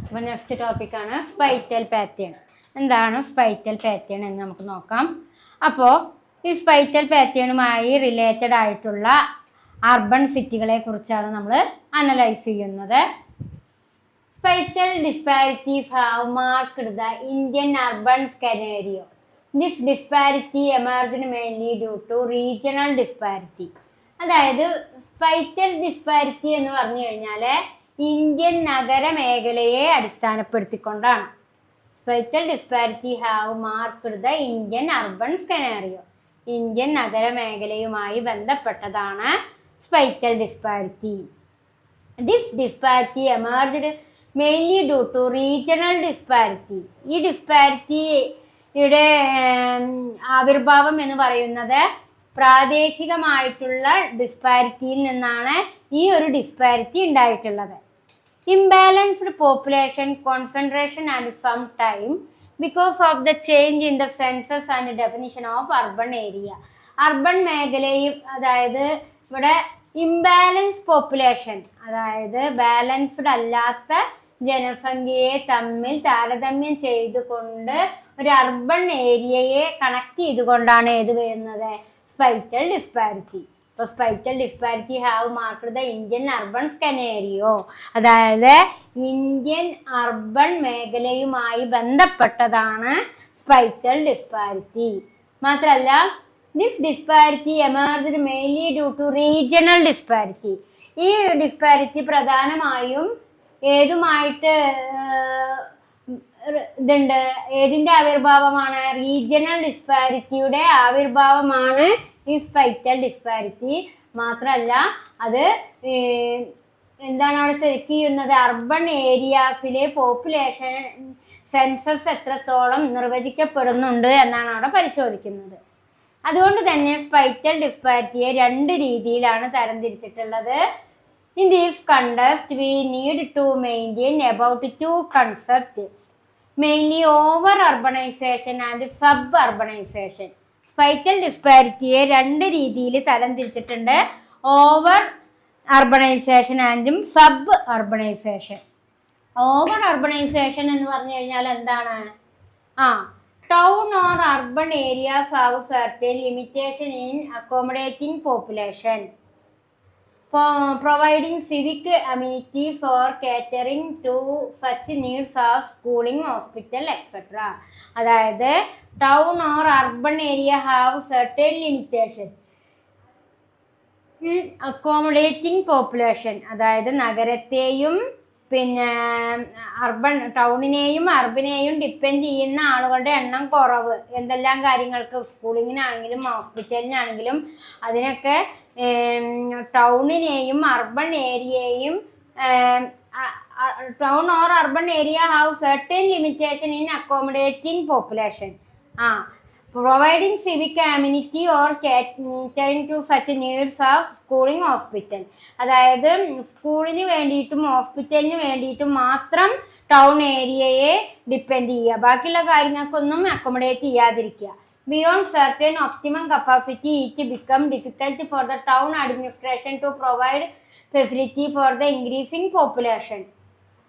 അപ്പോൾ നെക്സ്റ്റ് ടോപ്പിക്കാണ് സ്പൈറ്റൽ പാറ്റേൺ. എന്താണ് സ്പൈറ്റൽ പാറ്റേൺ എന്ന് നമുക്ക് നോക്കാം. അപ്പോൾ ഈ സ്പൈറ്റൽ പാറ്റേണുമായി റിലേറ്റഡ് ആയിട്ടുള്ള അർബൻ സിറ്റികളെ കുറിച്ചാണ് നമ്മൾ അനലൈസ് ചെയ്യുന്നത്. Spatial disparities have marked the Indian urban scenario. This disparity emerged mainly due to regional disparity. അതായത് സ്പൈറ്റൽ ഡിസ്പാരിറ്റി എന്ന് പറഞ്ഞു കഴിഞ്ഞാൽ ഇന്ത്യൻ നഗരമേഖലയെ അടിസ്ഥാനപ്പെടുത്തിക്കൊണ്ടാണ്. Spatial disparity have marked the Indian urban scenario. Indian നഗരമേഖലയുമായി ബന്ധപ്പെട്ടതാണ് spatial disparity. This disparity emerged mainly due to regional disparity. ഈ ഡിസ്പാരിറ്റിയുടെ ആവിർഭാവം എന്ന് പറയുന്നത് പ്രാദേശികമായിട്ടുള്ള ഡിസ്പാരിറ്റിയിൽ നിന്നാണ് ഈ ഒരു ഡിസ്പാരിറ്റി ഉണ്ടായിട്ടുള്ളത്. Imbalanced population concentration and some time because of the change in the census and definition of urban area. Urban മേഖലയിൽ അതായത് ഇവിടെ ഇംബാലൻസ് പോപ്പുലേഷൻ, അതായത് ബാലൻസ്ഡ് അല്ലാത്ത ജനസംഖ്യയെ തമ്മിൽ താരതമ്യം ചെയ്തുകൊണ്ട് ഒരു അർബൻ ഏരിയയെ കണക്ട് ചെയ്തുകൊണ്ടാണ് ഏത് വരുന്നത്, സ്പൈറ്റൽ ഡിസ്പാരിറ്റി. ഇപ്പോൾ spatial disparity have marked the Indian urban scenario. അതായത് ഇന്ത്യൻ അർബൻ മേഖലയുമായി ബന്ധപ്പെട്ടതാണ് സ്പൈറ്റൽ ഡിസ്പാരിറ്റി. മാത്രമല്ല this disparity emerged mainly due to regional disparity. ഈ ഡിസ്പാരിറ്റി പ്രധാനമായും ഏതുമായിട്ട് ഇതുണ്ട്, ഏതിൻ്റെ ആവിർഭാവമാണ്, റീജിയണൽ ഡിസ്പാരിറ്റിയുടെ ആവിർഭാവമാണ് ഈ സ്പൈറ്റൽ ഡിസ്പാരിറ്റി. മാത്രമല്ല അത് എന്താണ് അവിടെ ചെക്ക് ചെയ്യുന്നത്, അർബൻ ഏരിയാസിലെ പോപ്പുലേഷൻ സെൻസസ് എത്രത്തോളം നിർവചിക്കപ്പെടുന്നുണ്ട് എന്നാണ് അവിടെ പരിശോധിക്കുന്നത്. അതുകൊണ്ട് തന്നെ സ്പൈറ്റൽ ഡിസ്പാരിറ്റിയെ രണ്ട് രീതിയിലാണ് തരംതിരിച്ചിട്ടുള്ളത്. In this context, we need to maintain about two concepts, mainly over-urbanization and sub-urbanization. സ്പൈറ്റൽ ഡിസ്പാരിറ്റിയെ രണ്ട് രീതിയിൽ തരംതിരിച്ചിട്ടുണ്ട്, ഓവർ അർബണൈസേഷൻ ആൻഡും സബ് അർബണൈസേഷൻ. ഓവർ അർബണൈസേഷൻ എന്ന് പറഞ്ഞു കഴിഞ്ഞാൽ എന്താണ്, town or urban areas have certain limitation in accommodating population, providing civic amenities or catering to such needs as schooling, hospital, etc. അതായത് town or urban area have certain limitation accommodating population. അതായത് നഗരത്തെയും പിന്നെ urban ടൗണിനെയും അർബനെയും depend ചെയ്യുന്ന ആളുകളുടെ എണ്ണം കുറവ്. എന്തെല്ലാം കാര്യങ്ങൾക്ക്, സ്കൂളിങ്ങിനാണെങ്കിലും ഹോസ്പിറ്റലിനാണെങ്കിലും അതിനൊക്കെ ടൗണിനെയും അർബൻ ഏരിയയും town or urban area have certain limitation in accommodating population, providing civic amenity or catering to such needs of schooling, hospital. അതായത് സ്കൂളിന് വേണ്ടിയിട്ടും ഹോസ്പിറ്റലിന് വേണ്ടിയിട്ടും മാത്രം ടൗൺ ഏരിയയെ ഡിപ്പെൻഡ് ചെയ്യുക, ബാക്കിയുള്ള കാര്യങ്ങൾക്കൊന്നും അക്കോമഡേറ്റ് ചെയ്യാതിരിക്കുക. Beyond certain optimum capacity, it become difficult for the town administration to provide facility for the increasing population.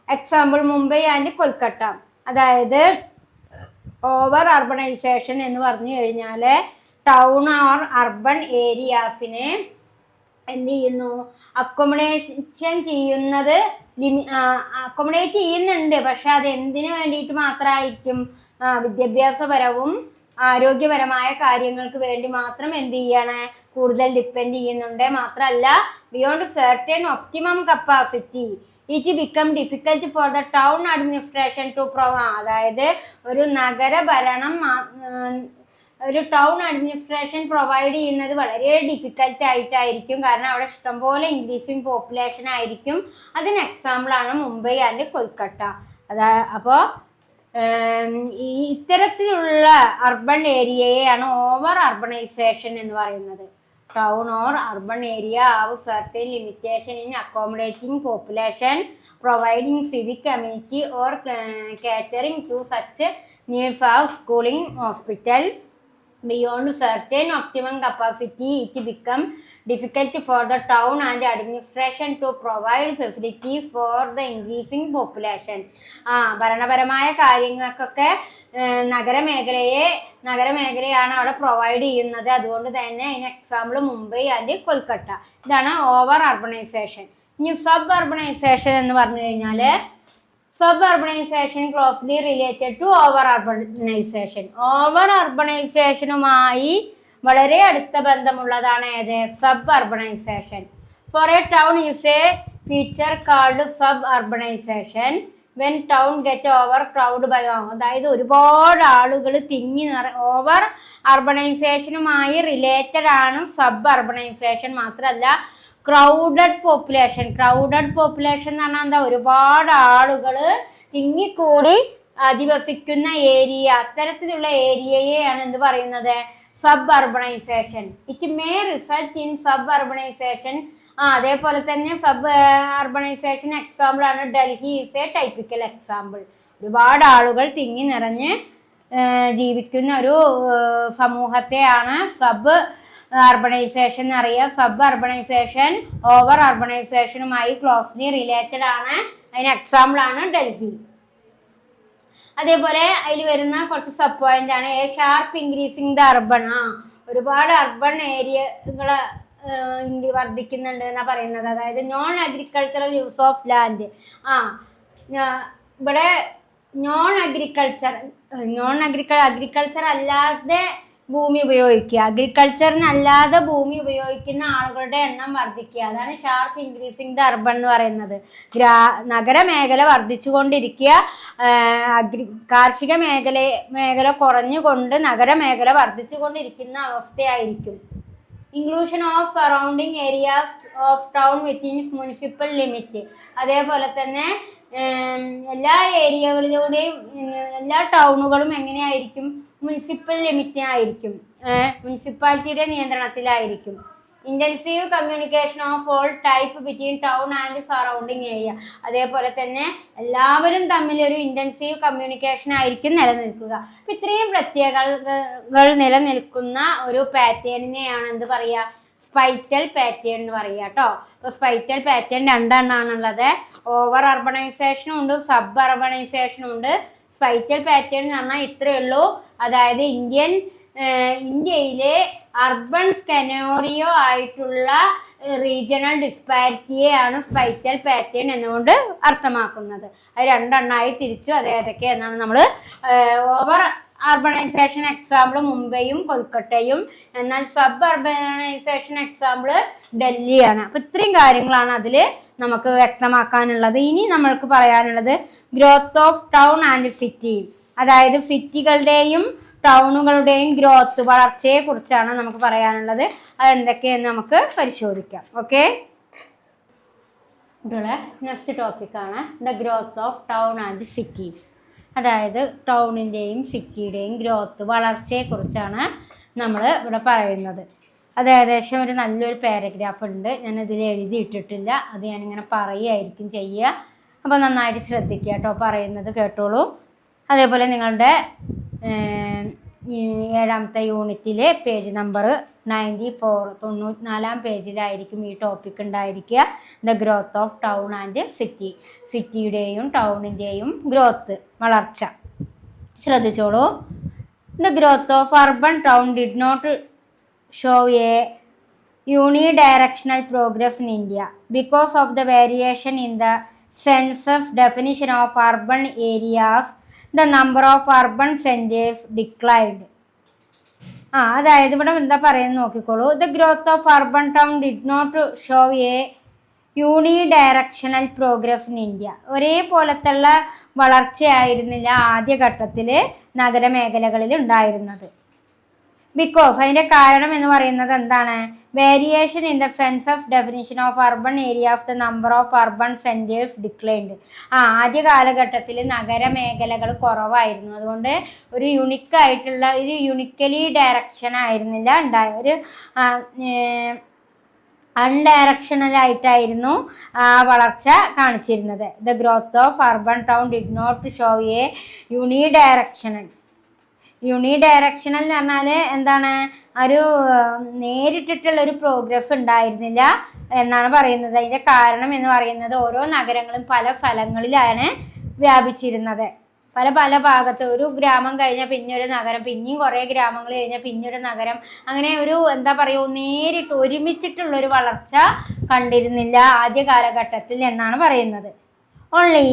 Example, Mumbai and Kolkata. അതായത് ഓവർ അർബണൈസേഷൻ എന്ന് പറഞ്ഞു കഴിഞ്ഞാൽ ടൗൺ ഓർ അർബൻ ഏരിയാസിനെ എന്ത് ചെയ്യുന്നു, അക്കോമഡേറ്റ് ചെയ്യുന്നുണ്ട്. പക്ഷെ അത് എന്തിനു വേണ്ടിയിട്ട് മാത്രമായിരിക്കും, വിദ്യാഭ്യാസപരവും ആരോഗ്യപരമായ കാര്യങ്ങൾക്ക് വേണ്ടി മാത്രം എന്ത് ചെയ്യാണ്, കൂടുതൽ ഡിപ്പെൻഡ് ചെയ്യുന്നുണ്ട്. മാത്രമല്ല beyond certain optimum capacity it become difficult for the town administration to അതായത് ഒരു നഗരഭരണം ഒരു ടൗൺ അഡ്മിനിസ്ട്രേഷൻ പ്രൊവൈഡ് ചെയ്യുന്നത് വളരെ ഡിഫിക്കൽട്ട് ആയിട്ടായിരിക്കും. കാരണം അവിടെ ഇഷ്ടംപോലെ ഇൻക്രീസിങ് പോപ്പുലേഷൻ ആയിരിക്കും. അതിന് എക്സാമ്പിളാണ് മുംബൈ ആൻഡ് കൊൽക്കത്ത. അപ്പോൾ ഇത്തരത്തിലുള്ള അർബൻ ഏരിയയെയാണ് ഓവർ അർബണൈസേഷൻ എന്ന് പറയുന്നത്. Town or urban area have certain limitation in accommodating population, providing civic amenity or catering to such needs of schooling, hospital. Beyond certain optimum capacity, it become difficult for the town and administration to provide facilities for the increasing population. ഭരണപരമായ കാര്യങ്ങൾക്കൊക്കെ നഗരമേഖലയാണ് അവിടെ provide ചെയ്യുന്നത്. അതുകൊണ്ട് തന്നെ അതിന് example Mumbai and Kolkata. ഇതാണ് over urbanisation. ഇനി sub urbanisation എന്ന് പറഞ്ഞു കഴിഞ്ഞാൽ sub urbanisation closely related to over urbanisation. Over അർബണൈസേഷനുമായി വളരെ അടുത്ത ബന്ധമുള്ളതാണ് ഏത്? Sub urbanisation. For a town is a feature called sub urbanisation when town get over crowd by. അതായത് ഒരുപാട് ആളുകൾ ഓവർ അർബണൈസേഷനുമായി റിലേറ്റഡ് ആണ് സബ് അർബണൈസേഷൻ. മാത്രമല്ല ക്രൗഡഡ് പോപ്പുലേഷൻ എന്ന് പറഞ്ഞാൽ എന്താ? ഒരുപാട് ആളുകൾ തിങ്ങിക്കൂടി അധിവസിക്കുന്ന ഏരിയ, അത്തരത്തിലുള്ള ഏരിയയെയാണ് എന്ത് പറയുന്നത്? Sub urbanisation. It may result in sub urbanisation. അതേപോലെ തന്നെ സബ് അർബണൈസേഷൻ എക്സാമ്പിൾ ആണ് Delhi is a typical example. ഒരുപാട് ആളുകൾ തിങ്ങി നിറഞ്ഞ് ജീവിക്കുന്ന ഒരു സമൂഹത്തെയാണ് സബ് അർബണൈസേഷൻ എന്നറിയാം. സബ് അർബണൈസേഷൻ ഓവർ അർബണൈസേഷനുമായി ക്ലോസ്ലി റിലേറ്റഡ് ആണ്. അതിന് എക്സാമ്പിൾ ആണ് ഡൽഹി. അതേപോലെ അതിൽ വരുന്ന കുറച്ച് സബ് പോയിന്റ് ആണ് a sharp increasing the urban. ഒരുപാട് അർബൺ ഏരിയകള് വർദ്ധിക്കുന്നുണ്ട് എന്നാ പറയുന്നത്. അതായത് non agricultural use of land. ഇവിടെ അഗ്രികൾച്ചർ അല്ലാതെ ഭൂമി ഉപയോഗിക്കുക, അഗ്രികൾച്ചറിനല്ലാതെ ഭൂമി ഉപയോഗിക്കുന്ന ആളുകളുടെ എണ്ണം വർദ്ധിക്കുക. അതാണ് ഷാർപ്പ് ഇൻക്രീസിങ് ദ അർബൺ എന്ന് പറയുന്നത്. നഗരമേഖല വർദ്ധിച്ചുകൊണ്ടിരിക്കുക, കാർഷിക മേഖല കുറഞ്ഞുകൊണ്ട് നഗരമേഖല വർദ്ധിച്ചുകൊണ്ടിരിക്കുന്ന അവസ്ഥയായിരിക്കും. Inclusion of surrounding areas of town within municipal limit. അതേപോലെ തന്നെ എല്ലാ ഏരിയകളിലൂടെയും എല്ലാ ടൗണുകളും എങ്ങനെയായിരിക്കും? മുനിസിപ്പൽ ലിമിറ്റിനായിരിക്കും, മുനിസിപ്പാലിറ്റിയുടെ നിയന്ത്രണത്തിലായിരിക്കും. Intensive communication of all type between town and surrounding area. അതേപോലെ തന്നെ എല്ലാവരും തമ്മിൽ ഒരു ഇന്റൻസീവ് കമ്മ്യൂണിക്കേഷൻ ആയിരിക്കും നിലനിൽക്കുക. അപ്പം ഇത്രയും പ്രത്യേകതകൾ നിലനിൽക്കുന്ന ഒരു പാറ്റേണിനെയാണ് എന്ത് പറയുക? സ്പൈറ്റൽ പാറ്റേൺ എന്ന് പറയുക കേട്ടോ. അപ്പോൾ സ്പൈറ്റൽ പാറ്റേൺ രണ്ടെണ്ണാണുള്ളത്. ഓവർ അർബണൈസേഷനും ഉണ്ട്, സബ് അർബണൈസേഷനും ഉണ്ട്. സ്പൈറ്റൽ പാറ്റേൺ എന്ന് പറഞ്ഞാൽ ഇത്രയേ ഉള്ളൂ. അതായത് ഇന്ത്യയിലെ അർബൺ സ്കെനോറിയോ ആയിട്ടുള്ള റീജിയണൽ ഡിസ്പാരിറ്റിയെയാണ് സ്പൈറ്റൽ പാറ്റേൺ എന്നുകൊണ്ട് അർത്ഥമാക്കുന്നത്. അത് രണ്ടെണ്ണമായി തിരിച്ചു. അത് ഏതൊക്കെ എന്നാണ് നമ്മൾ ഓവർ അർബണൈസേഷൻ എക്സാമ്പിൾ മുംബൈയും കൊൽക്കത്തയും, എന്നാൽ സബ് അർബണൈസേഷൻ എക്സാമ്പിൾ ഡൽഹിയാണ്. അപ്പം ഇത്രയും കാര്യങ്ങളാണ് അതിൽ നമുക്ക് വ്യക്തമാക്കാനുള്ളത്. ഇനി നമ്മൾക്ക് പറയാനുള്ളത് growth of town and city. അതായത് സിറ്റികളുടെയും ടൗണുകളുടെയും ഗ്രോത്ത്, വളർച്ചയെ കുറിച്ചാണ് നമുക്ക് പറയാനുള്ളത്. അതെന്തൊക്കെയെന്ന് നമുക്ക് പരിശോധിക്കാം. ഓക്കെ, നെക്സ്റ്റ് ടോപ്പിക്കാണ് the growth of town and cities. അതായത് ടൗണിൻ്റെയും സിറ്റിയുടെയും ഗ്രോത്ത്, വളർച്ചയെക്കുറിച്ചാണ് നമ്മൾ ഇവിടെ പറയുന്നത്. അത് ഏകദേശം ഒരു നല്ലൊരു പാരഗ്രാഫ് ഉണ്ട്, ഞാനതിൽ എഴുതിയിട്ടിട്ടില്ല. അത് ഞാനിങ്ങനെ പറയുകയായിരിക്കും ചെയ്യുക. അപ്പോൾ നന്നായിട്ട് ശ്രദ്ധിക്കുക കേട്ടോ, പറയുന്നത് കേട്ടോളൂ. അതേപോലെ നിങ്ങളുടെ 7ാമത്തെ യൂണിറ്റിലെ പേജ് നമ്പർ 94, 94 പേജിലായിരിക്കും ഈ ടോപ്പിക് ഉണ്ടായിരിക്കുക. The growth of town and city. സിറ്റിയുടെയും ടൗണിൻ്റെയും ഗ്രോത്ത്, വളർച്ച. ശ്രദ്ധിച്ചോളൂ. The growth of urban town did not show a unidirectional progress in India because of the variation in the census definition of urban areas. The number of urban centers declined. അതായത് ഇവിടെ എന്താ പറയുന്നത് നോക്കിക്കോളൂ. The growth of urban town did not show a unidirectional progress in India. ഒരേപോലത്തുള്ള വളർച്ചയായിരുന്നില്ല ആദ്യഘട്ടത്തിൽ നഗരമേഖലകളിൽ ഉണ്ടായിരുന്നത്. ബിക്കോസ് അതിൻ്റെ കാരണം എന്ന് പറയുന്നത് എന്താണ്? Variation in the census definition of urban area of the number of urban centres declined. ആദ്യ കാലഘട്ടത്തിൽ നഗരമേഖലകൾ കുറവായിരുന്നു. അതുകൊണ്ട് ഒരു യുണിക്കലി ഡയറക്ഷൻ ആയിരുന്നില്ല ഉണ്ടായ, ഒരു അൺഡയറക്ഷണലായിട്ടായിരുന്നു വളർച്ച കാണിച്ചിരുന്നത്. The growth of urban town did not show a unidirectional എന്ന് പറഞ്ഞാൽ എന്താണ്, ഒരു നേരിട്ടിട്ടുള്ള ഒരു പ്രോഗ്രസ് ഉണ്ടായിരുന്നില്ല എന്നാണ് പറയുന്നത്. അതിന്റെ കാരണം എന്ന് പറയുന്നത് ഓരോ നഗരങ്ങളും പല സ്ഥലങ്ങളിലാണ് വ്യാപിച്ചിരുന്നത്. പല പല ഭാഗത്ത് ഒരു ഗ്രാമം കഴിഞ്ഞാൽ പിന്നെ ഒരു നഗരം, പിന്നെയും കുറേ ഗ്രാമങ്ങൾ കഴിഞ്ഞാൽ പിന്നൊരു നഗരം, അങ്ങനെ ഒരു എന്താ പറയുക നേരിട്ട് ഒരുമിച്ചിട്ടുള്ള ഒരു വളർച്ച കണ്ടിരുന്നില്ല ആദ്യ കാലഘട്ടത്തിൽ എന്നാണ് പറയുന്നത്. Only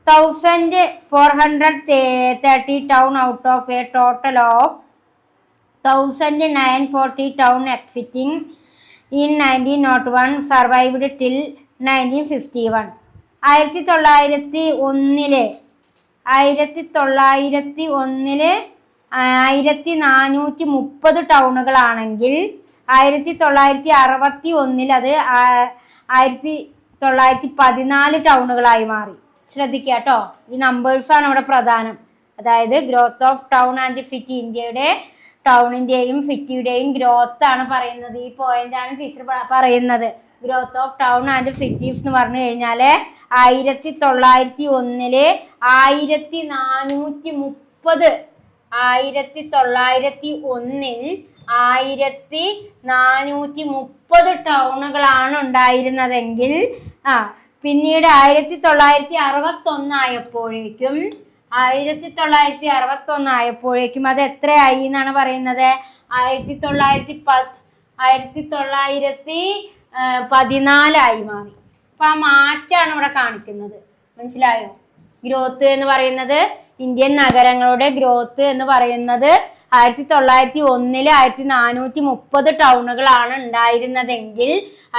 1430 town out of A total of 1940 town exiting in 1901 survived till 1951. 1901 1430 ടൗണുകളാണെങ്കിൽ 1961 അത് 1914 ടൗണുകളായി മാറി. ശ്രദ്ധിക്കുക കേട്ടോ, ഈ നമ്പേഴ്സാണ് ഇവിടെ പ്രധാനം. അതായത് growth of town and city, ഇന്ത്യയുടെ ടൗണിന്റെയും സിറ്റിയുടെയും ഗ്രോത്ത് ആണ് പറയുന്നത്. ഈ പോയിന്റ് ആണ് ടീച്ചർ പറയുന്നത്. Growth of town and cities എന്ന് പറഞ്ഞു കഴിഞ്ഞാല് 1901 1430 1430 ടൗണുകളാണ് ഉണ്ടായിരുന്നതെങ്കിൽ പിന്നീട് 1961 ആയപ്പോഴേക്കും അത് എത്രയായി എന്നാണ് പറയുന്നത്? 1914 മാറി. അപ്പൊ ആ മാറ്റാണ് ഇവിടെ കാണിക്കുന്നത്. മനസ്സിലായോ? ഗ്രോത്ത് എന്ന് പറയുന്നത്, ഇന്ത്യൻ നഗരങ്ങളുടെ ഗ്രോത്ത് എന്ന് പറയുന്നത് 1901 1430 ടൗണുകളാണ് ഉണ്ടായിരുന്നതെങ്കിൽ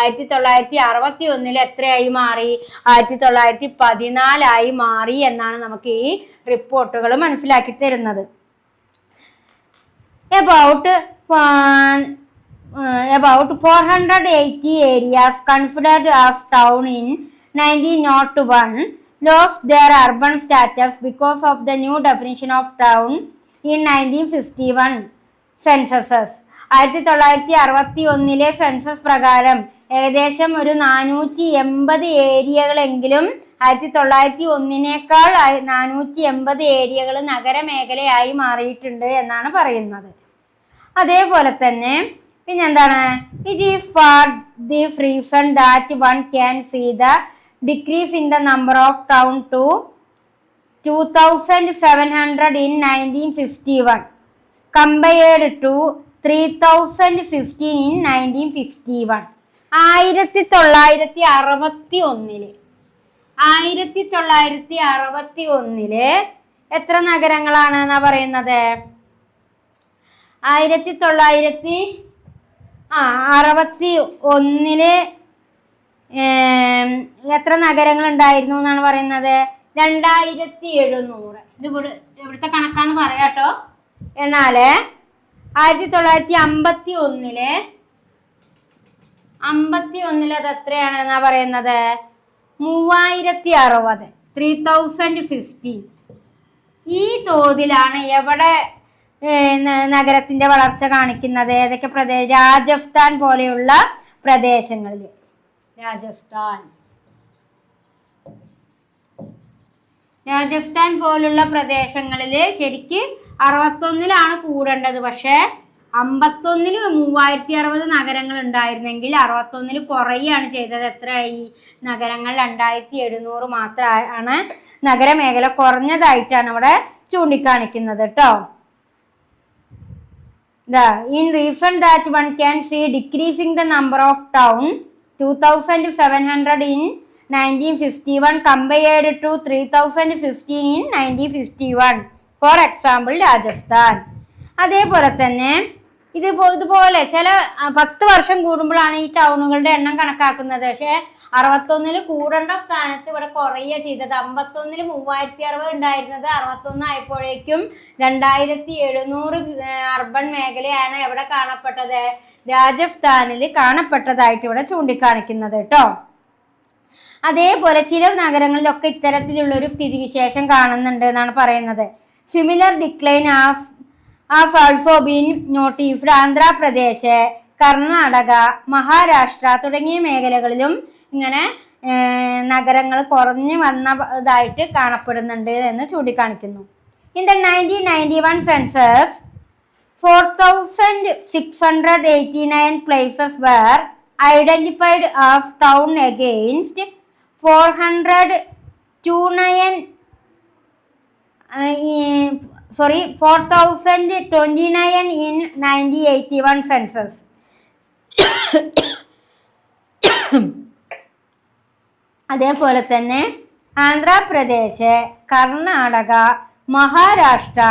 1961 എത്രയായി മാറി? 1914 മാറി എന്നാണ് നമുക്ക് ഈ റിപ്പോർട്ടുകൾ മനസ്സിലാക്കി തരുന്നത്. About 480 areas considered as town in 1901 lost their urban status because of the new definition of town in 1951 censuses. 1961 census പ്രകാരം ഏകദേശം ഒരു 480 ഏരിയകളെങ്കിലും 1901 480 ഏരിയകൾ നഗരമേഖലയായി മാറിയിട്ടുണ്ട് എന്നാണ് പറയുന്നത്. അതേപോലെ തന്നെ പിന്നെന്താണ്, it is for this reason that one can see the decrease in the number of town to 2700 in 1951 compared to 3015 in 1951. 1961 എത്ര നഗരങ്ങളാണ് എന്നാ പറയുന്നത്? 1961 എത്ര നഗരങ്ങൾ ഉണ്ടായിരുന്നു എന്നാണ് പറയുന്നത്? 2700. ഇത് ഇവിടുത്തെ കണക്കാന്ന് പറയാട്ടോ. എന്നാല് 1951 അത് എത്രയാണ് എന്നാ പറയുന്നത്? 3060, 3015. ഈ തോതിലാണ് എവിടെ നഗരത്തിന്റെ വളർച്ച കാണിക്കുന്നത്? ഏതൊക്കെ രാജസ്ഥാൻ പോലെയുള്ള പ്രദേശങ്ങളിൽ. രാജസ്ഥാൻ പോലുള്ള പ്രദേശങ്ങളിൽ ശരിക്ക് 61 കൂടേണ്ടത്. പക്ഷെ 51 3060 നഗരങ്ങൾ ഉണ്ടായിരുന്നെങ്കിൽ 61 കുറയുകയാണ് ചെയ്തത്. എത്രയായി? നഗരങ്ങൾ 2700 മാത്രമാണ്. നഗരമേഖല കുറഞ്ഞതായിട്ടാണ് ഇവിടെ ചൂണ്ടിക്കാണിക്കുന്നത് കേട്ടോ. In reason that one can see decreasing the number of town 2700 in 1951 compared to 3015 in 1951. For example, Rajasthan. അതേപോലെ തന്നെ ഇതുപോലെ ചില 10 വർഷം കൂടുമ്പോഴാണ് ഈ ടൗണുകളുടെ എണ്ണം കണക്കാക്കുന്നത്. പക്ഷെ 61 കൂടേണ്ട സ്ഥാനത്ത് ഇവിടെ കുറയുക ചെയ്തത്. 51 3060 ഉണ്ടായിരുന്നത് 61 ആയപ്പോഴേക്കും 2700 അർബൻ മേഖലയാണ് എവിടെ കാണപ്പെട്ടത്? രാജസ്ഥാനിൽ കാണപ്പെട്ടതായിട്ട് ഇവിടെ ചൂണ്ടിക്കാണിക്കുന്നത് കേട്ടോ. അതേപോലെ ചില നഗരങ്ങളിലൊക്കെ ഇത്തരത്തിലുള്ള ഒരു സ്ഥിതിവിശേഷം കാണുന്നുണ്ട് എന്നാണ് പറയുന്നത്. Similar decline has also been noticed. Andhra Pradesh, Karnataka, Maharashtra തുടങ്ങിയ മേഖലകളിലും ഇങ്ങനെ നഗരങ്ങൾ കുറഞ്ഞു വന്നതായിട്ട് കാണപ്പെടുന്നുണ്ട് എന്ന് ചൂണ്ടിക്കാണിക്കുന്നു. In the 1991 census, 4,689 places were identified as town against 4,029 in 1981 census. അതേപോലെ തന്നെ ആന്ധ്രാപ്രദേശ്, കർണാടക, മഹാരാഷ്ട്ര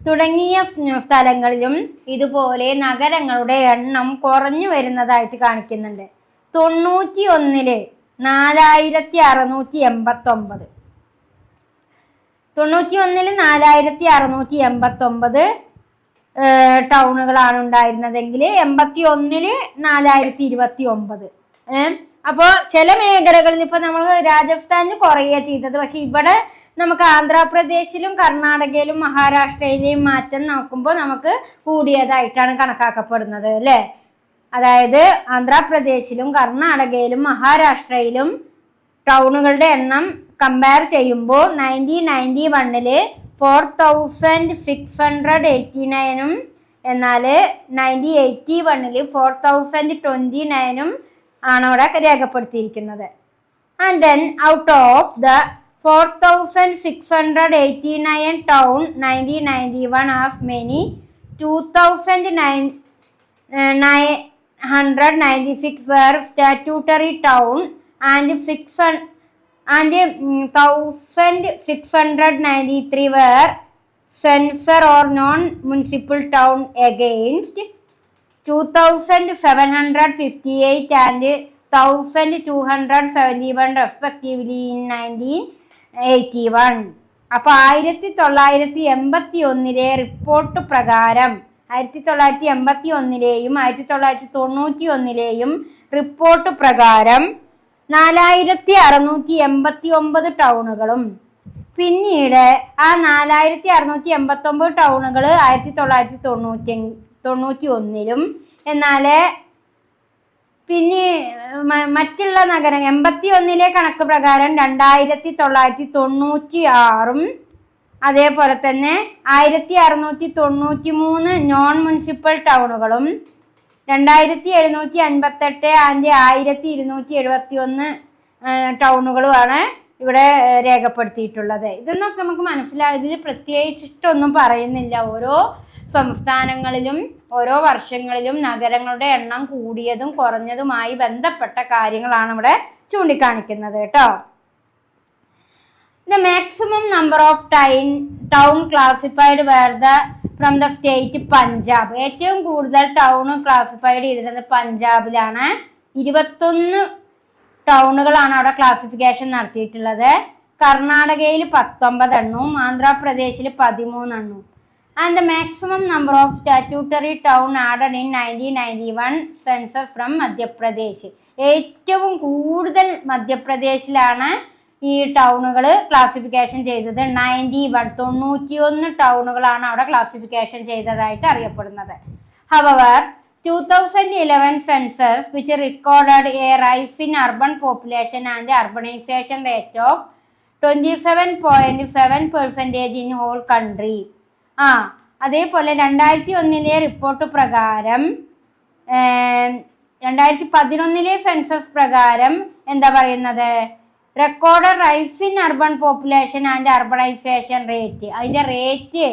തുടങ്ങിയ സ്ഥലങ്ങളിലും ഇതുപോലെ നഗരങ്ങളുടെ എണ്ണം കുറഞ്ഞു വരുന്നതായിട്ട് കാണിക്കുന്നുണ്ട്. 91 4689, 91 4689 ടൗണുകളാണ് ഉണ്ടായിരുന്നതെങ്കിൽ 81 4029. അപ്പോൾ ചില മേഖലകളിൽ ഇപ്പൊ നമ്മൾ രാജസ്ഥാനിൽ കുറയുക ചെയ്തത്, പക്ഷെ ഇവിടെ നമുക്ക് ആന്ധ്രാപ്രദേശിലും കർണാടകയിലും മഹാരാഷ്ട്രയിലെയും മാറ്റം നോക്കുമ്പോൾ നമുക്ക് കൂടിയതായിട്ടാണ് കണക്കാക്കപ്പെടുന്നത് അല്ലേ. അതായത് ആന്ധ്രാപ്രദേശിലും കർണാടകയിലും മഹാരാഷ്ട്രയിലും ടൗണുകളുടെ എണ്ണം കമ്പയർ ചെയ്യുമ്പോൾ 1991 4689 എന്നാൽ 1981 4029 ആണ് അവിടെ രേഖപ്പെടുത്തിയിരിക്കുന്നത്. And then out of the 4689 town 1991 as many 2996 were statutory town and 1693 were censor or non-municipal town against 2758 and 1271 respectively in 1981. അപ്പൊ 1981 റിപ്പോർട്ട് പ്രകാരം 1981 1991 റിപ്പോർട്ട് പ്രകാരം 4689 ടൗണുകളും പിന്നീട് ആ 4689 ടൗണുകൾ 1991 എന്നാൽ പിന്നെ മറ്റുള്ള നഗരം 81 കണക്ക് പ്രകാരം 2996 അതേപോലെ തന്നെ 1693 നോൺ മുനിസിപ്പൽ ടൗണുകളും 2758 ആൻഡ് 1271 ടൗണുകളുമാണ് ഇവിടെ രേഖപ്പെടുത്തിയിട്ടുള്ളത്. ഇതൊന്നൊക്കെ നമുക്ക് മനസ്സിലാകും. ഇതിൽ പ്രത്യേകിച്ചിട്ടൊന്നും പറയുന്നില്ല. ഓരോ സംസ്ഥാനങ്ങളിലും ഓരോ വർഷങ്ങളിലും നഗരങ്ങളുടെ എണ്ണം കൂടിയതും കുറഞ്ഞതുമായി ബന്ധപ്പെട്ട കാര്യങ്ങളാണ് ഇവിടെ ചൂണ്ടിക്കാണിക്കുന്നത് കേട്ടോ. The maximum number of town classified were from the state Punjab. ഏറ്റവും കൂടുതൽ ടൗൺ ക്ലാസിഫൈഡ് ചെയ്തിരുന്നത് പഞ്ചാബിലാണ്. 21 ടൗണുകളാണ് അവിടെ ക്ലാസിഫിക്കേഷൻ നടത്തിയിട്ടുള്ളത്. കർണാടകയിൽ 19 എണ്ണവും ആന്ധ്രാപ്രദേശിൽ 13 എണ്ണവും. And the maximum number of statutory town added in 1991 census from Madhya Pradesh. ഏറ്റവും കൂടുതൽ മധ്യപ്രദേശിലാണ് ഈ ടൗണുകൾ ക്ലാസിഫിക്കേഷൻ ചെയ്തത്. 91 ടൗണുകളാണ് അവിടെ ക്ലാസിഫിക്കേഷൻ ചെയ്തതായിട്ട് അറിയപ്പെടുന്നത്. However, 2011 census which recorded a rise in urban population and urbanization rate of 27.7% in whole country. അതേപോലെ 2001 റിപ്പോർട്ട് പ്രകാരം 2011 സെൻസസ് പ്രകാരം എന്താ പറയുന്നത്, record rice in urban population and urbanisation rate, അതിന്റെ റേറ്റ്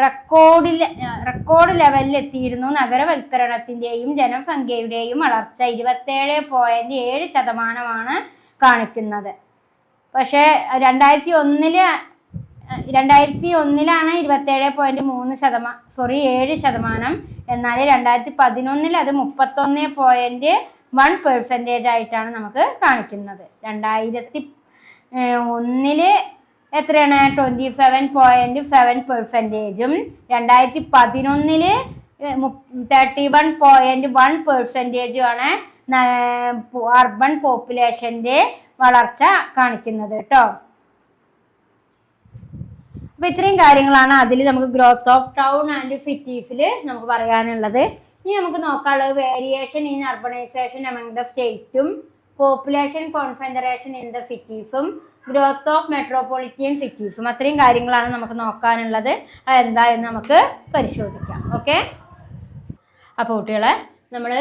റെക്കോർഡ് ലെവലിൽ എത്തിയിരുന്നു. നഗരവൽക്കരണത്തിന്റെയും ജനസംഖ്യയുടെയും വളർച്ച 27.7% കാണിക്കുന്നത്. പക്ഷെ 2001 2001 27.3%, എന്നാൽ 2011 അത് 31.1% ആയിട്ടാണ് നമുക്ക് കാണിക്കുന്നത്. 2001 എത്രയാണ് 27.7%, 2011 31.1% ആണ് അർബൻ പോപ്പുലേഷന്റെ വളർച്ച കാണിക്കുന്നത് കേട്ടോ. അപ്പൊ ഇത്രയും കാര്യങ്ങളാണ് അതിൽ നമുക്ക് ഗ്രോത്ത് ഓഫ് ടൗൺ ആൻഡ് സിറ്റീസിൽ നമുക്ക് പറയാനുള്ളത്. ഇനി നമുക്ക് നോക്കാനുള്ളത് variation in urbanisation among the സ്റ്റേറ്റും പോപ്പുലേഷൻ കോൺസെൻട്രേഷൻ ഇൻ ദ സിറ്റീസും ഗ്രോത്ത് ഓഫ് മെട്രോപൊളിറ്റൻ സിറ്റീസും. അത്രയും കാര്യങ്ങളാണ് നമുക്ക് നോക്കാനുള്ളത്. അതെന്താ എന്ന് നമുക്ക് പരിശോധിക്കാം. ഓക്കെ, അപ്പോൾ കുട്ടികളെ നമ്മൾ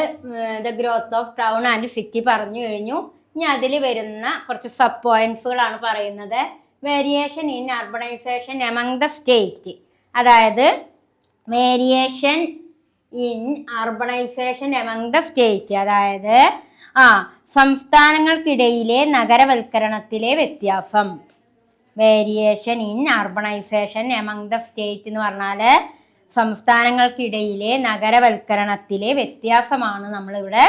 the growth of town and city പറഞ്ഞു കഴിഞ്ഞു. ഇനി അതിൽ വരുന്ന കുറച്ച് സബ് പോയിന്റ്സുകളാണ് പറയുന്നത്. Variation in urbanisation among the state, അതായത് variation in urbanisation among the state, അതായത് സംസ്ഥാനങ്ങൾക്കിടയിലെ നഗരവൽക്കരണത്തിലെ വ്യത്യാസം. Variation in urbanisation among the state എന്ന് പറഞ്ഞാൽ സംസ്ഥാനങ്ങൾക്കിടയിലെ നഗരവൽക്കരണത്തിലെ വ്യത്യാസമാണ് നമ്മളിവിടെ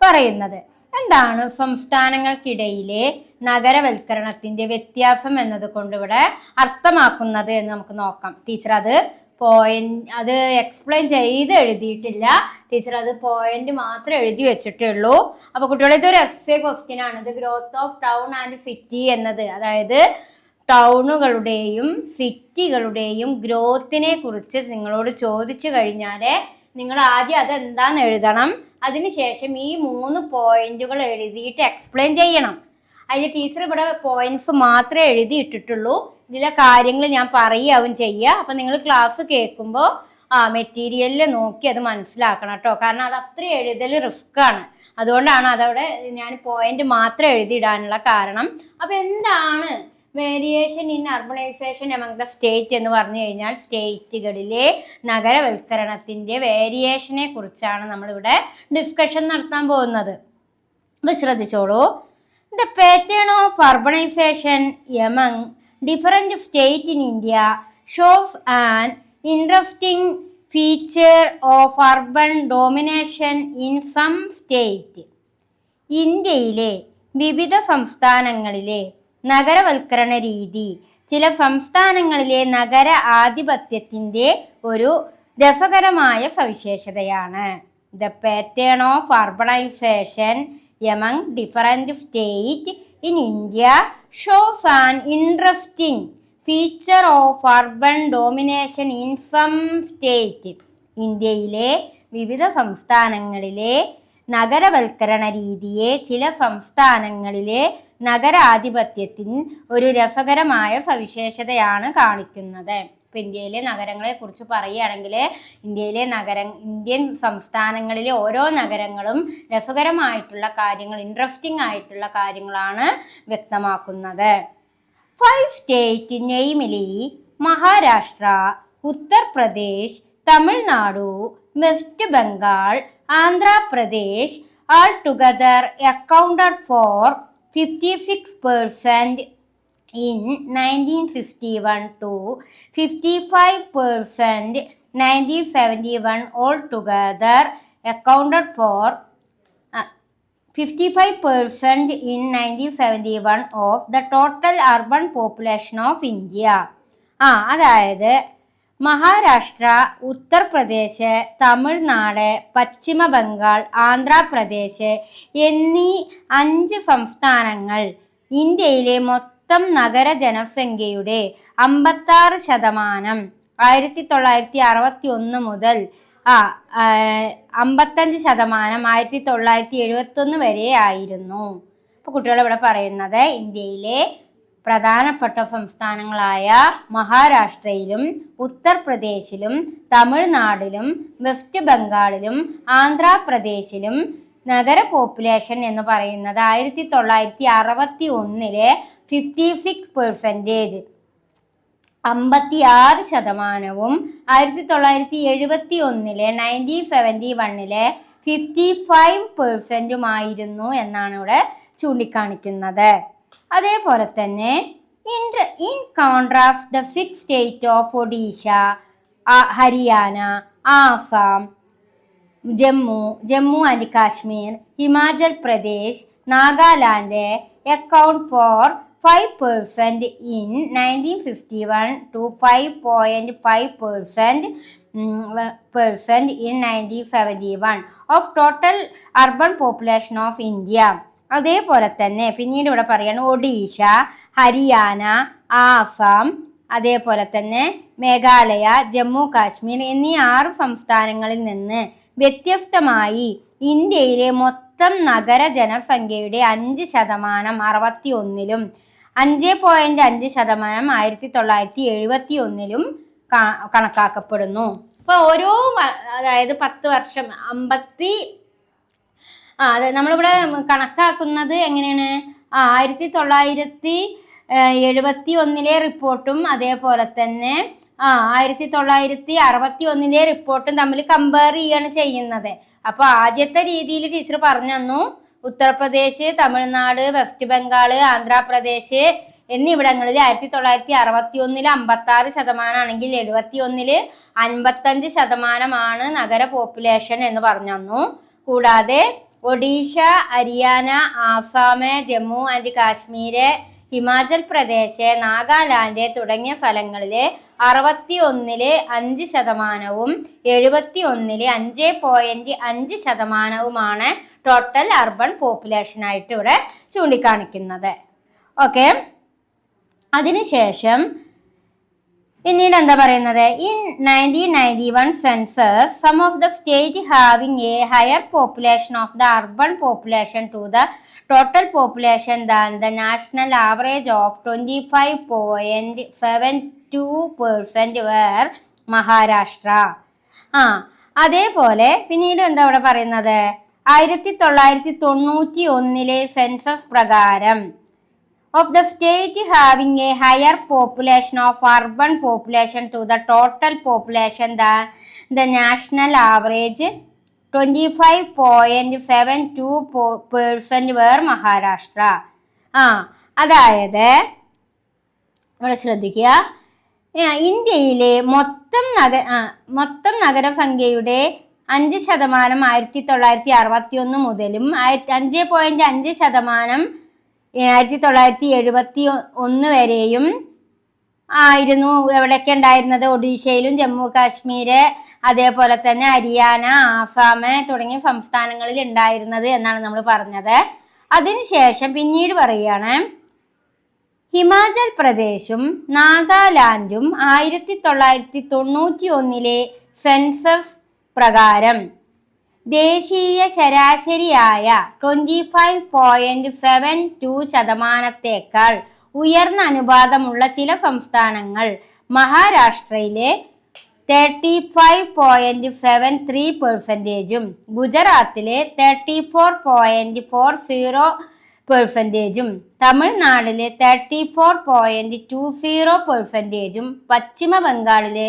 പറയുന്നത്. എന്താണ് സംസ്ഥാനങ്ങൾക്കിടയിലെ നഗരവൽക്കരണത്തിന്റെ വ്യത്യാസം എന്നതുകൊണ്ട് ഇവിടെ അർത്ഥമാക്കുന്നത് എന്ന് നമുക്ക് നോക്കാം. ടീച്ചർ അത് എക്സ്പ്ലെയിൻ ചെയ്ത് എഴുതിയിട്ടില്ല. ടീച്ചർ അത് പോയിന്റ് മാത്രം എഴുതി വെച്ചിട്ടേ ഉള്ളൂ. അപ്പൊ കുട്ടികളെ ഇതൊരു എസ്സേ ക്വസ്റ്റ്യൻ ആണ്. ഇത് growth of town and city എന്നത്, അതായത് ടൗണുകളുടെയും സിറ്റികളുടെയും ഗ്രോത്തിനെ കുറിച്ച് നിങ്ങളോട് ചോദിച്ചു കഴിഞ്ഞാൽ നിങ്ങൾ ആദ്യം അതെന്താന്ന് എഴുതണം. അതിനുശേഷം ഈ 3 പോയിന്റുകൾ എഴുതിയിട്ട് എക്സ്പ്ലെയിൻ ചെയ്യണം. അതിൽ ടീച്ചർ ഇവിടെ പോയിന്റ്സ് മാത്രമേ എഴുതിയിട്ടിട്ടുള്ളൂ. ഇതിലെ കാര്യങ്ങൾ ഞാൻ പറയുകയാവും ചെയ്യുക. അപ്പം നിങ്ങൾ ക്ലാസ് കേൾക്കുമ്പോൾ മെറ്റീരിയലിൽ നോക്കി അത് മനസ്സിലാക്കണം കേട്ടോ. കാരണം അത് അത്രയും എഴുതൽ റിസ്ക് ആണ്. അതുകൊണ്ടാണ് അതവിടെ ഞാൻ പോയിന്റ് മാത്രം എഴുതിയിടാനുള്ള കാരണം. അപ്പം എന്താണ് variation in urbanisation among the state എന്ന് പറഞ്ഞു കഴിഞ്ഞാൽ സ്റ്റേറ്റുകളിലെ നഗരവൽക്കരണത്തിൻ്റെ വേരിയേഷനെ കുറിച്ചാണ് നമ്മളിവിടെ ഡിസ്കഷൻ നടത്താൻ പോകുന്നത്. അത് ശ്രദ്ധിച്ചോളൂ. The pattern of urbanisation among different state in India shows an interesting feature of urban domination in some state. ഇന്ത്യയിലെ വിവിധ സംസ്ഥാനങ്ങളിലെ നഗരവൽക്കരണ രീതി ചില സംസ്ഥാനങ്ങളിലെ നഗര ആധിപത്യത്തിൻ്റെ ഒരു രസകരമായ സവിശേഷതയാണ്. The pattern of urbanisation among different state in India shows an interesting feature of urban domination in some state. ഇന്ത്യയിലെ വിവിധ സംസ്ഥാനങ്ങളിലെ നഗരവൽക്കരണ രീതിയെ ചില സംസ്ഥാനങ്ങളിലെ നഗരാധിപത്യത്തിന് ഒരു രസകരമായ സവിശേഷതയാണ് കാണിക്കുന്നത്. ഇപ്പം ഇന്ത്യയിലെ നഗരങ്ങളെ കുറിച്ച് പറയുകയാണെങ്കിൽ ഇന്ത്യൻ സംസ്ഥാനങ്ങളിലെ ഓരോ നഗരങ്ങളും രസകരമായിട്ടുള്ള കാര്യങ്ങൾ, ഇൻട്രസ്റ്റിംഗ് ആയിട്ടുള്ള കാര്യങ്ങളാണ് വ്യക്തമാക്കുന്നത്. 5 state namely Maharashtra, Uttar Pradesh, Tamil Nadu, west Bengal, Andhra Pradesh all together accounted for 56% in 1951 to 55% 1971. Altogether accounted for 55% in 1971 of the total urban population of India. അതായത് മഹാരാഷ്ട്ര, ഉത്തർപ്രദേശ്, തമിഴ്നാട്, പശ്ചിമ ബംഗാൾ, ആന്ധ്രാപ്രദേശ് എന്നീ 5 സംസ്ഥാനങ്ങൾ ഇന്ത്യയിലെ മൊത്തം നഗര ജനസംഖ്യയുടെ 56% 1961 മുതൽ 55% 1971 വരെ ആയിരുന്നു. അപ്പോൾ കുട്ടികൾ ഇവിടെ പറയുന്നത് ഇന്ത്യയിലെ പ്രധാനപ്പെട്ട സംസ്ഥാനങ്ങളായ മഹാരാഷ്ട്രയിലും ഉത്തർപ്രദേശിലും തമിഴ്നാടിലും വെസ്റ്റ് ബംഗാളിലും ആന്ധ്രാപ്രദേശിലും നഗര പോപ്പുലേഷൻ എന്ന് പറയുന്നത് 1961 56%, 56%, 1971 1971 55% എന്നാണ് ഇവിടെ ചൂണ്ടിക്കാണിക്കുന്നത്. അതേപോലെ തന്നെ in contrast the 6 state of Odisha, Haryana, Assam, Jammu and Kashmir, Himachal Pradesh, Nagaland account for 5% in 1951 to 5.5% in 1971 of total urban population of India. അതേപോലെ തന്നെ പിന്നീട് ഇവിടെ പറയാണ് ഒഡീഷ, ഹരിയാന, ആസാം, അതേപോലെ തന്നെ മേഘാലയ, ജമ്മു കാശ്മീർ എന്നീ 6 സംസ്ഥാനങ്ങളിൽ നിന്ന് വ്യത്യസ്തമായി ഇന്ത്യയിലെ മൊത്തം നഗര ജനസംഖ്യയുടെ 5% 61-ലും 5.5% 1971 കണക്കാക്കപ്പെടുന്നു. അപ്പോൾ ഓരോ അതായത് 10 വർഷം നമ്മളിവിടെ കണക്കാക്കുന്നത് എങ്ങനെയാണ്? 1971 റിപ്പോർട്ടും അതേപോലെ തന്നെ 1961 റിപ്പോർട്ടും തമ്മിൽ കമ്പയർ ചെയ്യാണ് ചെയ്യുന്നത്. അപ്പൊ ആദ്യത്തെ രീതിയിൽ ടീച്ചർ പറഞ്ഞു തന്നു, ഉത്തർപ്രദേശ്, തമിഴ്നാട്, വെസ്റ്റ് ബംഗാൾ, ആന്ധ്രാപ്രദേശ് എന്നിവിടങ്ങളിൽ 1961 56% ആണെങ്കിൽ 71 55% നഗര പോപ്പുലേഷൻ എന്ന് പറഞ്ഞു തന്നു. കൂടാതെ ഒഡീഷ, ഹരിയാന, ആസാം, ജമ്മു ആൻഡ് കാശ്മീര്, ഹിമാചൽ പ്രദേശ്, നാഗാലാൻഡ് തുടങ്ങിയ സ്ഥലങ്ങളില് 61 5%, 71 5.5% ടോട്ടൽ അർബൻ പോപ്പുലേഷൻ ആയിട്ട് ഇവിടെ ചൂണ്ടിക്കാണിക്കുന്നത്. ഓക്കെ, അതിനുശേഷം പിന്നീട് എന്താ പറയുന്നത്? In 1991 census some of the state having a higher population of the urban population to the total population than the national average of 25.72% were Maharashtra. അതേപോലെ പിന്നീട് എന്താ ഇവിടെ പറയുന്നത്? 1991 സെൻസസ് പ്രകാരം of the state having a higher population of urban population to the total population than the national average 25.72% were Maharashtra. അതായത് ഇവിടെ ശ്രദ്ധിക്കുക, ഇന്ത്യയിലെ മൊത്തം നഗരസംഖ്യയുടെ 5% 1961 മുതലും 5.5% 1971 വരെയും ആയിരുന്നു എവിടെയൊക്കെ ഉണ്ടായിരുന്നത്? ഒഡീഷയിലും ജമ്മു കാശ്മീര് അതേപോലെ തന്നെ ഹരിയാന, ആസാം തുടങ്ങിയ സംസ്ഥാനങ്ങളിൽ ഉണ്ടായിരുന്നത് എന്നാണ് നമ്മൾ പറഞ്ഞത്. അതിനുശേഷം പിന്നീട് പറയുകയാണ്, ഹിമാചൽ പ്രദേശും നാഗാലാൻഡും 1991 സെൻസസ് പ്രകാരം ദേശീയ ശരാശരിയായ 25.72% ഉയർന്ന അനുപാതമുള്ള ചില സംസ്ഥാനങ്ങൾ മഹാരാഷ്ട്രയിലെ 35.73%, ഗുജറാത്തിലെ 34.40%, തമിഴ്നാടിലെ 34.20%, പശ്ചിമ ബംഗാളിലെ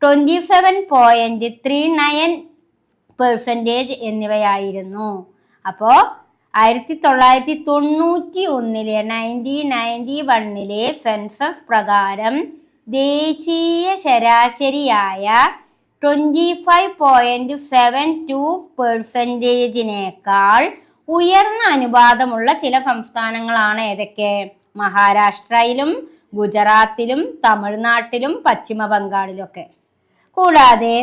27.39% എന്നിവയായിരുന്നു. അപ്പോ 1991 സെൻസസ് പ്രകാരം ദേശീയ ശരാശരിയായ 25.72%-നേക്കാൾ ഉയർന്ന അനുപാതമുള്ള ചില സംസ്ഥാനങ്ങളാണ് ഏതൊക്കെ? മഹാരാഷ്ട്രയിലും ഗുജറാത്തിലും തമിഴ്നാട്ടിലും പശ്ചിമ ബംഗാളിലും ഒക്കെ. കൂടാതെ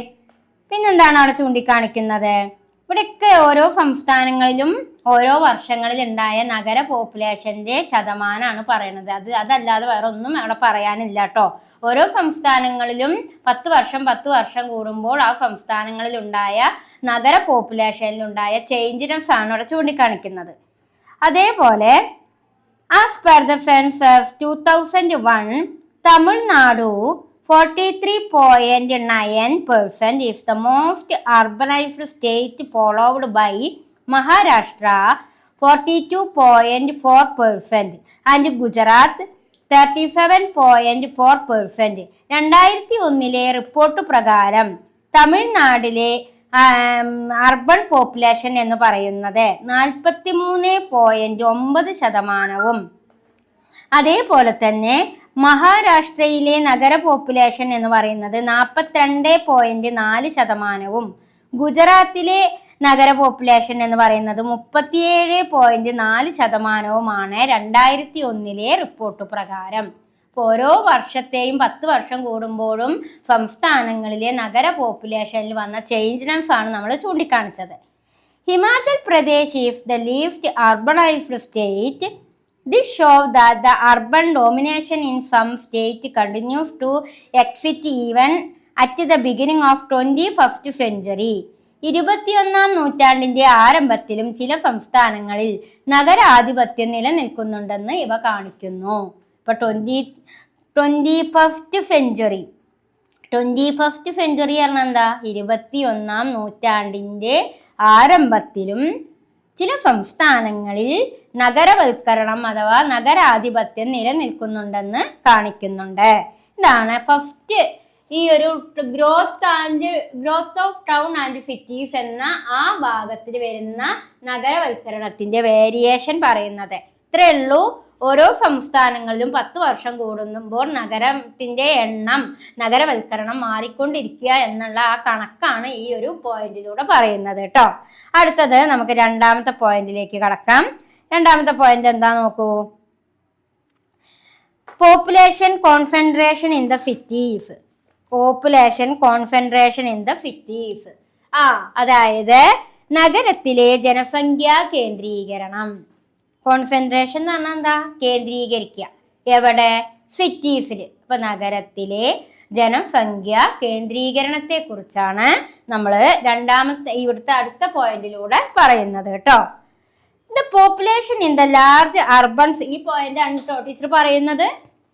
പിന്നെന്താണ് അവിടെ ചൂണ്ടിക്കാണിക്കുന്നത്? ഇവിടെയൊക്കെ ഓരോ സംസ്ഥാനങ്ങളിലും ഓരോ വർഷങ്ങളിൽ ഉണ്ടായ നഗര പോപ്പുലേഷന്റെ ശതമാനമാണ് പറയുന്നത്. അതല്ലാതെ വേറെ ഒന്നും അവിടെ പറയാനില്ല കേട്ടോ. ഓരോ സംസ്ഥാനങ്ങളിലും 10 വർഷം കൂടുമ്പോൾ ആ സംസ്ഥാനങ്ങളിൽ ഉണ്ടായ നഗര പോപ്പുലേഷനിലുണ്ടായ ചേഞ്ചിനെസ് ആണ് അവിടെ ചൂണ്ടിക്കാണിക്കുന്നത്. അതേപോലെ as per the census 2001 Tamil Nadu 43.9% is the most urbanized state, followed by Maharashtra 42.4% and Gujarat 37.4%. 2001 report പ്രകാരം തമിഴ്നാട്ടിലെ അർബൻ പോപ്പുലേഷൻ എന്ന് പറയുന്നത് 43.9%, അതേപോലെ തന്നെ മഹാരാഷ്ട്രയിലെ നഗര പോപ്പുലേഷൻ എന്ന് പറയുന്നത് 42.4%, ഗുജറാത്തിലെ നഗര പോപ്പുലേഷൻ എന്ന് പറയുന്നത് 37.4%മാണ് 2001 റിപ്പോർട്ട് പ്രകാരം. ഓരോ വർഷത്തെയും 10 വർഷം കൂടുമ്പോഴും സംസ്ഥാനങ്ങളിലെ നഗര പോപ്പുലേഷനിൽ വന്ന ചേഞ്ചസ് ആണ് നമ്മൾ ചൂണ്ടിക്കാണിച്ചത്. Himachal Pradesh is the least urbanised state. This shows that the urban domination in some states continues to exist even at the beginning of 21st century. 21-ാം നൂറ്റാണ്ടിന്റെ ആരംഭത്തിലും ചില സംസ്ഥാനങ്ങളിൽ നഗരാധിപത്യം നിലനിൽക്കുന്നുണ്ടെന്ന് ഇവ കാണിക്കുന്നു. ഇപ്പൊ 21st സെഞ്ചുറി പറഞ്ഞാൽ എന്താ? 21-ാം നൂറ്റാണ്ടിന്റെ ആരംഭത്തിലും ചില സംസ്ഥാനങ്ങളിൽ നഗരവൽക്കരണം അഥവാ നഗരാധിപത്യം നിലനിൽക്കുന്നുണ്ടെന്ന് കാണിക്കുന്നുണ്ട്. ഇതാണ് ഫസ്റ്റ് ഈ ഒരു growth of town and cities എന്ന ആ ഭാഗത്തിൽ വരുന്ന നഗരവൽക്കരണത്തിന്റെ വേരിയേഷൻ പറയുന്നത്. ഇത്രയേ ഉള്ളൂ. ഓരോ സംസ്ഥാനങ്ങളിലും 10 വർഷം കൂടുമ്പോൾ നഗരത്തിന്റെ എണ്ണം, നഗരവൽക്കരണം മാറിക്കൊണ്ടിരിക്കുക എന്നുള്ള ആ കണക്കാണ് ഈ ഒരു പോയിന്റിലൂടെ പറയുന്നത് കേട്ടോ. അടുത്തത് നമുക്ക് രണ്ടാമത്തെ പോയിന്റിലേക്ക് കടക്കാം. രണ്ടാമത്തെ പോയിന്റ് എന്താ നോക്കൂ. Population concentration in the cities. അതായത് നഗരത്തിലെ ജനസംഖ്യാ കേന്ദ്രീകരണം. കോൺസെൻട്രേഷൻ എന്ന് പറഞ്ഞാൽ എന്താ? കേന്ദ്രീകരിക്കുക. എവിടെ? സിറ്റീസിൽ. ഇപ്പൊ നഗരത്തിലെ ജനസംഖ്യ കേന്ദ്രീകരണത്തെ കുറിച്ചാണ് നമ്മൾ ഇവിടുത്തെ അടുത്ത പോയിന്റിലൂടെ പറയുന്നത് കേട്ടോ. The population in the large urbans. ഈ പോയിന്റ് ആണ് കേട്ടോ ടീച്ചർ പറയുന്നത്.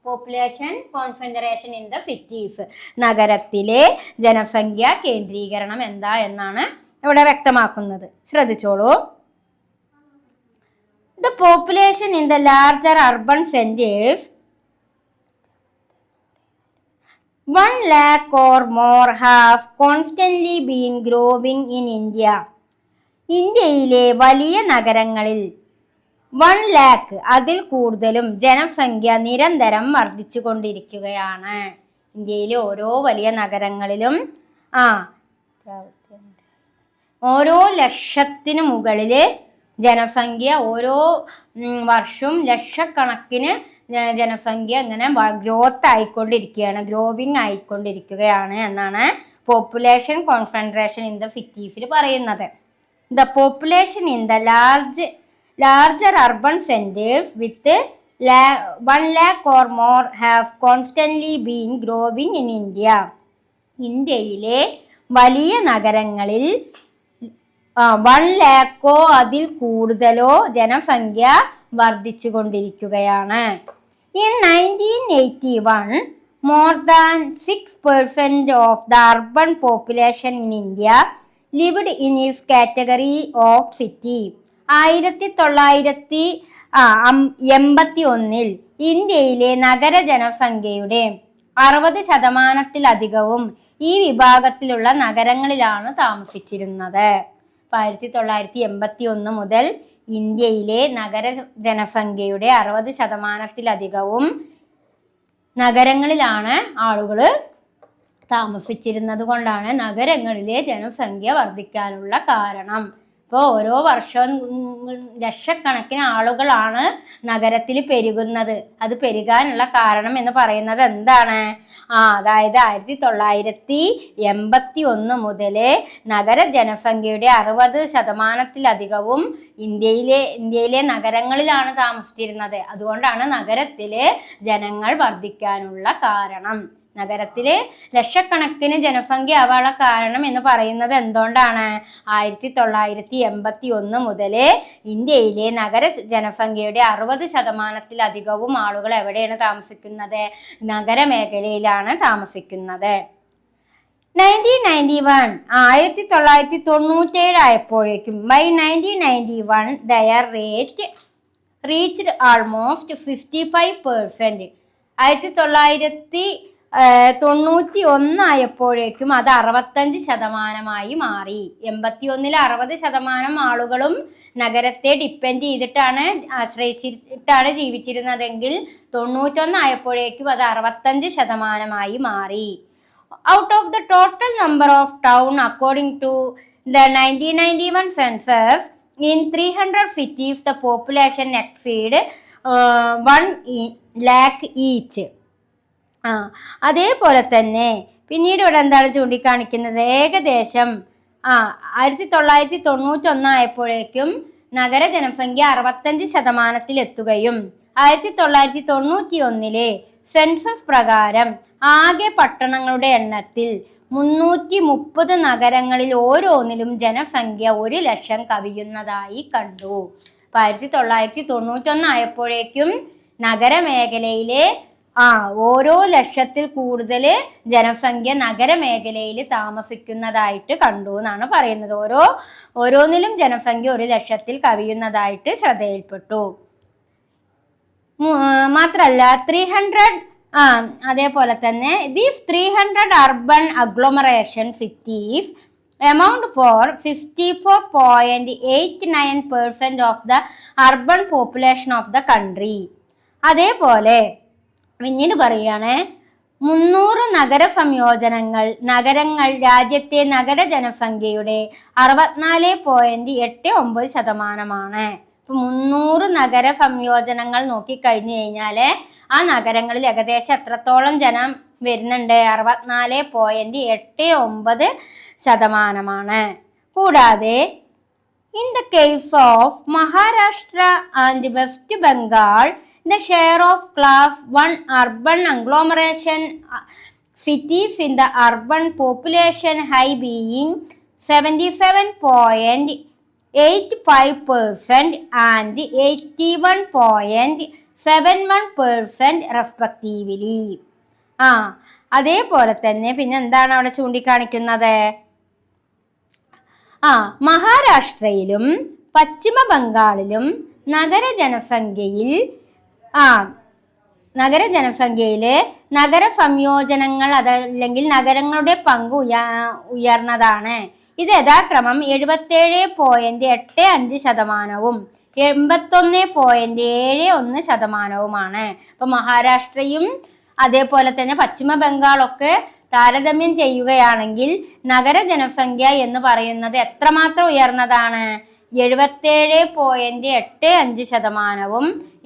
Population concentration in the cities. നഗരത്തിലെ ജനസംഖ്യ കേന്ദ്രീകരണം എന്താ എന്നാണ് ഇവിടെ വ്യക്തമാക്കുന്നത്. ശ്രദ്ധിച്ചോളൂ. The population in the larger urban centers 1 lakh or more have constantly been growing in India. ഇന്ത്യയിലെ വലിയ നഗരങ്ങളിൽ 1 lakh അതിൽ കൂടുതലും ജനസംഖ്യ നിരന്തരം വർദ്ധിച്ചു കൊണ്ടിരിക്കുകയാണ്. ഇന്ത്യയിലെ ഓരോ വലിയ നഗരങ്ങളിലും ഓരോ ലക്ഷത്തിന് മുകളില് ജനസംഖ്യ ഓരോ വർഷവും ലക്ഷക്കണക്കിന് ജനസംഖ്യ ഇങ്ങനെ ഗ്രോവിങ് ആയിക്കൊണ്ടിരിക്കുകയാണ് എന്നാണ് പോപ്പുലേഷൻ കോൺസെൻട്രേഷൻ ഇൻ ദ സിറ്റീസിൽ പറയുന്നത്. The population in the larger urban centres with 1 lakh or more have constantly been growing in India. ഇന്ത്യയിലെ വലിയ നഗരങ്ങളിൽ 1 lakh അതിൽ കൂടുതലോ ജനസംഖ്യ വർദ്ധിച്ചു കൊണ്ടിരിക്കുകയാണ്. In 1981, more than 6% of the urban population in India lived in its category of city. 1981 ഇന്ത്യയിലെ നഗര ജനസംഖ്യയുടെ 60% ഈ വിഭാഗത്തിലുള്ള നഗരങ്ങളിലാണ് താമസിച്ചിരുന്നത്. 1981 മുതൽ ഇന്ത്യയിലെ നഗര ജനസംഖ്യയുടെ 60% നഗരങ്ങളിലാണ് ആളുകൾ താമസിച്ചിരുന്നത് കൊണ്ടാണ് നഗരങ്ങളിലെ ജനസംഖ്യ വർദ്ധിക്കാനുള്ള കാരണം. ഇപ്പോൾ ഓരോ വർഷവും ലക്ഷക്കണക്കിന് ആളുകളാണ് നഗരത്തിൽ പെരുകുന്നത്. അത് പെരുകാനുള്ള കാരണം എന്ന് പറയുന്നത് എന്താണ്? അതായത് 1981 മുതൽ നഗര ജനസംഖ്യയുടെ 60% ഇന്ത്യയിലെ നഗരങ്ങളിലാണ് താമസിച്ചിരുന്നത്. അതുകൊണ്ടാണ് നഗരത്തിലെ ജനങ്ങൾ വർദ്ധിക്കാനുള്ള കാരണം. നഗരത്തില് ലക്ഷക്കണക്കിന് ജനസംഖ്യ ആവാനുള്ള കാരണം എന്ന് പറയുന്നത് എന്തുകൊണ്ടാണ്? 1981 മുതൽ ഇന്ത്യയിലെ നഗര ജനസംഖ്യയുടെ 60% ആളുകൾ എവിടെയാണ് താമസിക്കുന്നത്? നഗരമേഖലയിലാണ് താമസിക്കുന്നത്. 1997 ആയപ്പോഴേക്കും by 1991 their rate reached almost 55%. 1991 ആയപ്പോഴേക്കും അത് 65% മാറി. 81 60% ആളുകളും നഗരത്തെ ഡിപ്പെൻഡ് ചെയ്തിട്ടാണ് ആശ്രയിച്ചിട്ടാണ് ജീവിച്ചിരുന്നതെങ്കിൽ 91 ആയപ്പോഴേക്കും അത് 65% മാറി. Out of the total number of town according to the 1991 census, in 300 cities the population exceed 1 lakh each. അതേപോലെ തന്നെ പിന്നീട് ഇവിടെ എന്താണ് ചൂണ്ടിക്കാണിക്കുന്നത്? ഏകദേശം 1991 ആയപ്പോഴേക്കും നഗര ജനസംഖ്യ 65% എത്തുകയും 1991 സെൻസസ് പ്രകാരം ആകെ പട്ടണങ്ങളുടെ എണ്ണത്തിൽ 330 നഗരങ്ങളിൽ ഓരോന്നിലും ജനസംഖ്യ 1,00,000 കവിയുന്നതായി കണ്ടു. 1991 ആയപ്പോഴേക്കും നഗരമേഖലയിലെ ഓരോ ലക്ഷത്തിൽ കൂടുതൽ ജനസംഖ്യ നഗരമേഖലയിൽ താമസിക്കുന്നതായിട്ട് കണ്ടു എന്നാണ് പറയുന്നത്. ഓരോന്നിലും ജനസംഖ്യ 1,00,000 കവിയുന്നതായിട്ട് ശ്രദ്ധയിൽപ്പെട്ടു. മാത്രല്ല 300 അതേപോലെ തന്നെ these 300 urban agglomeration cities amount for 54.89% of the urban population of the country. അതേപോലെ പിന്നീട് പറയാണ് 300 നഗര സംയോജനങ്ങൾ നഗരങ്ങൾ രാജ്യത്തെ നഗര ജനസംഖ്യയുടെ 64.89%. 300 നഗര സംയോജനങ്ങൾ നോക്കിക്കഴിഞ്ഞു കഴിഞ്ഞാല് ആ നഗരങ്ങളിൽ ഏകദേശം എത്രത്തോളം ജനം വരുന്നുണ്ട്? 64.89%. കൂടാതെ in the case of Maharashtra and west Bengal the share of class 1 urban agglomeration cities in the urban population high being 77.85% and 81.71% respectively. അതേപോലെ തന്നെ പിന്നെ എന്താണ് അവിടെ ചൂണ്ടിക്കാണിക്കുന്നത്? മഹാരാഷ്ട്രയിലും പശ്ചിമ ബംഗാളിലും നഗരജനസംഖ്യയില് നഗര സംയോജനങ്ങൾ അതല്ലെങ്കിൽ നഗരങ്ങളുടെ പങ്ക് ഉയർന്നതാണ്. ഇത് യഥാക്രമം 77.85%, 81.71%. അപ്പൊ മഹാരാഷ്ട്രയും അതേപോലെ തന്നെ പശ്ചിമ ബംഗാളൊക്കെ താരതമ്യം ചെയ്യുകയാണെങ്കിൽ നഗര ജനസംഖ്യ എന്ന് പറയുന്നത് എത്രമാത്രം ഉയർന്നതാണ്? 77.85%,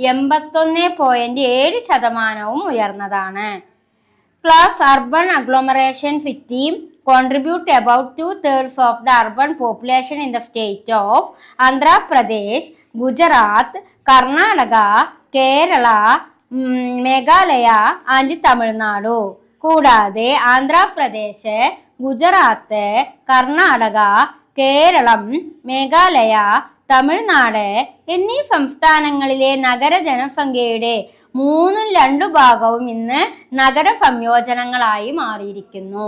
81.7% ഉയർന്നതാണ്. Class urban agglomeration city contribute about 2/3 of the urban population in the state of Andhra Pradesh, Gujarat, Karnataka, Kerala, Meghalaya and Tamil Nadu. കൂടാതെ ആന്ധ്രാപ്രദേശ്, ഗുജറാത്ത്, കർണാടക, കേരളം, മേഘാലയ, തമിഴ്നാട് എന്നീ സംസ്ഥാനങ്ങളിലെ നഗര ജനസംഖ്യയുടെ 2/3 ഇന്ന് നഗര സംയോജനങ്ങളായി മാറിയിരിക്കുന്നു.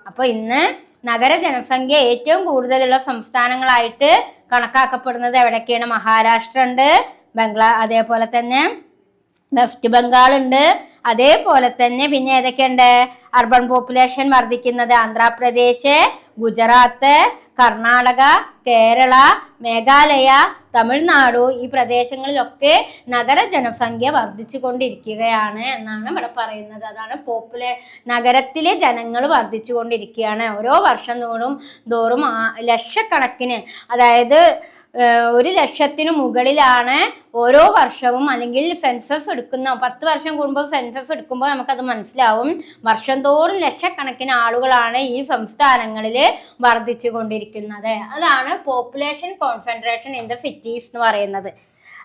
അപ്പൊ ഇന്ന് നഗര ജനസംഖ്യ ഏറ്റവും കൂടുതലുള്ള സംസ്ഥാനങ്ങളായിട്ട് കണക്കാക്കപ്പെടുന്നത് എവിടൊക്കെയാണ്? മഹാരാഷ്ട്ര ഉണ്ട്, അതേപോലെ തന്നെ വെസ്റ്റ് ബംഗാൾ ഉണ്ട്, അതേപോലെ തന്നെ പിന്നെ ഏതൊക്കെയുണ്ട് അർബൻ പോപ്പുലേഷൻ വർദ്ധിക്കുന്നത്? ആന്ധ്രാപ്രദേശ്, ഗുജറാത്ത്, കർണാടക, കേരള, മേഘാലയ, തമിഴ്നാടു ഈ പ്രദേശങ്ങളിലൊക്കെ നഗര ജനസംഖ്യ വർദ്ധിച്ചു കൊണ്ടിരിക്കുകയാണ് എന്നാണ് ഇവിടെ പറയുന്നത്. അതാണ് നഗരത്തിലെ ജനങ്ങൾ വർദ്ധിച്ചു കൊണ്ടിരിക്കുകയാണ്. ഓരോ വർഷം തോറും ലക്ഷക്കണക്കിന്, അതായത് 1,00,000 മുകളിലാണ് ഓരോ വർഷവും, അല്ലെങ്കിൽ സെൻസസ് എടുക്കുന്ന 10 വർഷം കൂടുമ്പോൾ സെൻസസ് എടുക്കുമ്പോൾ നമുക്കത് മനസ്സിലാവും. വർഷം തോറും ലക്ഷക്കണക്കിന് ആളുകളാണ് ഈ സംസ്ഥാനങ്ങളിൽ വർദ്ധിച്ചു കൊണ്ടിരിക്കുന്നത്. അതാണ് population concentration in the cities എന്ന് പറയുന്നത്.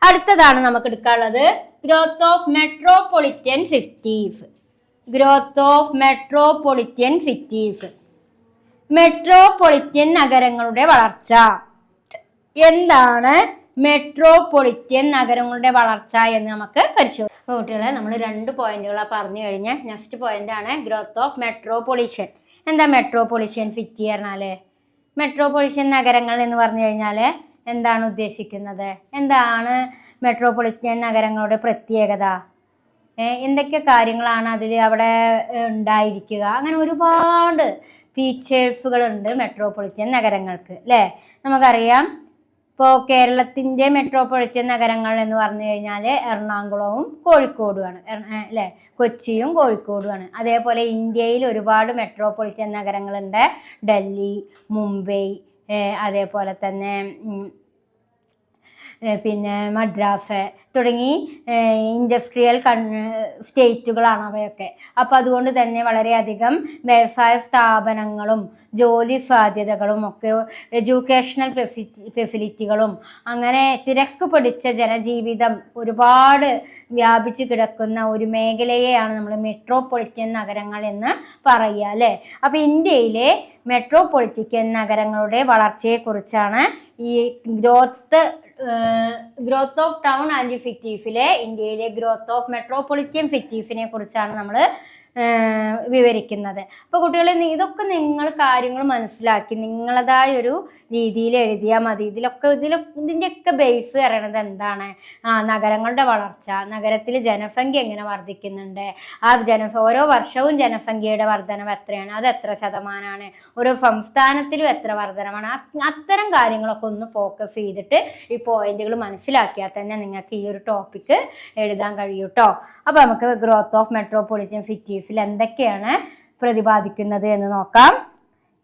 അടുത്തതാണ് നമുക്ക് എടുക്കാനുള്ളത് growth of metropolitan cities. Metropolitan നഗരങ്ങളുടെ വളർച്ച. എന്താണ് മെട്രോപൊളിറ്റൻ നഗരങ്ങളുടെ വളർച്ച എന്ന് നമുക്ക് പരിശോധിക്കാം. കുട്ടികളെ, നമ്മൾ 2 പോയിന്റുകളാണ് പറഞ്ഞു കഴിഞ്ഞാൽ നെക്സ്റ്റ് പോയിന്റ് ആണ് ഗ്രോത്ത് ഓഫ് മെട്രോപൊളിറ്റൻ. എന്താ മെട്രോപൊളിറ്റൻ സിറ്റി പറഞ്ഞാല്? മെട്രോപൊളിറ്റൻ നഗരങ്ങൾ എന്ന് പറഞ്ഞു കഴിഞ്ഞാൽ എന്താണ് ഉദ്ദേശിക്കുന്നത്? എന്താണ് മെട്രോപൊളിറ്റൻ നഗരങ്ങളുടെ പ്രത്യേകത? എന്തൊക്കെ കാര്യങ്ങളാണ് അവിടെ ഉണ്ടായിരിക്കുക? അങ്ങനെ ഒരുപാട് ഫീച്ചേഴ്സുകളുണ്ട് മെട്രോപൊളിറ്റൻ നഗരങ്ങൾക്ക്, അല്ലേ? നമുക്കറിയാം, ഇപ്പോൾ കേരളത്തിൻ്റെ മെട്രോപൊളിറ്റൻ നഗരങ്ങൾ എന്ന് പറഞ്ഞു കഴിഞ്ഞാൽ എറണാകുളവും കോഴിക്കോടുമാണ്, അല്ലേ? കൊച്ചിയും കോഴിക്കോടുമാണ്. അതേപോലെ ഇന്ത്യയിൽ ഒരുപാട് മെട്രോപൊളിറ്റൻ നഗരങ്ങളുണ്ട്. ഡൽഹി, മുംബൈ, അതേപോലെ തന്നെ പിന്നെ മദ്രാസ് തുടങ്ങി ഇൻഡസ്ട്രിയൽ സ്റ്റേറ്റുകളാണ് അവയൊക്കെ. അപ്പോൾ അതുകൊണ്ട് തന്നെ വളരെയധികം വ്യവസായ സ്ഥാപനങ്ങളും ജോലി സാധ്യതകളും ഒക്കെ എഡ്യൂക്കേഷണൽ ഫെസിലിറ്റികളും അങ്ങനെ തിരക്ക് പിടിച്ച ജനജീവിതം ഒരുപാട് വ്യാപിച്ചു കിടക്കുന്ന ഒരു മേഖലയെയാണ് നമ്മൾ മെട്രോപൊളിറ്റൻ നഗരങ്ങൾ എന്ന് പറയുക അല്ലേ. അപ്പോൾ ഇന്ത്യയിലെ മെട്രോപൊളിറ്റൻ നഗരങ്ങളുടെ വളർച്ചയെക്കുറിച്ചാണ് ഈ ഗ്രോത്ത് ഓഫ് ടൗൺ ആൻഡ് സിറ്റീസിലെ ഇന്ത്യയിലെ ഗ്രോത്ത് ഓഫ് മെട്രോപൊളിറ്റൻ സിറ്റീസിനെ കുറിച്ചാണ് നമ്മൾ വിവരിക്കുന്നത്. അപ്പോൾ കുട്ടികളെ ഇതൊക്കെ കാര്യങ്ങൾ മനസ്സിലാക്കി നിങ്ങളതായൊരു രീതിയിൽ എഴുതിയാൽ മതി. ഇതിൻ്റെയൊക്കെ ബേസ് പറയണത് എന്താണ്? നഗരങ്ങളുടെ വളർച്ച, നഗരത്തിൽ ജനസംഖ്യ എങ്ങനെ വർദ്ധിക്കുന്നുണ്ട്, ഓരോ വർഷവും ജനസംഖ്യയുടെ വർധനവ് എത്രയാണ്, അത് എത്ര ശതമാനമാണ്, ഓരോ സംസ്ഥാനത്തിലും എത്ര വർധനമാണ്, അത്തരം കാര്യങ്ങളൊക്കെ ഒന്ന് ഫോക്കസ് ചെയ്തിട്ട് ഈ പോയിന്റുകൾ മനസ്സിലാക്കിയാൽ തന്നെ നിങ്ങൾക്ക് ഈ ഒരു ടോപ്പിക്ക് എഴുതാൻ കഴിയും കേട്ടോ. അപ്പോൾ നമുക്ക് ഗ്രോത്ത് ഓഫ് മെട്രോപൊളിറ്റൻ സിറ്റീസിൽ എന്തൊക്കെയാണ് പ്രതിപാദിക്കുന്നത് എന്ന് നോക്കാം.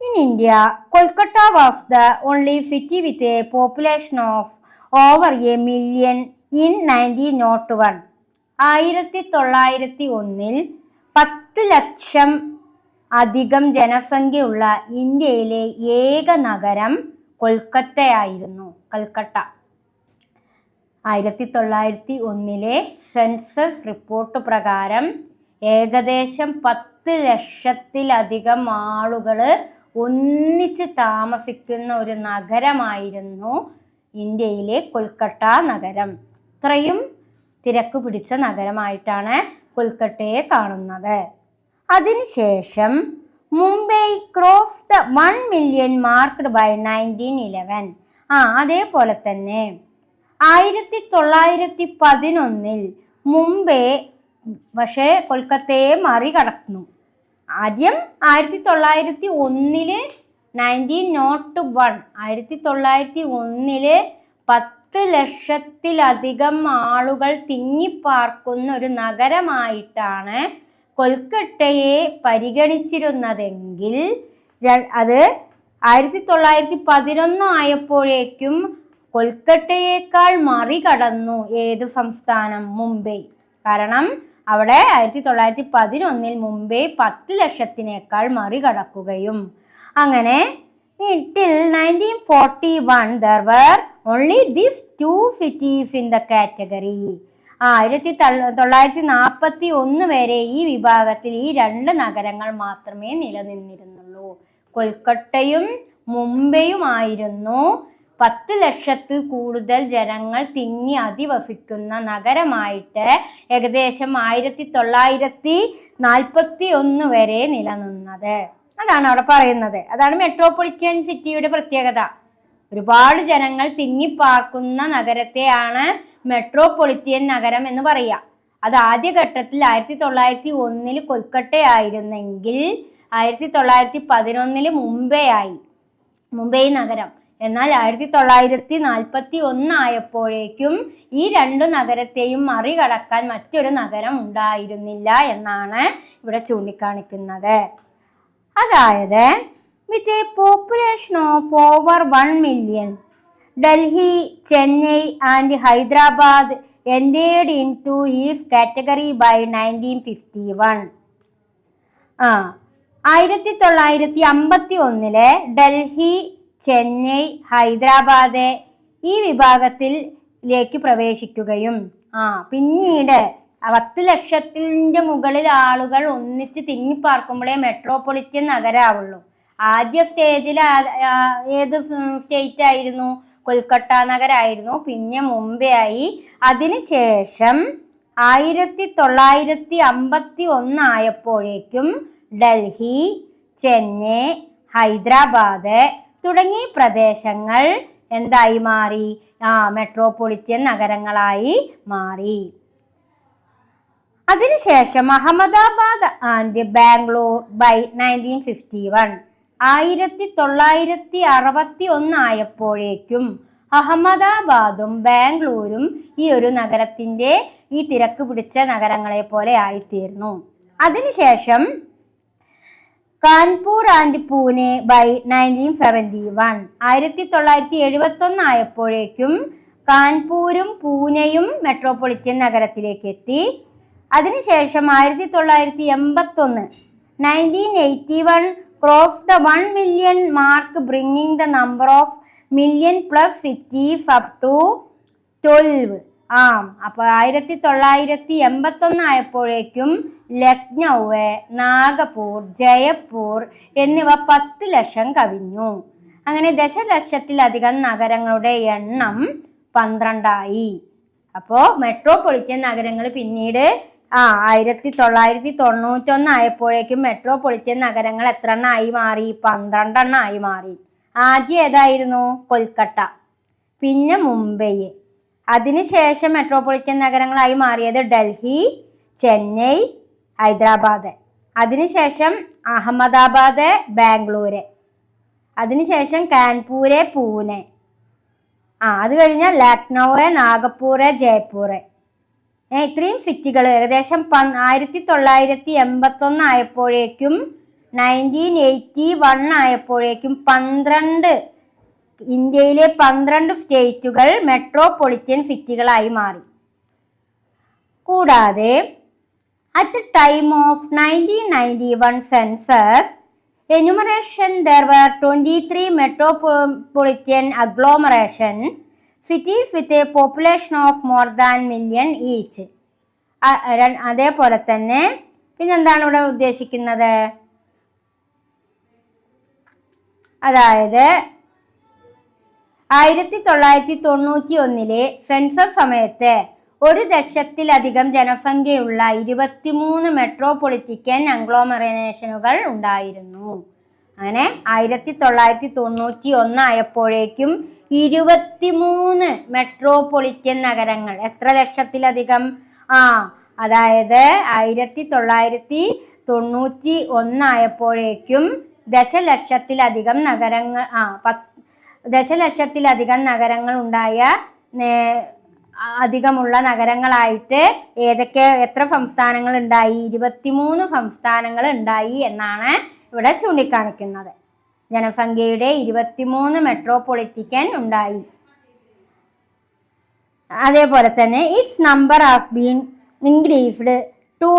In India, Kolkata was the only city with a population of over a million in 1901. 1901 10 ലക്ഷം അധികം ജനസംഖ്യയുള്ള ഇന്ത്യയിലെ ഏക നഗരം കൊൽക്കത്തയായിരുന്നു. കൽക്കട്ട 1901 സെൻസസ് റിപ്പോർട്ട് പ്രകാരം ഏകദേശം 10 ലക്ഷത്തിലധികം ആളുകൾ ഒന്നിച്ച് താമസിക്കുന്ന ഒരു നഗരമായിരുന്നു ഇന്ത്യയിലെ കൊൽക്കട്ട നഗരം. ഇത്രയും തിരക്ക് പിടിച്ച നഗരമായിട്ടാണ് കൊൽക്കട്ടയെ കാണുന്നത്. അതിനുശേഷം Mumbai cross the 1 million marked by 1911. അതേപോലെ തന്നെ 1911 മുംബൈ പക്ഷേ കൊൽക്കത്തയെ മറികടന്നു. ആദ്യം 1901 1901 10 ലക്ഷത്തിലധികം ആളുകൾ തിങ്ങിപ്പാർക്കുന്ന ഒരു നഗരമായിട്ടാണ് കൊൽക്കട്ടയെ പരിഗണിച്ചിരുന്നതെങ്കിൽ അത് 1911 ആയപ്പോഴേക്കും കൊൽക്കട്ടയേക്കാൾ മറികടന്നു ഏത് സംസ്ഥാനം? മുംബൈ. കാരണം അവിടെ 1911 മുംബൈ 10 ലക്ഷത്തിനേക്കാൾ മറികടക്കുകയും അങ്ങനെ till 1941 there were only these 2 cities in the category. 1941 വരെ ഈ വിഭാഗത്തിൽ ഈ 2 നഗരങ്ങൾ മാത്രമേ നിലനിന്നിരുന്നുള്ളൂ. കൊൽക്കട്ടയും മുംബൈയുമായിരുന്നു 10 ലക്ഷത്തിൽ കൂടുതൽ ജനങ്ങൾ തിങ്ങി അധിവസിക്കുന്ന നഗരമായിട്ട് ഏകദേശം 1941 വരെ നിലനിന്നത്. അതാണ് അവിടെ പറയുന്നത്. അതാണ് മെട്രോപൊളിറ്റൻ സിറ്റിയുടെ പ്രത്യേകത. ഒരുപാട് ജനങ്ങൾ തിങ്ങിപ്പാർക്കുന്ന നഗരത്തെയാണ് മെട്രോപൊളിറ്റൻ നഗരം എന്ന് പറയുക. അത് ആദ്യഘട്ടത്തിൽ 1901 കൊൽക്കട്ടയായിരുന്നെങ്കിൽ 1911 മുംബൈ നഗരം. എന്നാൽ 1941 ആയപ്പോഴേക്കും ഈ 2 നഗരത്തെയും മറികടക്കാൻ മറ്റൊരു നഗരം ഉണ്ടായിരുന്നില്ല എന്നാണ് ഇവിടെ ചൂണ്ടിക്കാണിക്കുന്നത്. അതായത് with a population of over 1 million, Delhi, Chennai and Hyderabad entered into his category by 1951. 1951 Delhi, Chennai, Hyderabad ഈ വിഭാഗത്തിലേക്ക് പ്രവേശിക്കുകയും പിന്നീട് 10 ലക്ഷത്തിന്റെ മുകളിൽ ആളുകൾ ഒന്നിച്ച് തിങ്ങിപ്പാർക്കുമ്പോഴേ മെട്രോപൊളിറ്റൻ നഗരമാവുള്ളൂ. ആദ്യ സ്റ്റേജിൽ ഏത് സ്റ്റേറ്റ് ആയിരുന്നു? കൊൽക്കട്ട നഗരമായിരുന്നു. പിന്നെ മുംബൈ ആയി. അതിനുശേഷം 1951 ആയപ്പോഴേക്കും ഡൽഹി, ചെന്നൈ, ഹൈദരാബാദ് തുടങ്ങിയ പ്രദേശങ്ങൾ എന്തായി മാറി? മെട്രോപൊളിറ്റൻ നഗരങ്ങളായി മാറി. അതിനുശേഷം അഹമ്മദാബാദ് ആൻഡ് ബാംഗ്ലൂർ ബൈ 1951. 1961 ആയപ്പോഴേക്കും അഹമ്മദാബാദും ബാംഗ്ലൂരും ഈ ഒരു നഗരത്തിന്റെ ഈ തിരക്ക് പിടിച്ച നഗരങ്ങളെ പോലെ ആയിത്തീർന്നു. അതിനുശേഷം കാൺപൂർ ആൻഡ് പൂനെ ബൈ 1971. 1971 ആയപ്പോഴേക്കും കാൺപൂരും പൂനെയും മെട്രോപൊളിറ്റൻ നഗരത്തിലേക്ക് എത്തി. അതിനുശേഷം 1981 1981 cross the 1 million mark, bringing the number of million plus cities up to 12. അപ്പൊ 1981 ആയപ്പോഴേക്കും ലക്നൗ, നാഗപൂർ, ജയപ്പൂർ എന്നിവ 10 ലക്ഷം കവിഞ്ഞു. അങ്ങനെ ദശലക്ഷത്തിലധികം നഗരങ്ങളുടെ എണ്ണം 12ആയി. അപ്പോൾ മെട്രോപൊളിറ്റൻ നഗരങ്ങൾ പിന്നീട് 1991 ആയപ്പോഴേക്കും മെട്രോപൊളിറ്റൻ നഗരങ്ങൾ എത്ര എണ്ണമായി മാറി? 12 എണ്ണമായി മാറി. ആദ്യം ഏതായിരുന്നു? കൊൽക്കത്ത, പിന്നെ മുംബൈ. അതിനുശേഷം മെട്രോപൊളിറ്റൻ നഗരങ്ങളായി മാറിയത് ഡൽഹി, ചെന്നൈ, ഹൈദരാബാദ്. അതിനുശേഷം അഹമ്മദാബാദ്, ബാംഗ്ലൂര്. അതിനുശേഷം കാൺപൂര്, പൂനെ. അത് കഴിഞ്ഞാൽ ലക്നൗ, നാഗപ്പൂർ, ജയ്പൂർ. ഇത്രയും സിറ്റികൾ ഏകദേശം 1981 ആയപ്പോഴേക്കും 1981 ആയപ്പോഴേക്കും 12 ഇന്ത്യയിലെ 12 സ്റ്റേറ്റുകൾ മെട്രോപൊളിറ്റൻ സിറ്റികളായി മാറി. കൂടാതെ at the time of 1991 census enumeration there were 23 metropolitan agglomeration cities with a population of more than million each. അതേപോലെ തന്നെ പിന്നെന്താണ് ഇവിടെ ഉദ്ദേശിക്കുന്നത്? അതായത് 1991 സെൻസസ് സമയത്ത് 1 ദശലക്ഷത്തിലധികം ജനസംഖ്യയുള്ള 23 മെട്രോപൊളിറ്റൻ അഗ്ലോമറേഷനുകൾ ഉണ്ടായിരുന്നു. അങ്ങനെ 1991 ആയപ്പോഴേക്കും 23 മെട്രോപൊളിറ്റൻ നഗരങ്ങൾ. എത്ര ലക്ഷത്തിലധികം? അതായത് 1991 ആയപ്പോഴേക്കും ദശലക്ഷത്തിലധികം നഗരങ്ങൾ ഉണ്ടായ അധികമുള്ള നഗരങ്ങളായിട്ട് എത്ര സംസ്ഥാനങ്ങൾ ഉണ്ടായി? 23 സംസ്ഥാനങ്ങൾ ഉണ്ടായി എന്നാണ് ഇവിടെ ചൂണ്ടിക്കാണിക്കുന്നത്. ജനസംഖ്യയുടെ 23 മെട്രോപൊളിറ്റൻ ഉണ്ടായി. അതേപോലെ തന്നെ its number has been increased to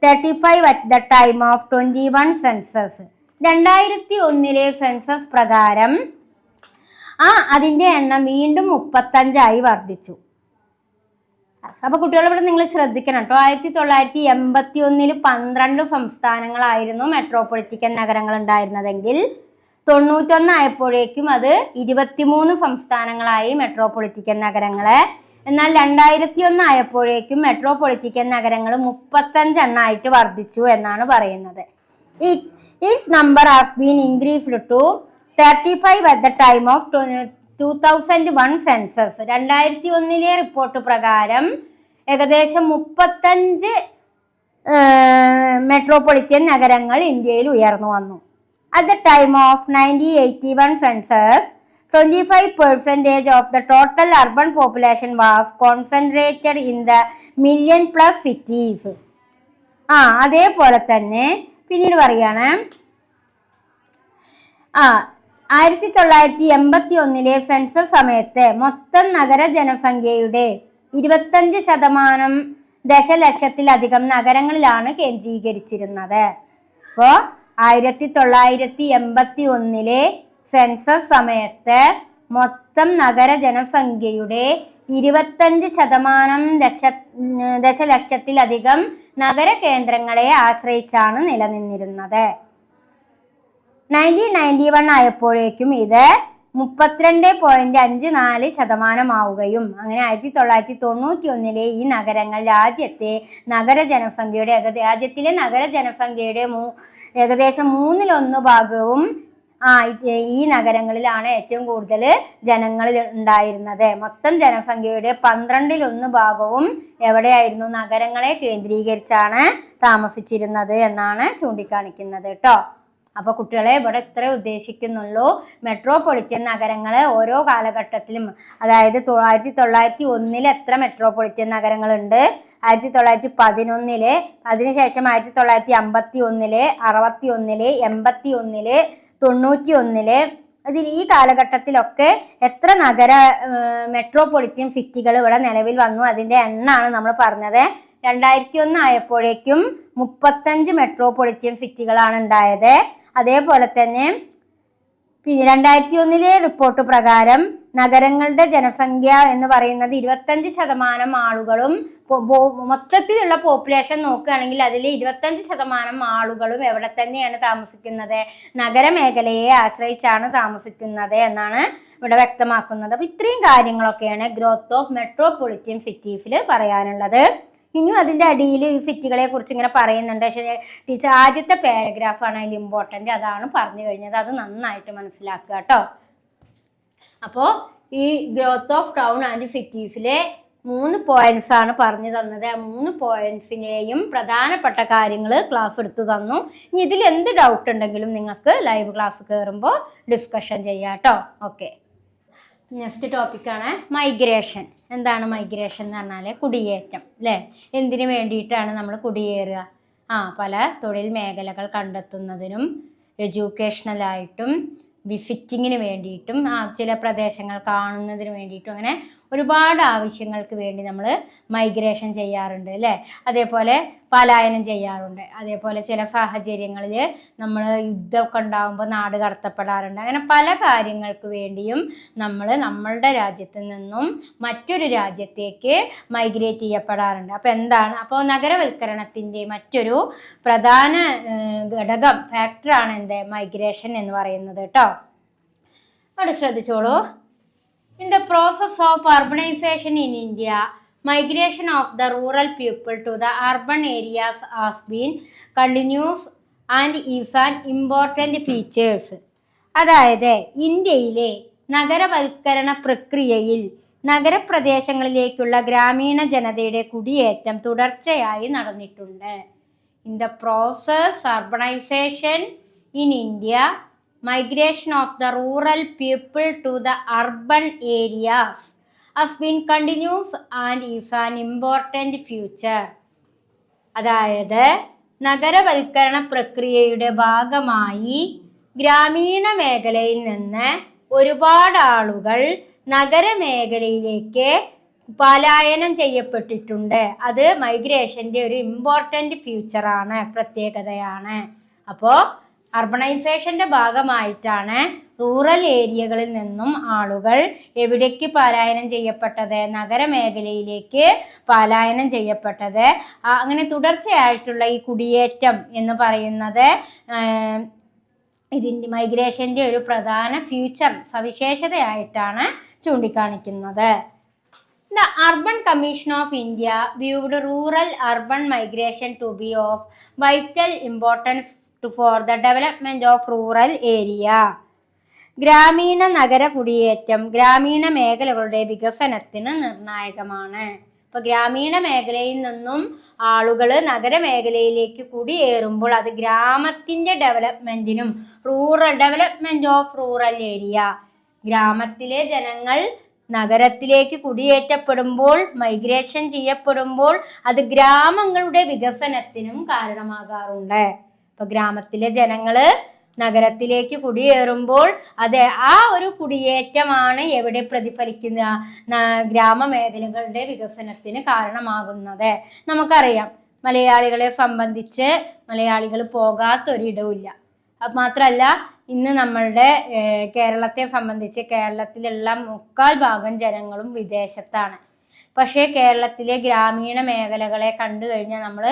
35 at the time of 21 census. 2001 census പ്രകാരം അതിന്റെ എണ്ണം വീണ്ടും 35 വർദ്ധിച്ചു. അപ്പൊ കുട്ടികളിവിടെ നിങ്ങൾ ശ്രദ്ധിക്കണം കേട്ടോ. 1981 12 സംസ്ഥാനങ്ങളായിരുന്നു മെട്രോപൊളിറ്റൻ നഗരങ്ങൾ ഉണ്ടായിരുന്നതെങ്കിൽ 91 ആയപ്പോഴേക്കും അത് 23 സംസ്ഥാനങ്ങളായി മെട്രോപൊളിറ്റൻ നഗരങ്ങള്. എന്നാൽ 2001 ആയപ്പോഴേക്കും മെട്രോപൊളിറ്റൻ നഗരങ്ങൾ 35 എണ്ണമായിട്ട് വർദ്ധിച്ചു എന്നാണ് പറയുന്നത്. Its number has been increased to 35 at the time of 2001 census. 2001 report പ്രകാരം ഏകദേശം 35 മെട്രോപൊളിറ്റൻ നഗരങ്ങൾ ഇന്ത്യയിൽ ഉയർന്നു വന്നു. At the time of 1981 census, 25% of the total urban population was concentrated in the million plus cities. അതേപോലെ തന്നെ പിന്നീട് പറയാണ് 1981 സെൻസസ് സമയത്ത് മൊത്തം നഗര ജനസംഖ്യയുടെ 25% ദശലക്ഷത്തിലധികം നഗരങ്ങളിലാണ് കേന്ദ്രീകരിച്ചിരുന്നത്. അപ്പോൾ 1981 സെൻസസ് സമയത്ത് മൊത്തം നഗര ജനസംഖ്യയുടെ 25% ദശലക്ഷത്തിലധികം നഗര കേന്ദ്രങ്ങളെ ആശ്രയിച്ചാണ് നിലനിന്നിരുന്നത്. 1991 ആയപ്പോഴേക്കും ഇത് 32.54% ആവുകയും അങ്ങനെ 1991 ഈ നഗരങ്ങൾ രാജ്യത്തിലെ നഗര ജനസംഖ്യയുടെ ഏകദേശം 1/3 ഭാഗവും ഈ നഗരങ്ങളിലാണ് ഏറ്റവും കൂടുതൽ ജനങ്ങൾ ഉണ്ടായിരുന്നത്. മൊത്തം ജനസംഖ്യയുടെ 1/12 ഭാഗവും എവിടെയായിരുന്നു? നഗരങ്ങളെ കേന്ദ്രീകരിച്ചാണ് താമസിച്ചിരുന്നത് എന്നാണ് ചൂണ്ടിക്കാണിക്കുന്നത് കേട്ടോ. അപ്പോൾ കുട്ടികളെ ഇവിടെ ഇത്രേ ഉദ്ദേശിക്കുന്നുള്ളൂ. മെട്രോപൊളിറ്റൻ നഗരങ്ങൾ ഓരോ കാലഘട്ടത്തിലും, അതായത് 1901 എത്ര മെട്രോപൊളിറ്റൻ നഗരങ്ങളുണ്ട്, 1911, അതിനുശേഷം 1951, 61, 81, 91, അതിൽ ഈ കാലഘട്ടത്തിലൊക്കെ എത്ര നഗര മെട്രോപൊളിറ്റൻ സിറ്റികൾ ഇവിടെ നിലവിൽ വന്നു, അതിൻ്റെ എണ്ണമാണ് നമ്മൾ പറഞ്ഞത്. 2001 ആയപ്പോഴേക്കും 35 മെട്രോപൊളിറ്റൻ സിറ്റികളാണ് ഉണ്ടായത്. അതേപോലെ തന്നെ 2001 റിപ്പോർട്ട് പ്രകാരം നഗരങ്ങളുടെ ജനസംഖ്യ എന്ന് പറയുന്നത് 25% ആളുകളും, മൊത്തത്തിലുള്ള പോപ്പുലേഷൻ നോക്കുകയാണെങ്കിൽ അതിൽ 25% ആളുകളും എവിടെ തന്നെയാണ് താമസിക്കുന്നത്? നഗരമേഖലയെ ആശ്രയിച്ചാണ് താമസിക്കുന്നത് എന്നാണ് ഇവിടെ വ്യക്തമാക്കുന്നത്. അപ്പൊ ഇത്രയും കാര്യങ്ങളൊക്കെയാണ് ഗ്രോത്ത് ഓഫ് മെട്രോപൊളിറ്റൻ സിറ്റീസിൽ പറയാനുള്ളത്. ഇനിയും അതിൻ്റെ അടിയിൽ ഈ സിറ്റികളെ കുറിച്ച് ഇങ്ങനെ പറയുന്നുണ്ട്. പക്ഷേ ടീച്ചർ ആദ്യത്തെ പാരഗ്രാഫാണ് അതിൽ ഇമ്പോർട്ടൻ്റ്, അതാണ് പറഞ്ഞു കഴിഞ്ഞത്. അത് നന്നായിട്ട് മനസ്സിലാക്കുക കേട്ടോ. അപ്പോൾ ഈ ഗ്രോത്ത് ഓഫ് ടൗൺ ആൻഡ് സിറ്റീസിലെ 3 പോയിന്റ്സ് ആണ് പറഞ്ഞു തന്നത്. ആ 3 പോയിന്റ്സിനെയും പ്രധാനപ്പെട്ട കാര്യങ്ങൾ ക്ലാസ് എടുത്തു തന്നു. ഇനി ഇതിൽ എന്ത് ഡൗട്ട് ഉണ്ടെങ്കിലും നിങ്ങൾക്ക് ലൈവ് ക്ലാസ് കയറുമ്പോൾ ഡിസ്കഷൻ ചെയ്യാം കേട്ടോ. ഓക്കെ, നെക്സ്റ്റ് ടോപ്പിക്കാണ് മൈഗ്രേഷൻ. എന്താണ് മൈഗ്രേഷൻ എന്ന് പറഞ്ഞാൽ കുടിയേറ്റം അല്ലേ? എന്തിനു വേണ്ടിയിട്ടാണ് നമ്മൾ കുടിയേറുക? പല തൊഴിൽ മേഖലകൾ കണ്ടെത്തുന്നതിനും എഡ്യൂക്കേഷണലായിട്ടും വിസിറ്റിങ്ങിന് വേണ്ടിയിട്ടും ചില പ്രദേശങ്ങൾ കാണുന്നതിന് വേണ്ടിയിട്ടും അങ്ങനെ ഒരുപാട് ആവശ്യങ്ങൾക്ക് വേണ്ടി നമ്മൾ മൈഗ്രേഷൻ ചെയ്യാറുണ്ട് അല്ലേ? അതേപോലെ പലായനം ചെയ്യാറുണ്ട്. അതേപോലെ ചില സാഹചര്യങ്ങളിൽ നമ്മൾ യുദ്ധമൊക്കെ ഉണ്ടാകുമ്പോൾ നാട് കടത്തപ്പെടാറുണ്ട്. അങ്ങനെ പല കാര്യങ്ങൾക്ക് വേണ്ടിയും നമ്മൾ നമ്മളുടെ രാജ്യത്ത് നിന്നും മറ്റൊരു രാജ്യത്തേക്ക് മൈഗ്രേറ്റ് ചെയ്യപ്പെടാറുണ്ട്. അപ്പോൾ എന്താണ്? അപ്പോൾ നഗരവൽക്കരണത്തിൻ്റെ മറ്റൊരു പ്രധാന ഘടകം, ഫാക്ടറാണ് എന്ത്? മൈഗ്രേഷൻ എന്ന് പറയുന്നത് കേട്ടോ. അവിടെ ശ്രദ്ധിച്ചോളൂ. In the process of urbanization in India, migration of the rural people to the urban areas has been continuous and is an important features. അതായത് ഇന്ത്യയിലെ നഗരവൽക്കരണ പ്രക്രിയയിൽ നഗരപ്രദേശങ്ങളിലേക്കുള്ള ഗ്രാമീണ ജനതയുടെ കുടിയേറ്റം തുടർച്ചയായി നടന്നിട്ടുണ്ട്. In the process urbanization in India, migration of the rural people to the urban areas has been continuous and is an important feature. അതായത് നഗരവൽക്കരണ പ്രക്രിയയുടെ ഭാഗമായി ഗ്രാമീണ മേഖലയിൽ നിന്ന് ഒരുപാട് ആളുകൾ നഗരമേഖലയിലേക്ക് പലായനം ചെയ്യപ്പെട്ടിട്ടുണ്ട്. അത് മൈഗ്രേഷൻ്റെ ഒരു ഇമ്പോർട്ടൻ്റ് ഫീച്ചറാണ്, പ്രത്യേകതയാണ്. അപ്പോൾ അർബണൈസേഷൻ്റെ ഭാഗമായിട്ടാണ് റൂറൽ ഏരിയകളിൽ നിന്നും ആളുകൾ എവിടേക്ക് പലായനം ചെയ്യപ്പെട്ടത്? നഗരമേഖലയിലേക്ക് പലായനം ചെയ്യപ്പെട്ടത്. അങ്ങനെ തുടർച്ചയായിട്ടുള്ള ഈ കുടിയേറ്റം എന്ന് പറയുന്നത് ഇതിൻ്റെ മൈഗ്രേഷൻ്റെ ഒരു പ്രധാന ഫ്യൂച്ചർ സവിശേഷതയായിട്ടാണ് ചൂണ്ടിക്കാണിക്കുന്നത്. The Urban Commission of India viewed rural urban migration to be of vital importance for the development of rural area. ഗ്രാമീണ നഗര കുടിയേറ്റം ഗ്രാമീണ മേഖലകളുടെ വികസനത്തിന് നിർണായകമാണ്. ഇപ്പൊ ഗ്രാമീണ മേഖലയിൽ നിന്നും ആളുകൾ നഗരമേഖലയിലേക്ക് കുടിയേറുമ്പോൾ അത് ഗ്രാമത്തിന്റെ ഡെവലപ്മെന്റിനും, ഡെവലപ്മെന്റ് ഓഫ് റൂറൽ ഏരിയ, ഗ്രാമത്തിലെ ജനങ്ങൾ നഗരത്തിലേക്ക് കുടിയേറ്റപ്പെടുമ്പോൾ, മൈഗ്രേഷൻ ചെയ്യപ്പെടുമ്പോൾ അത് ഗ്രാമങ്ങളുടെ വികസനത്തിനും കാരണമാകാറുണ്ട്. ഇപ്പൊ ഗ്രാമത്തിലെ ജനങ്ങള് നഗരത്തിലേക്ക് കുടിയേറുമ്പോൾ അത് ആ ഒരു കുടിയേറ്റമാണ് എവിടെ പ്രതിഫലിക്കുന്ന? ഗ്രാമമേഖലകളുടെ വികസനത്തിന് കാരണമാകുന്നത്. നമുക്കറിയാം, മലയാളികളെ സംബന്ധിച്ച് മലയാളികൾ പോകാത്തൊരിടവുമില്ല. അത് മാത്രമല്ല, ഇന്ന് നമ്മളുടെ കേരളത്തെ സംബന്ധിച്ച് കേരളത്തിലുള്ള 3/4 ജനങ്ങളും വിദേശത്താണ്. പക്ഷേ കേരളത്തിലെ ഗ്രാമീണ മേഖലകളെ കണ്ടു കഴിഞ്ഞാൽ നമ്മൾ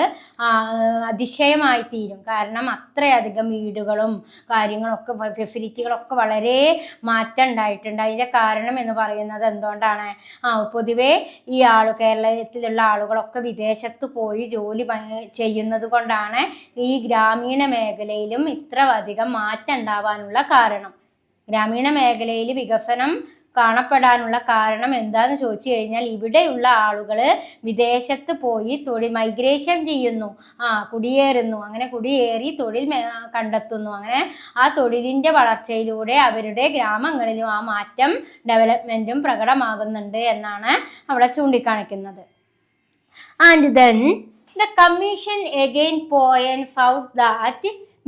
അതിശയമായി തീരും. കാരണം അത്രയധികം വീടുകളും കാര്യങ്ങളൊക്കെ, ഫെസിലിറ്റികളൊക്കെ വളരെ മാറ്റം ഉണ്ടായിട്ടുണ്ട്. അതിൻ്റെ കാരണം എന്ന് പറയുന്നത് എന്തുകൊണ്ടാണ്? പൊതുവേ ഈ കേരളത്തിലുള്ള ആളുകളൊക്കെ വിദേശത്ത് പോയി ജോലി ചെയ്യുന്നത് കൊണ്ടാണ് ഈ ഗ്രാമീണ മേഖലയിലും ഇത്ര അധികം മാറ്റം ഉണ്ടാവാനുള്ള കാരണം. ഗ്രാമീണ മേഖലയിൽ വികസനം കാണപ്പെടാനുള്ള കാരണം എന്താന്ന് ചോദിച്ചു കഴിഞ്ഞാൽ, ഇവിടെയുള്ള ആളുകൾ വിദേശത്ത് പോയി മൈഗ്രേഷൻ ചെയ്യുന്നു, കുടിയേറുന്നു. അങ്ങനെ കുടിയേറി തൊഴിൽ കണ്ടെത്തുന്നു. അങ്ങനെ ആ തൊഴിലിൻ്റെ വളർച്ചയിലൂടെ അവരുടെ ഗ്രാമങ്ങളിലും ആ മാറ്റം, ഡെവലപ്മെൻറ്റും പ്രകടമാകുന്നുണ്ട് എന്നാണ് അവിടെ ചൂണ്ടിക്കാണിക്കുന്നത്. And then the commission again points out that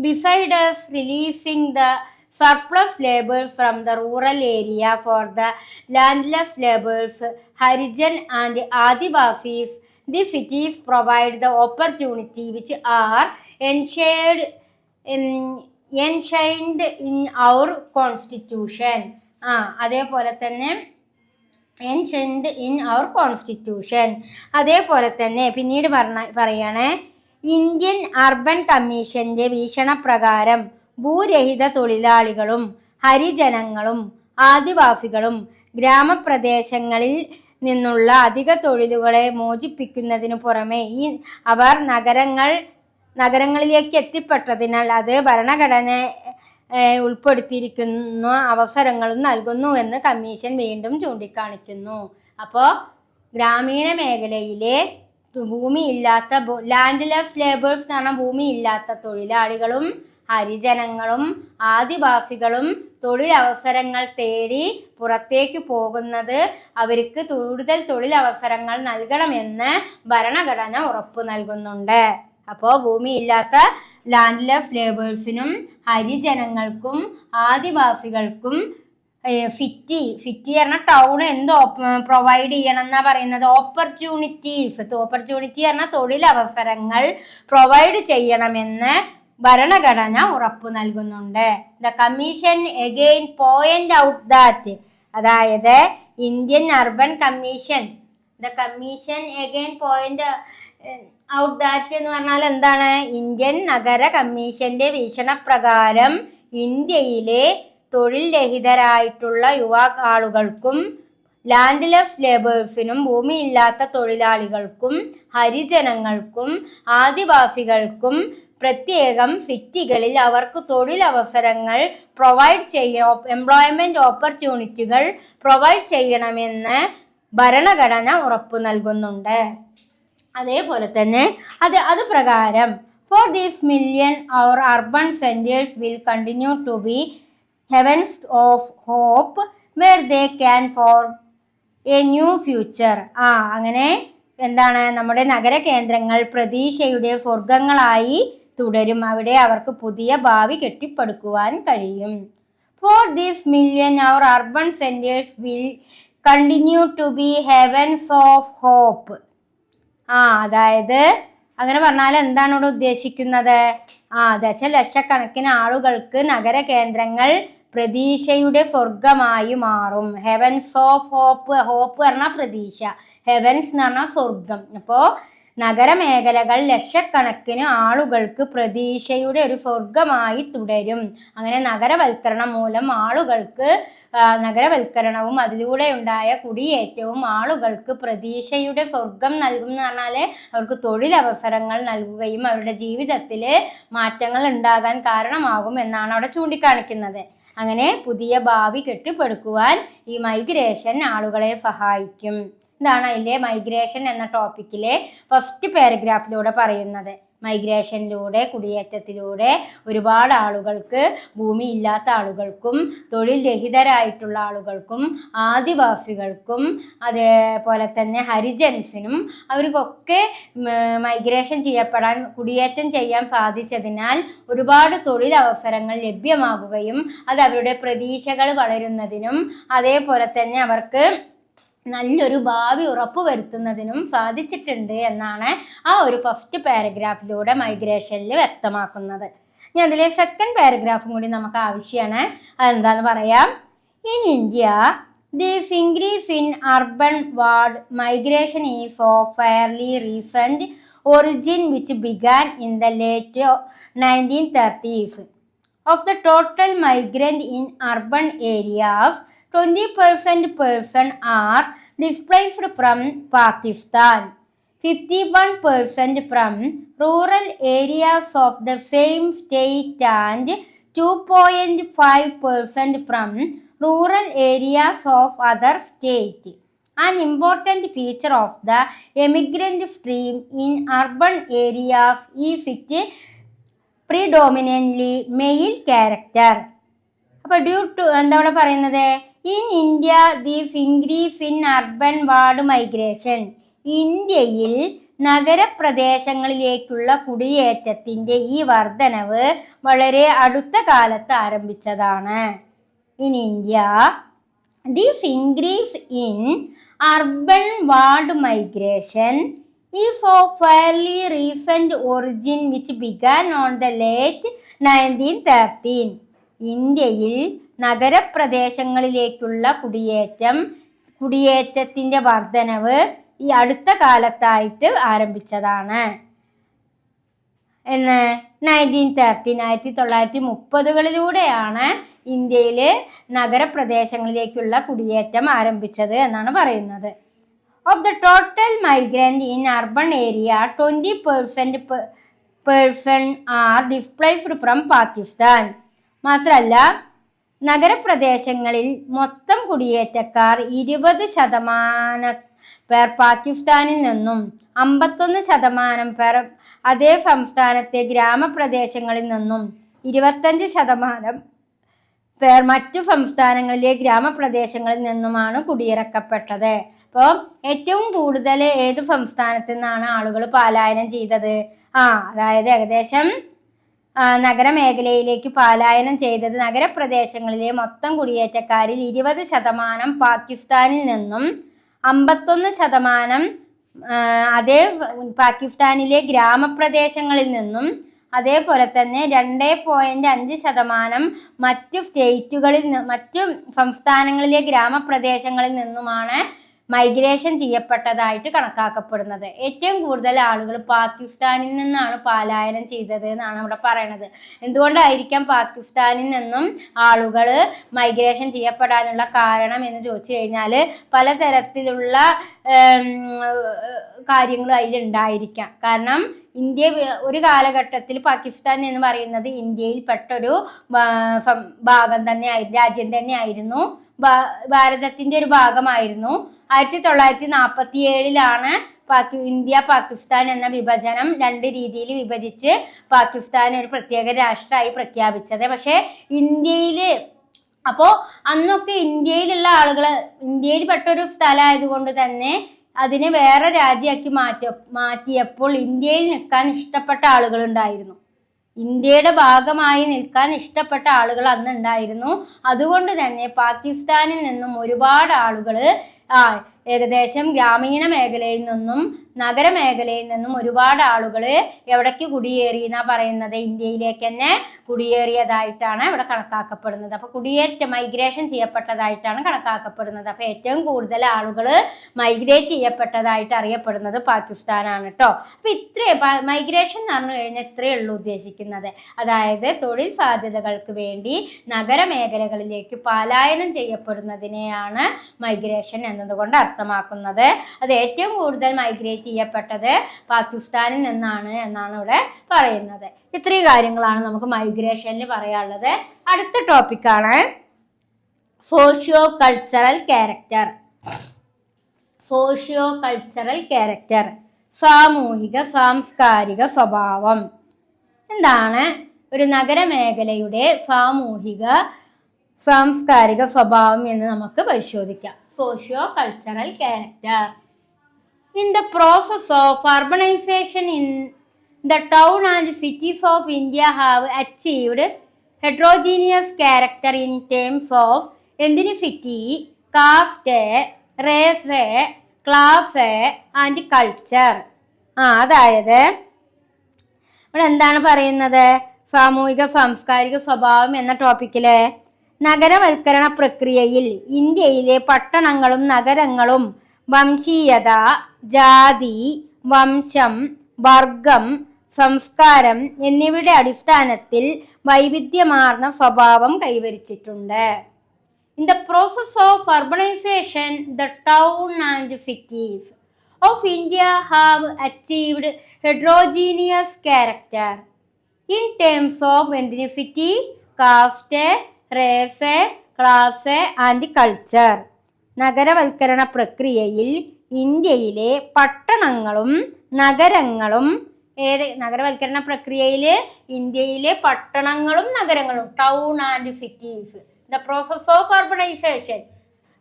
besides releasing the surplus laborers from the rural area for the landless laborers, Harijan and Adivasis. The cities provide the opportunity which are enshrined in our constitution. അതേപോലെ തന്നെ enshrined in our constitution. അതേപോലെ തന്നെ പിന്നീട് പറയണേ, Indian urban കമ്മീഷന്റെ വീക്ഷണപ്രകാരം ഭൂരഹിത തൊഴിലാളികളും ഹരിജനങ്ങളും ആദിവാസികളും ഗ്രാമപ്രദേശങ്ങളിൽ നിന്നുള്ള അധിക തൊഴിലുകളെ മോചിപ്പിക്കുന്നതിനു പുറമെ അവർ നഗരങ്ങളിലേക്ക് എത്തിപ്പെട്ടതിനാൽ അത് ഭരണഘടന ഉൾപ്പെടുത്തിയിരിക്കുന്ന അവസരങ്ങളും നൽകുന്നു എന്ന് കമ്മീഷൻ വീണ്ടും ചൂണ്ടിക്കാണിക്കുന്നു. അപ്പോൾ ഗ്രാമീണ മേഖലയിലെ ഭൂമിയില്ലാത്ത ലാൻഡ്ലെസ് ലേബേഴ്സ് എന്ന് പറഞ്ഞാൽ ഭൂമിയില്ലാത്ത തൊഴിലാളികളും ഹരിജനങ്ങളും ആദിവാസികളും തൊഴിലവസരങ്ങൾ തേടി പുറത്തേക്ക് പോകുന്നത് അവർക്ക് കൂടുതൽ തൊഴിലവസരങ്ങൾ നൽകണമെന്ന് ഭരണഘടന ഉറപ്പു നൽകുന്നുണ്ട്. അപ്പോൾ ഭൂമിയില്ലാത്ത ലാൻഡ്ലെസ് ലേബേഴ്സിനും ഹരിജനങ്ങൾക്കും ആദിവാസികൾക്കും സിറ്റി പറഞ്ഞ ടൗൺ എന്ത് പ്രൊവൈഡ് ചെയ്യണം എന്നാ പറയുന്നത്, ഓപ്പർച്യൂണിറ്റീസ് പറഞ്ഞാൽ തൊഴിലവസരങ്ങൾ പ്രൊവൈഡ് ചെയ്യണമെന്ന് ഭരണഘടന ഉറപ്പു നൽകുന്നുണ്ട്. The commission again point out that, അതായത് Indian urban commission again point out that എന്ന് പറഞ്ഞാൽ എന്താണ്, ഇന്ത്യൻ നഗര കമ്മീഷന്റെ വീക്ഷണപ്രകാരം ഇന്ത്യയിലെ തൊഴിൽ രഹിതരായിട്ടുള്ള ആളുകൾക്കും ലാൻഡ്ലെസ് ലേബേഴ്സിനും ഭൂമിയില്ലാത്ത തൊഴിലാളികൾക്കും ഹരിജനങ്ങൾക്കും ആദിവാസികൾക്കും പ്രത്യേകം സിറ്റികളിൽ അവർക്ക് തൊഴിലവസരങ്ങൾ എംപ്ലോയ്മെന്റ് ഓപ്പർച്യൂണിറ്റികൾ പ്രൊവൈഡ് ചെയ്യണമെന്ന് ഭരണഘടന ഉറപ്പു നൽകുന്നുണ്ട്. അതേപോലെ തന്നെ അത് പ്രകാരം for these million our urban centres will continue to be havens of hope where they can for a new future. അങ്ങനെ എന്താണ്, നമ്മുടെ നഗര കേന്ദ്രങ്ങൾ പ്രതീക്ഷയുടെ സ്വർഗങ്ങളായി തുടരും, അവിടെ അവർക്ക് പുതിയ ഭാവി കെട്ടിപ്പടുക്കുവാൻ കഴിയും. For these million our urban centres will continue to be havens of hope. അതായത് അങ്ങനെ പറഞ്ഞാൽ എന്താണ് ഇവിടെ ഉദ്ദേശിക്കുന്നത്, ദശലക്ഷക്കണക്കിന് ആളുകൾക്ക് നഗര കേന്ദ്രങ്ങൾ പ്രതീക്ഷയുടെ സ്വർഗമായി മാറും. ഹെവൻസ് ഓഫ് ഹോപ്പ് പറഞ്ഞാൽ പ്രതീക്ഷ, ഹെവൻസ് എന്ന് പറഞ്ഞാൽ സ്വർഗം. അപ്പോൾ നഗരമേഖലകൾ ലക്ഷക്കണക്കിന് ആളുകൾക്ക് പ്രതീക്ഷയുടെ ഒരു സ്വർഗമായി തുടരും. അങ്ങനെ നഗരവൽക്കരണം മൂലം നഗരവൽക്കരണവും അതിലൂടെ ഉണ്ടായ കുടിയേറ്റവും ആളുകൾക്ക് പ്രതീക്ഷയുടെ സ്വർഗം നൽകും എന്ന് പറഞ്ഞാൽ അവർക്ക് തൊഴിലവസരങ്ങൾ നൽകുകയും അവരുടെ ജീവിതത്തിൽ മാറ്റങ്ങൾ ഉണ്ടാകാൻ കാരണമാകും എന്നാണ് അവിടെ ചൂണ്ടിക്കാണിക്കുന്നത്. അങ്ങനെ പുതിയ ഭാവി കെട്ടിപ്പടുക്കുവാൻ ഈ മൈഗ്രേഷൻ ആളുകളെ സഹായിക്കും. ഇതാണ് അതിലെ മൈഗ്രേഷൻ എന്ന ടോപ്പിക്കിലെ ഫസ്റ്റ് പാരഗ്രാഫിലൂടെ പറയുന്നത്. മൈഗ്രേഷനിലൂടെ, കുടിയേറ്റത്തിലൂടെ ഒരുപാട് ആളുകൾക്ക്, ഭൂമിയില്ലാത്ത ആളുകൾക്കും തൊഴിൽ രഹിതരായിട്ടുള്ള ആളുകൾക്കും ആദിവാസികൾക്കും അതേപോലെ തന്നെ ഹരിജൻസിനും അവർക്കൊക്കെ മൈഗ്രേഷൻ കുടിയേറ്റം ചെയ്യാൻ സാധിച്ചതിനാൽ ഒരുപാട് തൊഴിലവസരങ്ങൾ ലഭ്യമാകുകയും അത് അവരുടെ പ്രതീക്ഷകൾ വളരുന്നതിനും അതേപോലെ തന്നെ അവർക്ക് നല്ലൊരു ഭാവി ഉറപ്പുവരുത്തുന്നതിനും സാധിച്ചിട്ടുണ്ട് എന്നാണ് ആ ഒരു ഫസ്റ്റ് പാരഗ്രാഫിലൂടെ മൈഗ്രേഷനിൽ വ്യക്തമാക്കുന്നത്. ഇനി അതിലെ സെക്കൻഡ് പാരഗ്രാഫും കൂടി നമുക്ക് ആവശ്യമാണ്. അതെന്താന്ന് പറയാം. In India this increase in urban ward migration is of fairly recent origin which began in the late 1930s. Of the total migrant in urban areas, 20% are displaced from Pakistan, 51% from rural areas of the same state and 2.5% from rural areas of other states. An important feature of the immigrant stream in urban areas is its predominantly male character. അപ്പോൾ due to എന്താ ഇവിടെ പറയുന്നത്, in India these increase in urban ward migration, ഇന്ത്യയിൽ നഗരപ്രദേശങ്ങളിലേക്കുള്ള കുടിയേറ്റത്തിന്റെ ഈ വർധനവ് വളരെ അടുത്ത കാലത്ത് ആരംഭിച്ചതാണ്. In India, this increase in urban ward migration is of fairly recent origin which began on the late 1913. ഇന്ത്യയിൽ നഗരപ്രദേശങ്ങളിലേക്കുള്ള കുടിയേറ്റത്തിന്റെ വർധനവ് ഈ അടുത്ത കാലത്തായിട്ട് ആരംഭിച്ചതാണ്. 1930-1930കളിലൂടെയാണ് ഇന്ത്യയിൽ നഗരപ്രദേശങ്ങളിലേക്കുള്ള കുടിയേറ്റം ആരംഭിച്ചത് എന്നാണ് പറയുന്നത്. Of the total migrant in urban area 20% are displaced from Pakistan. മാത്രമല്ല, നഗരപ്രദേശങ്ങളിൽ മൊത്തം കുടിയേറ്റക്കാർ 20% പേർ പാകിസ്ഥാനിൽ നിന്നും 51% പേർ അതേ സംസ്ഥാനത്തെ ഗ്രാമപ്രദേശങ്ങളിൽ നിന്നും 25% പേർ മറ്റു സംസ്ഥാനങ്ങളിലെ ഗ്രാമപ്രദേശങ്ങളിൽ നിന്നുമാണ് കുടിയിറക്കപ്പെട്ടത്. അപ്പോൾ ഏറ്റവും കൂടുതൽ ഏത് സംസ്ഥാനത്തു നിന്നാണ് ആളുകൾ പലായനം ചെയ്തത്? അതായത് ഏകദേശം നഗരമേഖലയിലേക്ക് പലായനം ചെയ്തത് നഗരപ്രദേശങ്ങളിലെ മൊത്തം കുടിയേറ്റക്കാരിൽ 20% പാകിസ്ഥാനിൽ നിന്നും 51% അതേ പാകിസ്ഥാനിലെ ഗ്രാമപ്രദേശങ്ങളിൽ നിന്നും അതേപോലെ തന്നെ 2.5% മറ്റു സംസ്ഥാനങ്ങളിലെ ഗ്രാമപ്രദേശങ്ങളിൽ നിന്നുമാണ് മൈഗ്രേഷൻ ചെയ്യപ്പെട്ടതായിട്ട് കണക്കാക്കപ്പെടുന്നത്. ഏറ്റവും കൂടുതൽ ആളുകൾ പാകിസ്ഥാനിൽ നിന്നാണ് പലായനം ചെയ്തത് എന്നാണ് ഇവിടെ പറയണത്. എന്തുകൊണ്ടായിരിക്കാം പാകിസ്ഥാനിൽ നിന്നും ആളുകൾ മൈഗ്രേഷൻ ചെയ്യപ്പെടാനുള്ള കാരണം എന്ന് ചോദിച്ചു കഴിഞ്ഞാൽ പലതരത്തിലുള്ള കാര്യങ്ങളും അതിലുണ്ടായിരിക്കാം. കാരണം ഇന്ത്യ ഒരു കാലഘട്ടത്തിൽ പാകിസ്ഥാൻ എന്ന് പറയുന്നത് ഇന്ത്യയിൽ പെട്ടൊരു ഭാഗം തന്നെയായിരുന്നു, രാജ്യം തന്നെയായിരുന്നു, ഭാരതത്തിന്റെ ഒരു ഭാഗമായിരുന്നു. 1947 ഇന്ത്യ പാകിസ്ഥാൻ എന്ന വിഭജനം 2 രീതിയിൽ വിഭജിച്ച് പാകിസ്ഥാൻ ഒരു പ്രത്യേക രാഷ്ട്രമായി പ്രഖ്യാപിച്ചത്. പക്ഷെ അപ്പോൾ അന്നൊക്കെ ഇന്ത്യയിലുള്ള ആളുകൾ ഇന്ത്യയിൽ പെട്ടൊരു സ്ഥലമായതുകൊണ്ട് തന്നെ അതിനെ വേറെ രാജ്യമാക്കി മാറ്റിയപ്പോൾ ഇന്ത്യയിൽ നിൽക്കാൻ ഇഷ്ടപ്പെട്ട ആളുകളുണ്ടായിരുന്നു. ഇന്ത്യയുടെ ഭാഗമായി നിൽക്കാൻ ഇഷ്ടപ്പെട്ട ആളുകൾ അന്നുണ്ടായിരുന്നു. അതുകൊണ്ട് തന്നെ പാകിസ്ഥാനിൽ നിന്നും ഒരുപാട് ആളുകൾ ഏകദേശം ഗ്രാമീണ മേഖലയിൽ നിന്നും നഗരമേഖലയിൽ നിന്നും ഒരുപാട് ആളുകൾ എവിടേക്ക് കുടിയേറി എന്നാ പറയുന്നത്? ഇന്ത്യയിലേക്ക് തന്നെ കുടിയേറിയതായിട്ടാണ് ഇവിടെ കണക്കാക്കപ്പെടുന്നത്. അപ്പോൾ മൈഗ്രേഷൻ ചെയ്യപ്പെട്ടതായിട്ടാണ് കണക്കാക്കപ്പെടുന്നത്. അപ്പോൾ ഏറ്റവും കൂടുതൽ ആളുകൾ മൈഗ്രേറ്റ് ചെയ്യപ്പെട്ടതായിട്ട് അറിയപ്പെടുന്നത് പാകിസ്ഥാനാണ് കേട്ടോ. അപ്പോൾ മൈഗ്രേഷൻ എന്ന് പറഞ്ഞു കഴിഞ്ഞാൽ ഇത്രയേ ഉള്ളൂ ഉദ്ദേശിക്കുന്നത്. അതായത് തൊഴിൽ സാധ്യതകൾക്ക് വേണ്ടി നഗരമേഖലകളിലേക്ക് പലായനം ചെയ്യപ്പെടുന്നതിനെയാണ് മൈഗ്രേഷൻ എന്നതുകൊണ്ട് അർത്ഥമാക്കുന്നത്. അത് ഏറ്റവും കൂടുതൽ മൈഗ്രേറ്റ് ചെയ്യപ്പെട്ടത് പാകിസ്ഥാനിൽ നിന്നാണ് എന്നാണ് ഇവിടെ പറയുന്നത്. ഇത്രയും കാര്യങ്ങളാണ് നമുക്ക് മൈഗ്രേഷനിൽ പറയാനുള്ളത്. അടുത്ത ടോപ്പിക്കാണ് സോഷ്യോ കൾച്ചറൽ ക്യാരക്ടർ. സാമൂഹിക സാംസ്കാരിക സ്വഭാവം. എന്താണ് ഒരു നഗരമേഖലയുടെ സാമൂഹിക സാംസ്കാരിക സ്വഭാവം എന്ന് നമുക്ക് പരിശോധിക്കാം. Socio cultural character. In the process of urbanization in the town and cities of India have achieved heterogeneous character in terms of ethnicity, caste, race, class and culture. അതായത് ഇവിടെ എന്താണ് പറയുന്നത്? സാമൂഹിക സാംസ്കാരിക സ്വഭാവം എന്ന ടോപ്പിക്കില് നഗരവൽക്കരണ പ്രക്രിയയിൽ ഇന്ത്യയിലെ പട്ടണങ്ങളും നഗരങ്ങളും വംശീയത, ജാതി, വംശം, വർഗം, സംസ്കാരം എന്നിവയുടെ അടിസ്ഥാനത്തിൽ വൈവിധ്യമാർന്ന സ്വഭാവം കൈവരിച്ചിട്ടുണ്ട്. In the process of urbanization, the town and cities of India have achieved heterogeneous character in terms of ethnicity, caste, race, class and culture. നഗരവൽക്കരണ പ്രക്രിയയിൽ ഇന്ത്യയിലെ പട്ടണങ്ങളും നഗരങ്ങളും നഗരവൽക്കരണ പ്രക്രിയയിൽ ഇന്ത്യയിലെ പട്ടണങ്ങളും നഗരങ്ങളും town and cities. The process of urbanisation.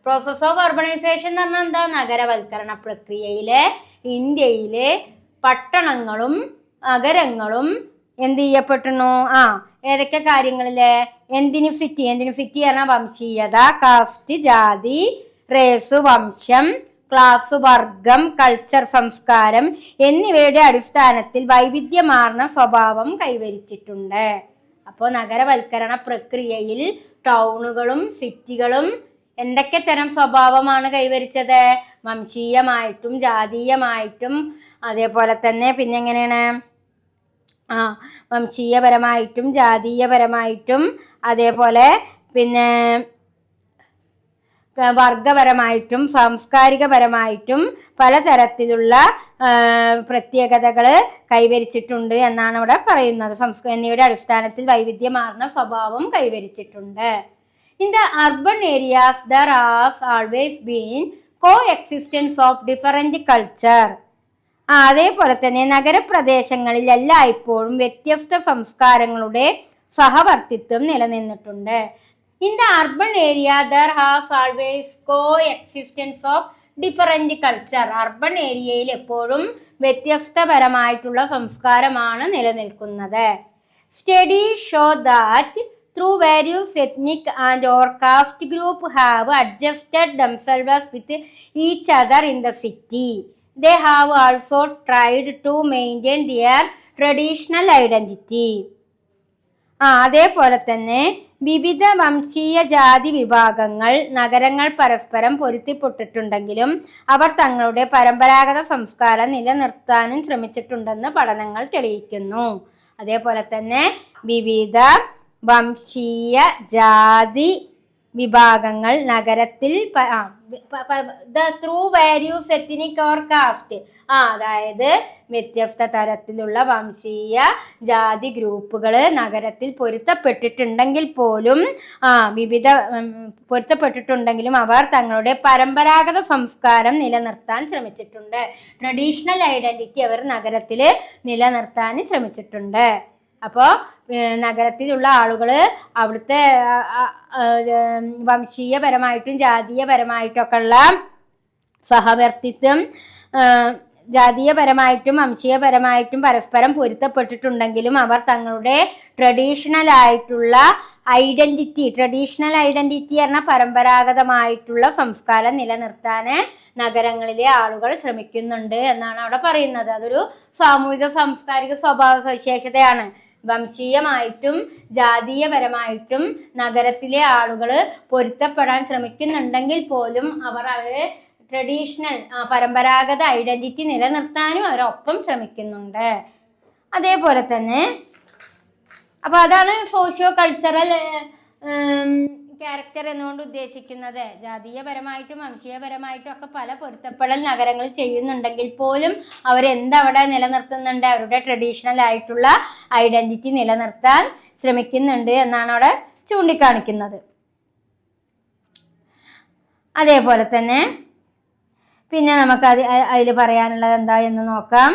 Process of urbanisation എന്ന് പറഞ്ഞാൽ എന്താ? നഗരവൽക്കരണ പ്രക്രിയയിലെ ഇന്ത്യയിലെ പട്ടണങ്ങളും നഗരങ്ങളും എന്ത് ചെയ്യപ്പെട്ടുന്നു? ഏതൊക്കെ കാര്യങ്ങളില്? എന്തിനു ഫിറ്റി പറഞ്ഞാൽ വംശീയത, കാസ്റ്റ് ജാതി, റേസ് വംശം, ക്ലാസ് വർഗം, കൾച്ചർ സംസ്കാരം എന്നിവയുടെ അടിസ്ഥാനത്തിൽ വൈവിധ്യമാർന്ന സ്വഭാവം കൈവരിച്ചിട്ടുണ്ട്. അപ്പോൾ നഗരവൽക്കരണ പ്രക്രിയയിൽ ടൗണുകളും സിറ്റികളും എന്തൊക്കെ തരം സ്വഭാവമാണ് കൈവരിച്ചത്? വംശീയമായിട്ടും ജാതീയമായിട്ടും അതേപോലെ തന്നെ പിന്നെ എങ്ങനെയാണ് വംശീയപരമായിട്ടും ജാതീയപരമായിട്ടും അതേപോലെ പിന്നെ വർഗപരമായിട്ടും സാംസ്കാരികപരമായിട്ടും പലതരത്തിലുള്ള പ്രത്യേകതകൾ കൈവരിച്ചിട്ടുണ്ട് എന്നാണ് ഇവിടെ പറയുന്നത്. എന്നിവയുടെ അടിസ്ഥാനത്തിൽ വൈവിധ്യമാർന്ന സ്വഭാവം കൈവരിച്ചിട്ടുണ്ട്. In the urban areas, there has always been coexistence of different culture. അതേപോലെ തന്നെ നഗരപ്രദേശങ്ങളിൽ എല്ലായ്പ്പോഴും വ്യത്യസ്ത സംസ്കാരങ്ങളുടെ സഹവർത്തിത്വം നിലനിന്നിട്ടുണ്ട്. In the urban area, there has always coexistence of different culture. Urban ഏരിയയിൽ എപ്പോഴും വ്യത്യസ്തപരമായിട്ടുള്ള സംസ്കാരമാണ് നിലനിൽക്കുന്നത്. Studies show that through various ethnic and or caste group have adjusted themselves with each other in the city. They have also tried to maintain their traditional identity. അതേപോലെ തന്നെ വിവിധ വംശീയ ജാതി വിഭാഗങ്ങൾ നഗരങ്ങൾ പരസ്പരം പൊരുത്തിപ്പെട്ടിട്ടുണ്ടെങ്കിലും അവർ തങ്ങളുടെ പരമ്പരാഗത സംസ്കാരം നിലനിർത്താനും ശ്രമിച്ചിട്ടുണ്ടെന്ന് പഠനങ്ങൾ തെളിയിക്കുന്നു. അതേപോലെ തന്നെ വിവിധ വംശീയ ജാതി വിഭാഗങ്ങൾ നഗരത്തിൽ through various ethnic or caste അതായത് വ്യത്യസ്ത തരത്തിലുള്ള വംശീയ ജാതി ഗ്രൂപ്പുകൾ നഗരത്തിൽ പൊരുത്തപ്പെട്ടിട്ടുണ്ടെങ്കിൽ പോലും പൊരുത്തപ്പെട്ടിട്ടുണ്ടെങ്കിലും അവർ തങ്ങളുടെ പരമ്പരാഗത സംസ്കാരം നിലനിർത്താൻ ശ്രമിച്ചിട്ടുണ്ട്. ട്രഡീഷണൽ ഐഡന്റിറ്റി അവർ നഗരത്തിൽ നിലനിർത്താൻ ശ്രമിച്ചിട്ടുണ്ട്. അപ്പോൾ നഗരത്തിലുള്ള ആളുകൾ അവിടുത്തെ വംശീയപരമായിട്ടും ജാതീയപരമായിട്ടൊക്കെ ഉള്ള സഹവർത്തിത്വം ജാതീയപരമായിട്ടും വംശീയപരമായിട്ടും പരസ്പരം പൊരുത്തപ്പെട്ടിട്ടുണ്ടെങ്കിലും അവർ തങ്ങളുടെ ട്രഡീഷണൽ ഐഡന്റിറ്റി പറഞ്ഞാൽ പരമ്പരാഗതമായിട്ടുള്ള സംസ്കാരം നിലനിർത്താൻ നഗരങ്ങളിലെ ആളുകൾ ശ്രമിക്കുന്നുണ്ട് എന്നാണ് അവിടെ പറയുന്നത്. അതൊരു സാമൂഹിക സാംസ്കാരിക സ്വഭാവ സവിശേഷതയാണ്. വംശീയമായിട്ടും ജാതീയപരമായിട്ടും നഗരത്തിലെ ആളുകൾ പൊരുത്തപ്പെടാൻ ശ്രമിക്കുന്നുണ്ടെങ്കിൽ പോലും അവര് ട്രഡീഷണൽ പരമ്പരാഗത ഐഡന്റിറ്റി നിലനിർത്താനും അവരൊപ്പം ശ്രമിക്കുന്നുണ്ട്. അതേപോലെ തന്നെ അപ്പൊ അതാണ് സോഷ്യോ കൾച്ചറൽ ക്യാരക്ടർ എന്നുകൊണ്ട് ഉദ്ദേശിക്കുന്നത്. ജാതീയപരമായിട്ടും വംശീയപരമായിട്ടും ഒക്കെ പല പൊരുത്തപ്പെടൽ നഗരങ്ങൾ ചെയ്യുന്നുണ്ടെങ്കിൽ പോലും അവരെന്തവിടെ നിലനിർത്തുന്നുണ്ട്? അവരുടെ ട്രഡീഷണൽ ആയിട്ടുള്ള ഐഡന്റിറ്റി നിലനിർത്താൻ ശ്രമിക്കുന്നുണ്ട് എന്നാണ് അവിടെ ചൂണ്ടിക്കാണിക്കുന്നത്. അതേപോലെ തന്നെ പിന്നെ നമുക്ക് അതിൽ പറയാനുള്ളത് എന്താ എന്ന് നോക്കാം.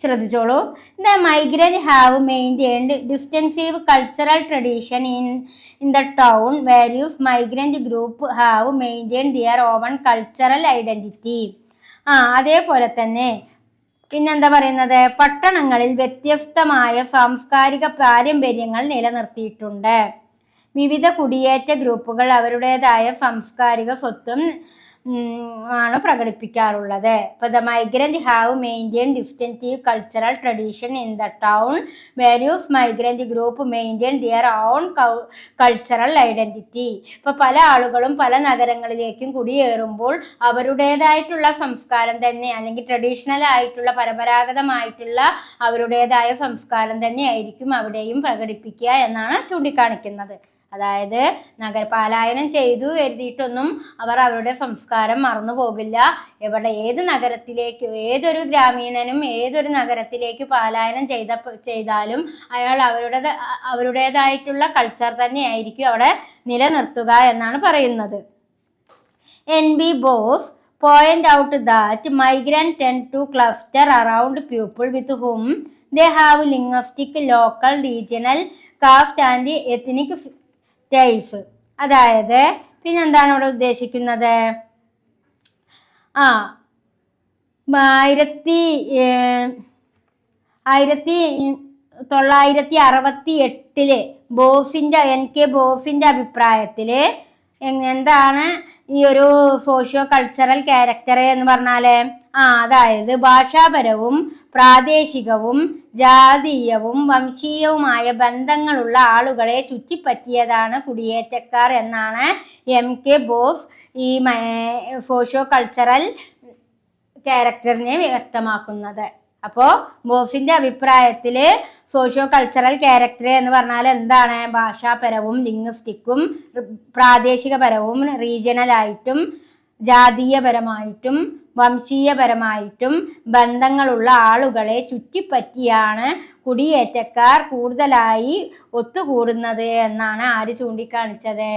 ശ്രദ്ധിച്ചോളൂ. The migrant have maintained distinctive cultural tradition in the town. Various migrant group have maintained their own cultural identity. അതേപോലെ തന്നെ പിന്നെന്താ പറയുന്നത്? പട്ടണങ്ങളിൽ വ്യത്യസ്തമായ സാംസ്കാരിക പാരമ്പര്യങ്ങൾ നിലനിർത്തിയിട്ടുണ്ട്. വിവിധ കുടിയേറ്റ ഗ്രൂപ്പുകൾ അവരുടേതായ സാംസ്കാരിക സ്വത്വം ആണ് പ്രകടിപ്പിക്കാറുള്ളത്. ഇപ്പോൾ the migrant have maintain distinctive cultural tradition in the town. Various migrant group maintain their own cultural identity. ഇപ്പോൾ പല ആളുകളും പല നഗരങ്ങളിലേക്കും കുടിയേറുമ്പോൾ അവരുടേതായിട്ടുള്ള സംസ്കാരം തന്നെ അല്ലെങ്കിൽ ട്രഡീഷണൽ ആയിട്ടുള്ള പരമ്പരാഗതമായിട്ടുള്ള അവരുടേതായ സംസ്കാരം തന്നെ ആയിരിക്കും അവിടെയും പ്രകടിപ്പിക്കുക എന്നാണ് ചൂണ്ടിക്കാണിക്കുന്നത്. അതായത് നഗരപാലായനം ചെയ്തു കരുതിയിട്ടൊന്നും അവർ അവരുടെ സംസ്കാരം മറന്നു പോകില്ല. ഏതൊരു ഗ്രാമീണനും ഏതൊരു നഗരത്തിലേക്ക് പാലായനം ചെയ്താലും അയാൾ അവരുടേതായിട്ടുള്ള കൾച്ചർ തന്നെയായിരിക്കും അവിടെ നിലനിർത്തുക എന്നാണ് പറയുന്നത്. NB Bose point out that migrants tend to cluster around people with whom they have linguistic, local, regional, caste and ethnic tiles. അതായത് പിന്നെന്താണ് ഇവിടെ ഉദ്ദേശിക്കുന്നത്? 1968 ബോസിന്റെ NK ബോസിന്റെ അഭിപ്രായത്തില് എന്താണ് ഈ ഒരു സോഷ്യോ കൾച്ചറൽ ക്യാരക്ടർ എന്ന് പറഞ്ഞാല് അതായത് ഭാഷാപരവും പ്രാദേശികവും ജാതീയവും വംശീയവുമായ ബന്ധങ്ങളുള്ള ആളുകളെ ചുറ്റിപ്പറ്റിയതാണ് കുടിയേറ്റക്കാർ എന്നാണ് MK ബോസ് ഈ സോഷ്യോ കൾച്ചറൽ ക്യാരക്ടറിനെ വ്യക്തമാക്കുന്നത്. അപ്പോൾ ബോസിന്റെ അഭിപ്രായത്തില് സോഷ്യോ കൾച്ചറൽ ക്യാരക്ടർ എന്ന് പറഞ്ഞാൽ എന്താണ്? ഭാഷാപരവും ലിംഗ്വിസ്റ്റിക്കും പ്രാദേശികപരവും റീജിയണലായിട്ടും ജാതീയപരമായിട്ടും വംശീയപരമായിട്ടും ബന്ധങ്ങളുള്ള ആളുകളെ ചുറ്റിപ്പറ്റിയാണ് കുടിയേറ്റക്കാർ കൂടുതലായി ഒത്തുകൂടുന്നത് എന്നാണ് ആര് ചൂണ്ടിക്കാണിച്ചത്?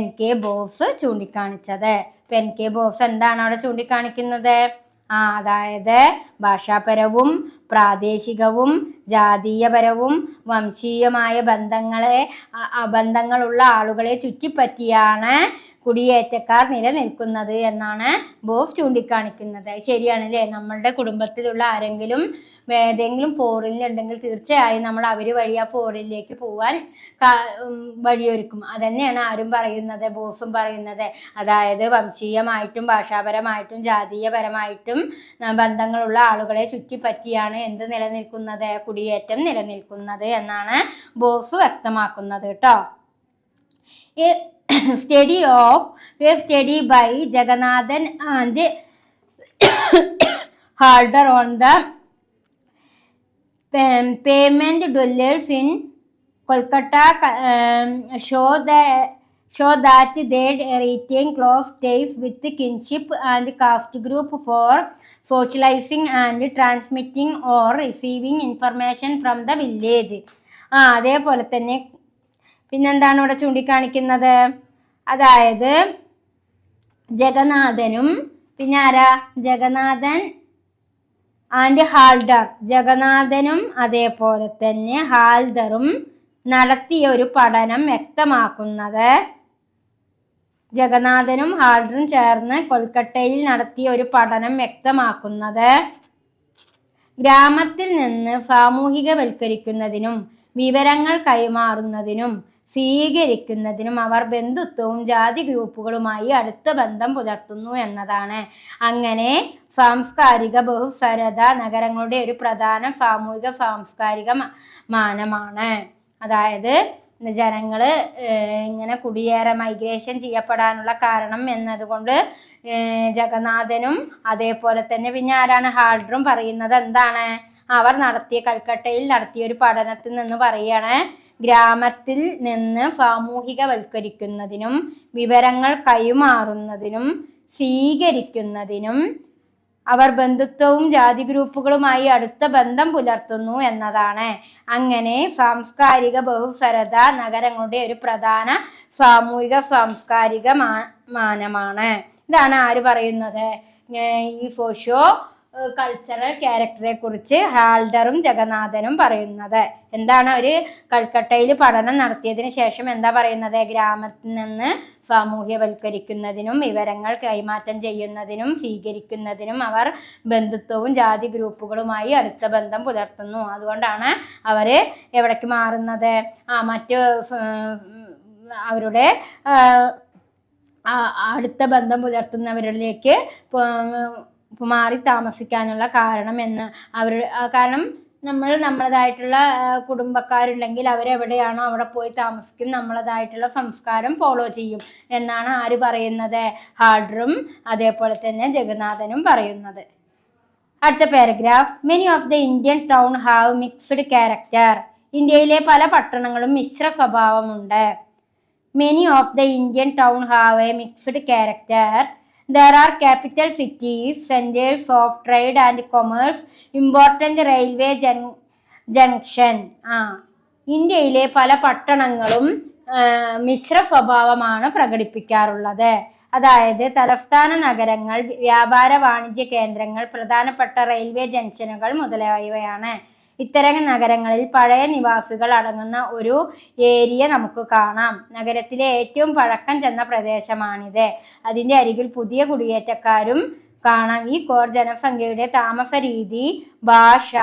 NK boss ചൂണ്ടിക്കാണിച്ചത്. ഇപ്പൊ NK ബോസ് എന്താണ് അവിടെ ചൂണ്ടിക്കാണിക്കുന്നത്? അതായത് ഭാഷാപരവും പ്രാദേശികവും ജാതീയപരവും വംശീയമായ ബന്ധങ്ങളുള്ള ആളുകളെ ചുറ്റിപ്പറ്റിയാണ് കുടിയേറ്റക്കാർ നിലനിൽക്കുന്നത് എന്നാണ് ബോസ് ചൂണ്ടിക്കാണിക്കുന്നത്. ശരിയാണല്ലേ? നമ്മളുടെ കുടുംബത്തിലുള്ള ആരെങ്കിലും ഏതെങ്കിലും ഫോറിനിലുണ്ടെങ്കിൽ തീർച്ചയായും നമ്മൾ അവർ വഴി ആ ഫോറിനിലേക്ക് പോവാൻ വഴിയൊരുക്കും. അതന്നെയാണ് ആരും പറയുന്നത്? ബോസും പറയുന്നത്. അതായത് വംശീയമായിട്ടും ഭാഷാപരമായിട്ടും ജാതീയപരമായിട്ടും ബന്ധങ്ങളുള്ള ആളുകളെ ചുറ്റിപ്പറ്റിയാണ് എന്ത് നിലനിൽക്കുന്നത്? കുടിയേറ്റം നിലനിൽക്കുന്നത് എന്നാണ് ബോസ് വ്യക്തമാക്കുന്നത് കേട്ടോ. study by Jagannathan and Halder on the pavement dwellers in Kolkata show that they retain close ties with kinship and caste group for socializing and transmitting or receiving information from the village. അതേപോലെ തന്നെ പിന്നെന്താണ് ഇവിടെ ചൂണ്ടിക്കാണിക്കുന്നത്? അതായത് ജഗന്നാഥനും പിന്നെ ആരാ? Jagannathan and ഹാൾഡർ. ജഗന്നാഥനും അതേപോലെ തന്നെ ഹാൽദറും നടത്തിയ ഒരു പഠനം വ്യക്തമാക്കുന്നത്, ജഗന്നാഥനും ഹാൾഡറും ചേർന്ന് കൊൽക്കട്ടയിൽ നടത്തിയ ഒരു പഠനം വ്യക്തമാക്കുന്നത് ഗ്രാമത്തിൽ നിന്ന് സാമൂഹികവൽക്കരിക്കുന്നതിനും വിവരങ്ങൾ കൈമാറുന്നതിനും സ്വീകരിക്കുന്നതിനും അവർ ബന്ധുത്വവും ജാതി ഗ്രൂപ്പുകളുമായി അടുത്ത ബന്ധം പുലർത്തുന്നു എന്നതാണ്. അങ്ങനെ സാംസ്കാരിക ബഹുസ്വരത നഗരങ്ങളുടെ ഒരു പ്രധാന സാമൂഹിക സാംസ്കാരിക മാനമാണ്. അതായത് ജനങ്ങൾ ഇങ്ങനെ മൈഗ്രേഷൻ ചെയ്യപ്പെടാനുള്ള കാരണം എന്നതുകൊണ്ട് ജഗന്നാഥനും അതേപോലെ തന്നെ പിന്നെ ആരാണ്? ഹാൾഡറും പറയുന്നത് എന്താണ്? അവർ കൽക്കട്ടയിൽ നടത്തിയ ഒരു പഠനത്തിൽ നിന്ന് പറയാണ്, ഗ്രാമത്തിൽ നിന്ന് സാമൂഹികവൽക്കരിക്കുന്നതിനും വിവരങ്ങൾ കൈമാറുന്നതിനും സ്വീകരിക്കുന്നതിനും അവർ ബന്ധുത്വവും ജാതി ഗ്രൂപ്പുകളുമായി അടുത്ത ബന്ധം പുലർത്തുന്നു എന്നതാണ്. അങ്ങനെ സാംസ്കാരിക ബഹുസ്വരത നഗരങ്ങളുടെ ഒരു പ്രധാന സാമൂഹിക സാംസ്കാരിക മാനമാണ്. ഇതാണ് ആര് പറയുന്നത്? ഈ സോഷ്യോ കൾച്ചറൽ ക്യാരക്ടറെ കുറിച്ച് ഹാൽഡറും ജഗന്നാഥനും പറയുന്നത്. എന്താണ്? അവർ കൽക്കട്ടയിൽ പഠനം നടത്തിയതിന് ശേഷം എന്താ പറയുന്നത്? ഗ്രാമത്തിൽ നിന്ന് സാമൂഹ്യവൽക്കരിക്കുന്നതിനും വിവരങ്ങൾ കൈമാറ്റം ചെയ്യുന്നതിനും സ്വീകരിക്കുന്നതിനും അവർ ബന്ധുത്വവും ജാതി ഗ്രൂപ്പുകളുമായി അടുത്ത ബന്ധം പുലർത്തുന്നു. അതുകൊണ്ടാണ് അവർ എവിടേക്ക് മാറുന്നത്? മറ്റ് അവരുടെ അടുത്ത ബന്ധം പുലർത്തുന്നവരിലേക്ക് മാറി താമസിക്കാനുള്ള കാരണം കാരണം നമ്മളതായിട്ടുള്ള കുടുംബക്കാരുണ്ടെങ്കിൽ അവരെവിടെയാണോ അവിടെ പോയി താമസിക്കും, നമ്മളതായിട്ടുള്ള സംസ്കാരം ഫോളോ ചെയ്യും എന്നാണ് ആര് പറയുന്നത്? ഹാൾഡറും അതേപോലെ തന്നെ ജഗന്നാഥനും പറയുന്നത്. അടുത്ത paragraph. Many of the Indian town have mixed character. ഇന്ത്യയിലെ പല പട്ടണങ്ങളും മിശ്ര സ്വഭാവമുണ്ട്. Many of the Indian town have A mixed character. There are capital cities, centers of trade and commerce, important railway junction. ഇന്ത്യയിലെ പല പട്ടണങ്ങളും മിശ്ര സ്വഭാവമാണ് പ്രകടിപ്പിക്കാറുള്ളത്. അതായത് തലസ്ഥാന നഗരങ്ങൾ, വ്യാപാര വാണിജ്യ കേന്ദ്രങ്ങൾ, പ്രധാനപ്പെട്ട റെയിൽവേ ജംഗ്ഷനുകൾ മുതലായവയാണ്. ഇത്തരം നഗരങ്ങളിൽ പഴയ നിവാസികൾ അടങ്ങുന്ന ഒരു ഏരിയ നമുക്ക് കാണാം. നഗരത്തിലെ ഏറ്റവും പഴക്കം ചെന്ന പ്രദേശമാണിത്. അതിൻ്റെ അരികിൽ പുതിയ കുടിയേറ്റക്കാരും കാണാം. ഈ കോർ ജനസംഖ്യയുടെ താമസ രീതി, ഭാഷ,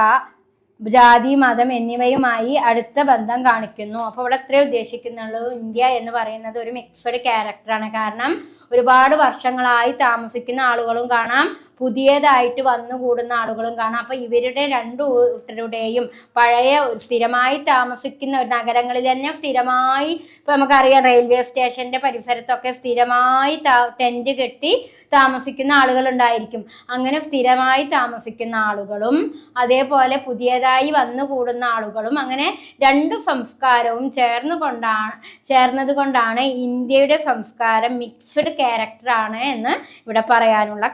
ജാതി, മതം എന്നിവയുമായി അടുത്ത ബന്ധം കാണിക്കുന്നു. അപ്പോൾ ഇവിടെ എത്രയും ഉദ്ദേശിക്കുന്നുള്ളൂ, ഇന്ത്യ എന്ന് പറയുന്നത് ഒരു മിക്സഡ് ക്യാരക്ടറാണ്. കാരണം ഒരുപാട് വർഷങ്ങളായി താമസിക്കുന്ന ആളുകളും കാണാം, പുതിയതായിട്ട് വന്നുകൂടുന്ന ആളുകളും കാണാം. അപ്പൊ ഇവരുടെ രണ്ടു കൂട്ടരുടെയും പഴയ സ്ഥിരമായി താമസിക്കുന്ന നഗരങ്ങളിൽ തന്നെ സ്ഥിരമായി, ഇപ്പൊ നമുക്കറിയാം റെയിൽവേ സ്റ്റേഷന്റെ പരിസരത്തൊക്കെ സ്ഥിരമായി ടെന്റ് കെട്ടി താമസിക്കുന്ന ആളുകൾ ഉണ്ടായിരിക്കും. അങ്ങനെ സ്ഥിരമായി താമസിക്കുന്ന ആളുകളും അതേപോലെ പുതിയതായി വന്നുകൂടുന്ന ആളുകളും, അങ്ങനെ രണ്ട് സംസ്കാരവും ചേർന്നത് കൊണ്ടാണ് ഇന്ത്യയുടെ സംസ്കാരം മിക്സ്ഡ് ക്യാരക്ടറാണ് എന്ന് ഇവിടെ പറയാനുള്ള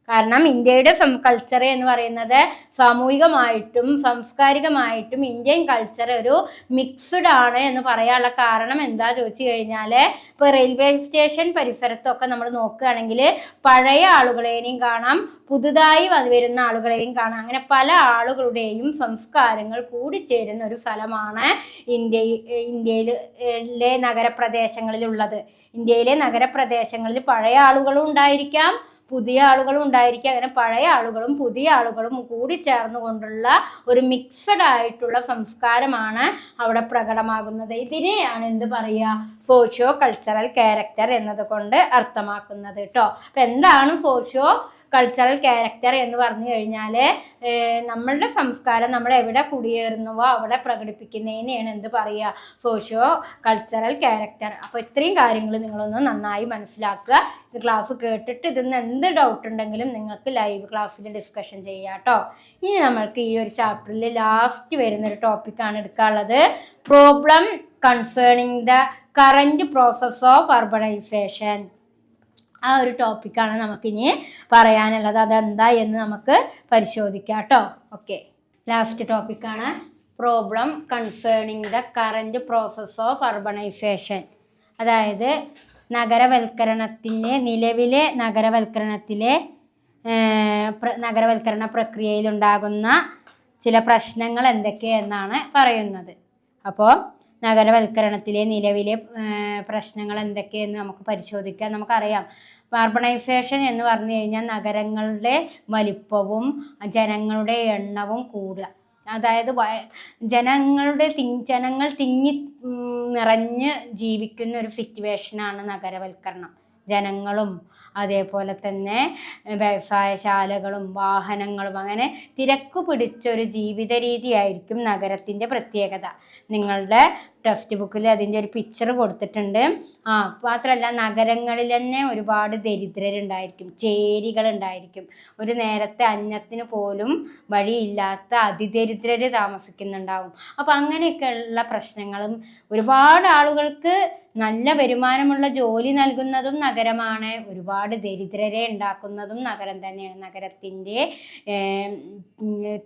കാരണം ഇന്ത്യയുടെ കൾച്ചർ എന്ന് പറയുന്നത് സാമൂഹികമായിട്ടും സാംസ്കാരികമായിട്ടും ഇന്ത്യൻ കൾച്ചർ ഒരു മിക്സ്ഡ് ആണ് എന്ന് പറയാനുള്ള കാരണം എന്താ ചോദിച്ചു കഴിഞ്ഞാൽ, ഇപ്പോൾ റെയിൽവേ സ്റ്റേഷൻ പരിസരത്തൊക്കെ നമ്മൾ നോക്കുകയാണെങ്കിൽ പഴയ ആളുകളെയും കാണാം, പുതുതായി വരുന്ന ആളുകളെയും കാണാം. അങ്ങനെ പല ആളുകളുടെയും സംസ്കാരങ്ങൾ കൂടിച്ചേരുന്ന ഒരു സ്ഥലമാണ് ഇന്ത്യയിലെ നഗരപ്രദേശങ്ങളിലുള്ളത്. ഇന്ത്യയിലെ നഗരപ്രദേശങ്ങളിൽ പഴയ ആളുകളും ഉണ്ടായിരിക്കാം, പുതിയ ആളുകളും ഉണ്ടായിരിക്കുക. അങ്ങനെ പഴയ ആളുകളും പുതിയ ആളുകളും കൂടി ചേർന്നുകൊണ്ടുള്ള ഒരു മിക്സഡ് ആയിട്ടുള്ള സംസ്കാരമാണ് അവിടെ പ്രകടമാകുന്നത്. ഇതിനെയാണ് എന്ത് പറയുക, സോഷ്യോ കൾച്ചറൽ ക്യാരക്ടർ എന്നതുകൊണ്ട് അർത്ഥമാക്കുന്നത് കേട്ടോ. അപ്പൊ എന്താണ് സോഷ്യോ കൾച്ചറൽ ക്യാരക്ടർ എന്ന് പറഞ്ഞു കഴിഞ്ഞാൽ, നമ്മളുടെ സംസ്കാരം നമ്മൾ എവിടെ കുടിയേറുന്നുവോ അവിടെ പ്രകടിപ്പിക്കുന്നതിനെയാണ് എന്ത് പറയുക, സോഷ്യോ കൾച്ചറൽ ക്യാരക്ടർ. അപ്പോൾ ഇത്രയും കാര്യങ്ങൾ നിങ്ങളൊന്ന് നന്നായി മനസ്സിലാക്കുക. ഇത് ക്ലാസ് കേട്ടിട്ട് ഇതിന്ന് എന്ത് ഡൗട്ട് ഉണ്ടെങ്കിലും നിങ്ങൾക്ക് ലൈവ് ക്ലാസ്സിൽ ഡിസ്കഷൻ ചെയ്യാം കേട്ടോ. ഇനി നമ്മൾക്ക് ഈ ഒരു ചാപ്റ്ററിൽ ലാസ്റ്റ് വരുന്നൊരു ടോപ്പിക്കാണ് എടുക്കാനുള്ളത്, problem concerning the current process of urbanisation. ആ ഒരു ടോപ്പിക്കാണ് നമുക്കിനി പറയാനുള്ളത്. അതെന്താ എന്ന് നമുക്ക് പരിശോധിക്കാം കേട്ടോ. ഓക്കെ, ലാസ്റ്റ് ടോപ്പിക്കാണ് problem concerning the current process of urbanisation. അതായത് നിലവിലെ നഗരവൽക്കരണ പ്രക്രിയയിലുണ്ടാകുന്ന ചില പ്രശ്നങ്ങൾ എന്തൊക്കെയെന്നാണ് പറയുന്നത്. അപ്പോൾ നഗരവൽക്കരണത്തിലെ നിലവിലെ പ്രശ്നങ്ങൾ എന്തൊക്കെയെന്ന് നമുക്ക് പരിശോധിക്കാം. നമുക്കറിയാം, അർബണൈസേഷൻ എന്ന് പറഞ്ഞു കഴിഞ്ഞാൽ നഗരങ്ങളുടെ വലിപ്പവും ജനങ്ങളുടെ എണ്ണവും കൂടുക. അതായത് ജനങ്ങൾ തിങ്ങി നിറഞ്ഞ് ജീവിക്കുന്ന ഒരു സിറ്റുവേഷനാണ് നഗരവൽക്കരണം. ജനങ്ങളും അതേപോലെ തന്നെ വ്യവസായശാലകളും വാഹനങ്ങളും, അങ്ങനെ തിരക്ക് പിടിച്ചൊരു ജീവിത രീതിയായിരിക്കും നഗരത്തിൻ്റെ പ്രത്യേകത. നിങ്ങളുടെ ടെക്സ്റ്റ് ബുക്കിൽ അതിൻ്റെ ഒരു പിക്ചർ കൊടുത്തിട്ടുണ്ട്. മാത്രമല്ല നഗരങ്ങളിൽ തന്നെ ഒരുപാട് ദരിദ്രരുണ്ടായിരിക്കും, ചേരികളുണ്ടായിരിക്കും. ഒരു നേരത്തെ അന്നത്തിന് പോലും വഴിയില്ലാത്ത അതിദരിദ്രർ താമസിക്കുന്നുണ്ടാവും. അപ്പം അങ്ങനെയൊക്കെയുള്ള പ്രശ്നങ്ങളും, ഒരുപാട് ആളുകൾക്ക് നല്ല വരുമാനമുള്ള ജോലി നൽകുന്നതും നഗരമാണ്, ഒരുപാട് ദരിദ്രരെ ഉണ്ടാക്കുന്നതും നഗരം തന്നെയാണ്. നഗരത്തിൻ്റെ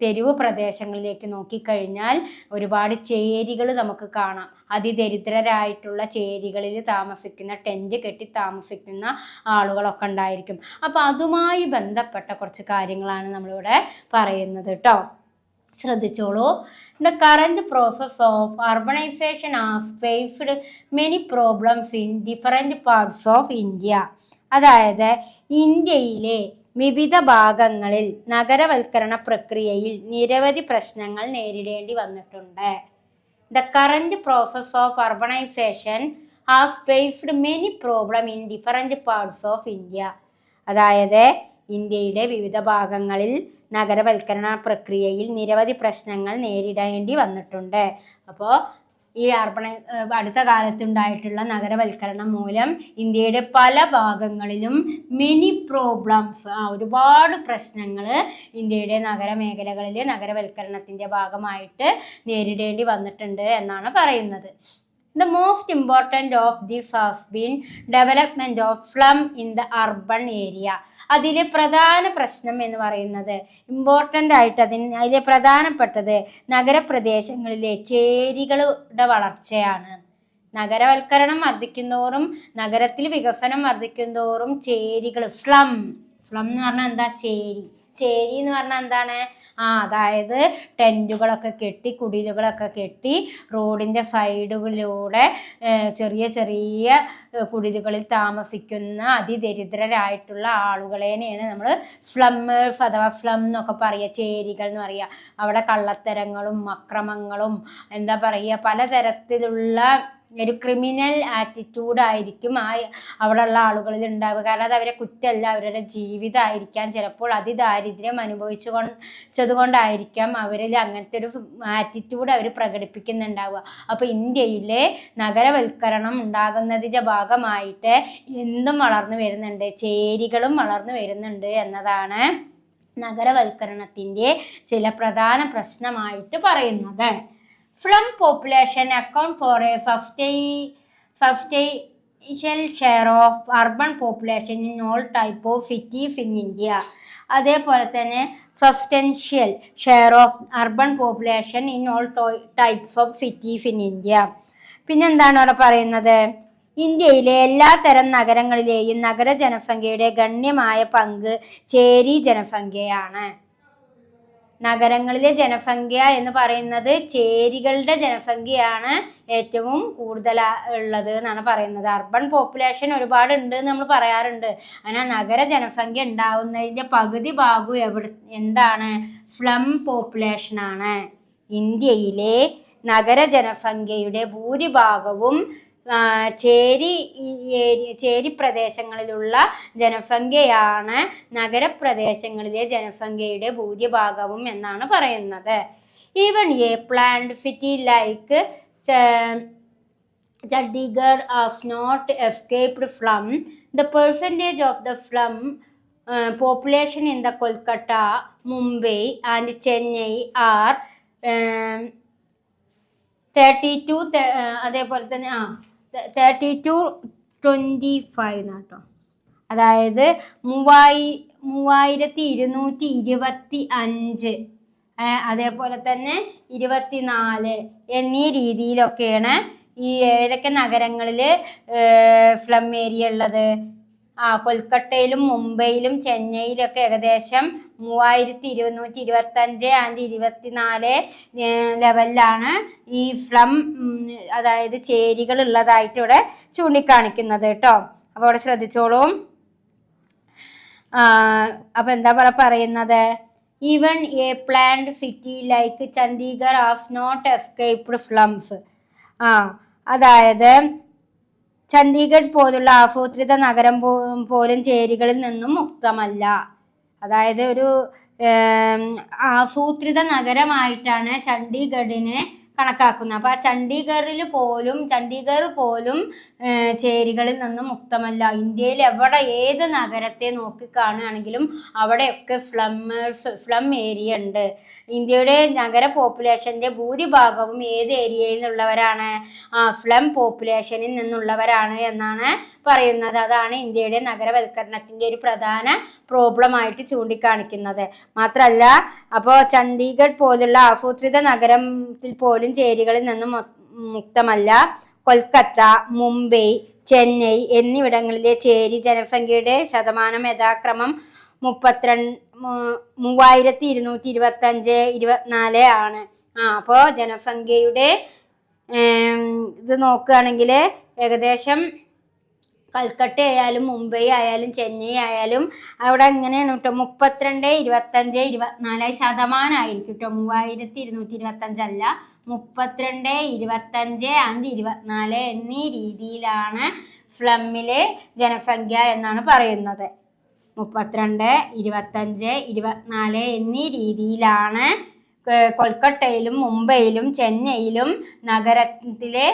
തെരുവ് പ്രദേശങ്ങളിലേക്ക് നോക്കിക്കഴിഞ്ഞാൽ ഒരുപാട് ചേരികൾ നമുക്ക് കാണാം. അതിദരിദ്രരായിട്ടുള്ള ചേരികളിൽ താമസിക്കുന്ന, ടെന്റ് കെട്ടി താമസിക്കുന്ന ആളുകളൊക്കെ ഉണ്ടായിരിക്കും. അപ്പോൾ അതുമായി ബന്ധപ്പെട്ട കുറച്ച് കാര്യങ്ങളാണ് നമ്മളിവിടെ പറയുന്നത് കേട്ടോ. ശ്രദ്ധിച്ചോളൂ. The current process of urbanization has faced many problems in different parts of India. അതായത് ഇന്ത്യയിലെ വിവിധ ഭാഗങ്ങളിൽ നഗരവൽക്കരണ പ്രക്രിയയിൽ നിരവധി പ്രശ്നങ്ങൾ നേരിടേണ്ടി വന്നിട്ടുണ്ട്. The current process of urbanization has faced many problems in different parts of India. അതായത് ഇന്ത്യയുടെ വിവിധ ഭാഗങ്ങളിൽ നഗരവൽക്കരണ പ്രക്രിയയിൽ നിരവധി പ്രശ്നങ്ങൾ നേരിടേണ്ടി വന്നിട്ടുണ്ട്. അപ്പോൾ ഈ അടുത്ത കാലത്തുണ്ടായിട്ടുള്ള നഗരവൽക്കരണം മൂലം ഇന്ത്യയുടെ പല ഭാഗങ്ങളിലും മെനി പ്രോബ്ലംസ്, ഒരുപാട് പ്രശ്നങ്ങൾ ഇന്ത്യയുടെ നഗരമേഖലകളിൽ നഗരവൽക്കരണത്തിൻ്റെ ഭാഗമായിട്ട് നേരിടേണ്ടി വന്നിട്ടുണ്ട് എന്നാണ് പറയുന്നത്. The most important of this has been development of slum in the urban area. അതിലെ പ്രധാന പ്രശ്നം എന്ന് പറയുന്നത്, ഇമ്പോർട്ടൻ്റ് ആയിട്ട് അതിലെ പ്രധാനപ്പെട്ടത് നഗരപ്രദേശങ്ങളിലെ ചേരികളുടെ വളർച്ചയാണ്. നഗരവൽക്കരണം വർദ്ധിക്കുന്നതോറും, നഗരത്തിൽ വികസനം വർദ്ധിക്കുന്നതോറും ചേരികൾ, സ്ലം എന്ന് പറഞ്ഞാൽ എന്താ, ചേരി, ചേരി എന്ന് പറഞ്ഞാൽ എന്താണ്? അതായത് ടെൻറ്റുകളൊക്കെ കെട്ടി, കുടിലുകളൊക്കെ കെട്ടി റോഡിൻ്റെ സൈഡുകളിലൂടെ ചെറിയ ചെറിയ കുടിലുകളിൽ താമസിക്കുന്ന അതിദരിദ്രരായിട്ടുള്ള ആളുകളെയാണ് നമ്മൾ സ്ലമ്മേഴ്സ് അഥവാ സ്ലം എന്നൊക്കെ പറയുക, ചേരികൾ എന്ന് പറയുക. അവിടെ കള്ളത്തരങ്ങളും അക്രമങ്ങളും എന്താ പറയുക, പലതരത്തിലുള്ള ഒരു ക്രിമിനൽ ആറ്റിറ്റ്യൂഡായിരിക്കും അവിടെയുള്ള ആളുകളിൽ ഉണ്ടാവുക. കാരണം അത് അവരെ കുറ്റമല്ല, അവരുടെ ജീവിതമായിരിക്കാം. ചിലപ്പോൾ അതിദാരിദ്ര്യം അനുഭവിച്ചതുകൊണ്ടായിരിക്കാം അവരിൽ അങ്ങനത്തെ ഒരു ആറ്റിറ്റ്യൂഡ് അവർ പ്രകടിപ്പിക്കുന്നുണ്ടാവുക. അപ്പോൾ ഇന്ത്യയിലെ നഗരവൽക്കരണം ഉണ്ടാകുന്നതിൻ്റെ ഭാഗമായിട്ട് എന്തും വളർന്നു വരുന്നുണ്ട്, ചേരികളും വളർന്നു വരുന്നുണ്ട് എന്നതാണ് നഗരവൽക്കരണത്തിൻ്റെ ചില പ്രധാന പ്രശ്നമായിട്ട് പറയുന്നത്. Slum population account for a substantial share of urban population in all type of cities in India. അതേപോലെ തന്നെ substantial share of urban population in all types of cities in India. പിന്നെന്താണ് അവിടെ പറയുന്നത്? ഇന്ത്യയിലെ എല്ലാ തരം നഗരങ്ങളിലെയും നഗര ജനസംഖ്യയുടെ ഗണ്യമായ പങ്ക് ചേരി ജനസംഖ്യയാണ്. നഗരങ്ങളിലെ ജനസംഖ്യ എന്ന് പറയുന്നത് ചേരികളുടെ ജനസംഖ്യയാണ് ഏറ്റവും കൂടുതൽ ഉള്ളത് എന്നാണ് പറയുന്നത്. അർബൻ പോപ്പുലേഷൻ ഒരുപാട് ഉണ്ട് എന്ന് നമ്മൾ പറയാറുണ്ട്. അങ്ങനെ നഗര ജനസംഖ്യ ഉണ്ടാവുന്നതിൻ്റെ പകുതി ഭാഗം എന്താണ്? സ്ലം പോപ്പുലേഷനാണ്. ഇന്ത്യയിലെ നഗര ജനസംഖ്യയുടെ ഭൂരിഭാഗവും ചേരി പ്രദേശങ്ങളിലുള്ള ജനസംഖ്യയാണ് നഗരപ്രദേശങ്ങളിലെ ജനസംഖ്യയുടെ ഭൂരിഭാഗവും എന്നാണ് പറയുന്നത്. Even a planned city like Chandigarh has not escaped from the percentage of the slum population in the Kolkata, Mumbai and Chennai are 32 അതേപോലെ തന്നെ 32-25 കേട്ടോ. അതായത് 3225 അതേപോലെ തന്നെ 24 എന്നീ രീതിയിലൊക്കെയാണ് ഈ ഏതൊക്കെ നഗരങ്ങളിൽ സ്ലം ഏരിയ ഉള്ളത്. കൊൽക്കട്ടയിലും മുംബൈയിലും ചെന്നൈയിലൊക്കെ ഏകദേശം 3225 ആൻഡ് 24 ലെവലിലാണ് ഈ സ്ലം അതായത് ചേരികൾ ഉള്ളതായിട്ട് ഇവിടെ ചൂണ്ടിക്കാണിക്കുന്നത് കേട്ടോ. അപ്പോൾ അവിടെ ശ്രദ്ധിച്ചോളൂ. അപ്പോൾ എന്താ പറയുന്നത്? Even a planned city like Chandigarh has not escaped slums. അതായത് ചണ്ഡീഗഡ് പോലുള്ള ആസൂത്രിത നഗരം പോലും ചേരികളിൽ നിന്നും മുക്തമല്ല. അതായത് ഒരു ആസൂത്രിത നഗരമായിട്ടാണ് ചണ്ഡീഗഡിനെ കണക്കാക്കുന്നത്. അപ്പോൾ ആ ചണ്ഡീഗഡ് പോലും ചേരികളിൽ നിന്നും മുക്തമല്ല. ഇന്ത്യയിൽ എവിടെ ഏത് നഗരത്തെ നോക്കിക്കാണുകയാണെങ്കിലും അവിടെയൊക്കെ സ്ലം ഏരിയ ഉണ്ട്. ഇന്ത്യയുടെ നഗര പോപ്പുലേഷൻ്റെ ഭൂരിഭാഗവും ഏത് ഏരിയയിൽ നിന്നുള്ളവരാണ്? സ്ലം പോപ്പുലേഷനിൽ നിന്നുള്ളവരാണ് എന്നാണ് പറയുന്നത്. അതാണ് ഇന്ത്യയുടെ നഗരവൽക്കരണത്തിൻ്റെ ഒരു പ്രധാന പ്രോബ്ലമായിട്ട് ചൂണ്ടിക്കാണിക്കുന്നത്. മാത്രമല്ല, അപ്പോൾ ചണ്ഡീഗഡ് പോലുള്ള ആസൂത്രിത നഗരത്തിൽ പോലും ചേരികളിൽ നിന്നും മുക്തമല്ല. കൊൽക്കത്ത, മുംബൈ, ചെന്നൈ എന്നിവിടങ്ങളിലെ ചേരി ജനസംഖ്യയുടെ ശതമാനം യഥാക്രമം 3225-24 ആണ്. അപ്പോൾ ജനസംഖ്യയുടെ ഇത് നോക്കുകയാണെങ്കിൽ ഏകദേശം കൽക്കട്ട ആയാലും മുംബൈ ആയാലും ചെന്നൈ ആയാലും അവിടെ എങ്ങനെയാണ് കേട്ടോ 32-25-24% കേട്ടോ. 3225 അല്ല, 32-25-24 എന്നീ രീതിയിലാണ് സ്ലമ്മിലെ ജനസംഖ്യ എന്നാണ് പറയുന്നത്. 32-25-24 എന്നീ രീതിയിലാണ് കൊൽക്കട്ടയിലും മുംബൈയിലും ചെന്നൈയിലും നഗരത്തിലെ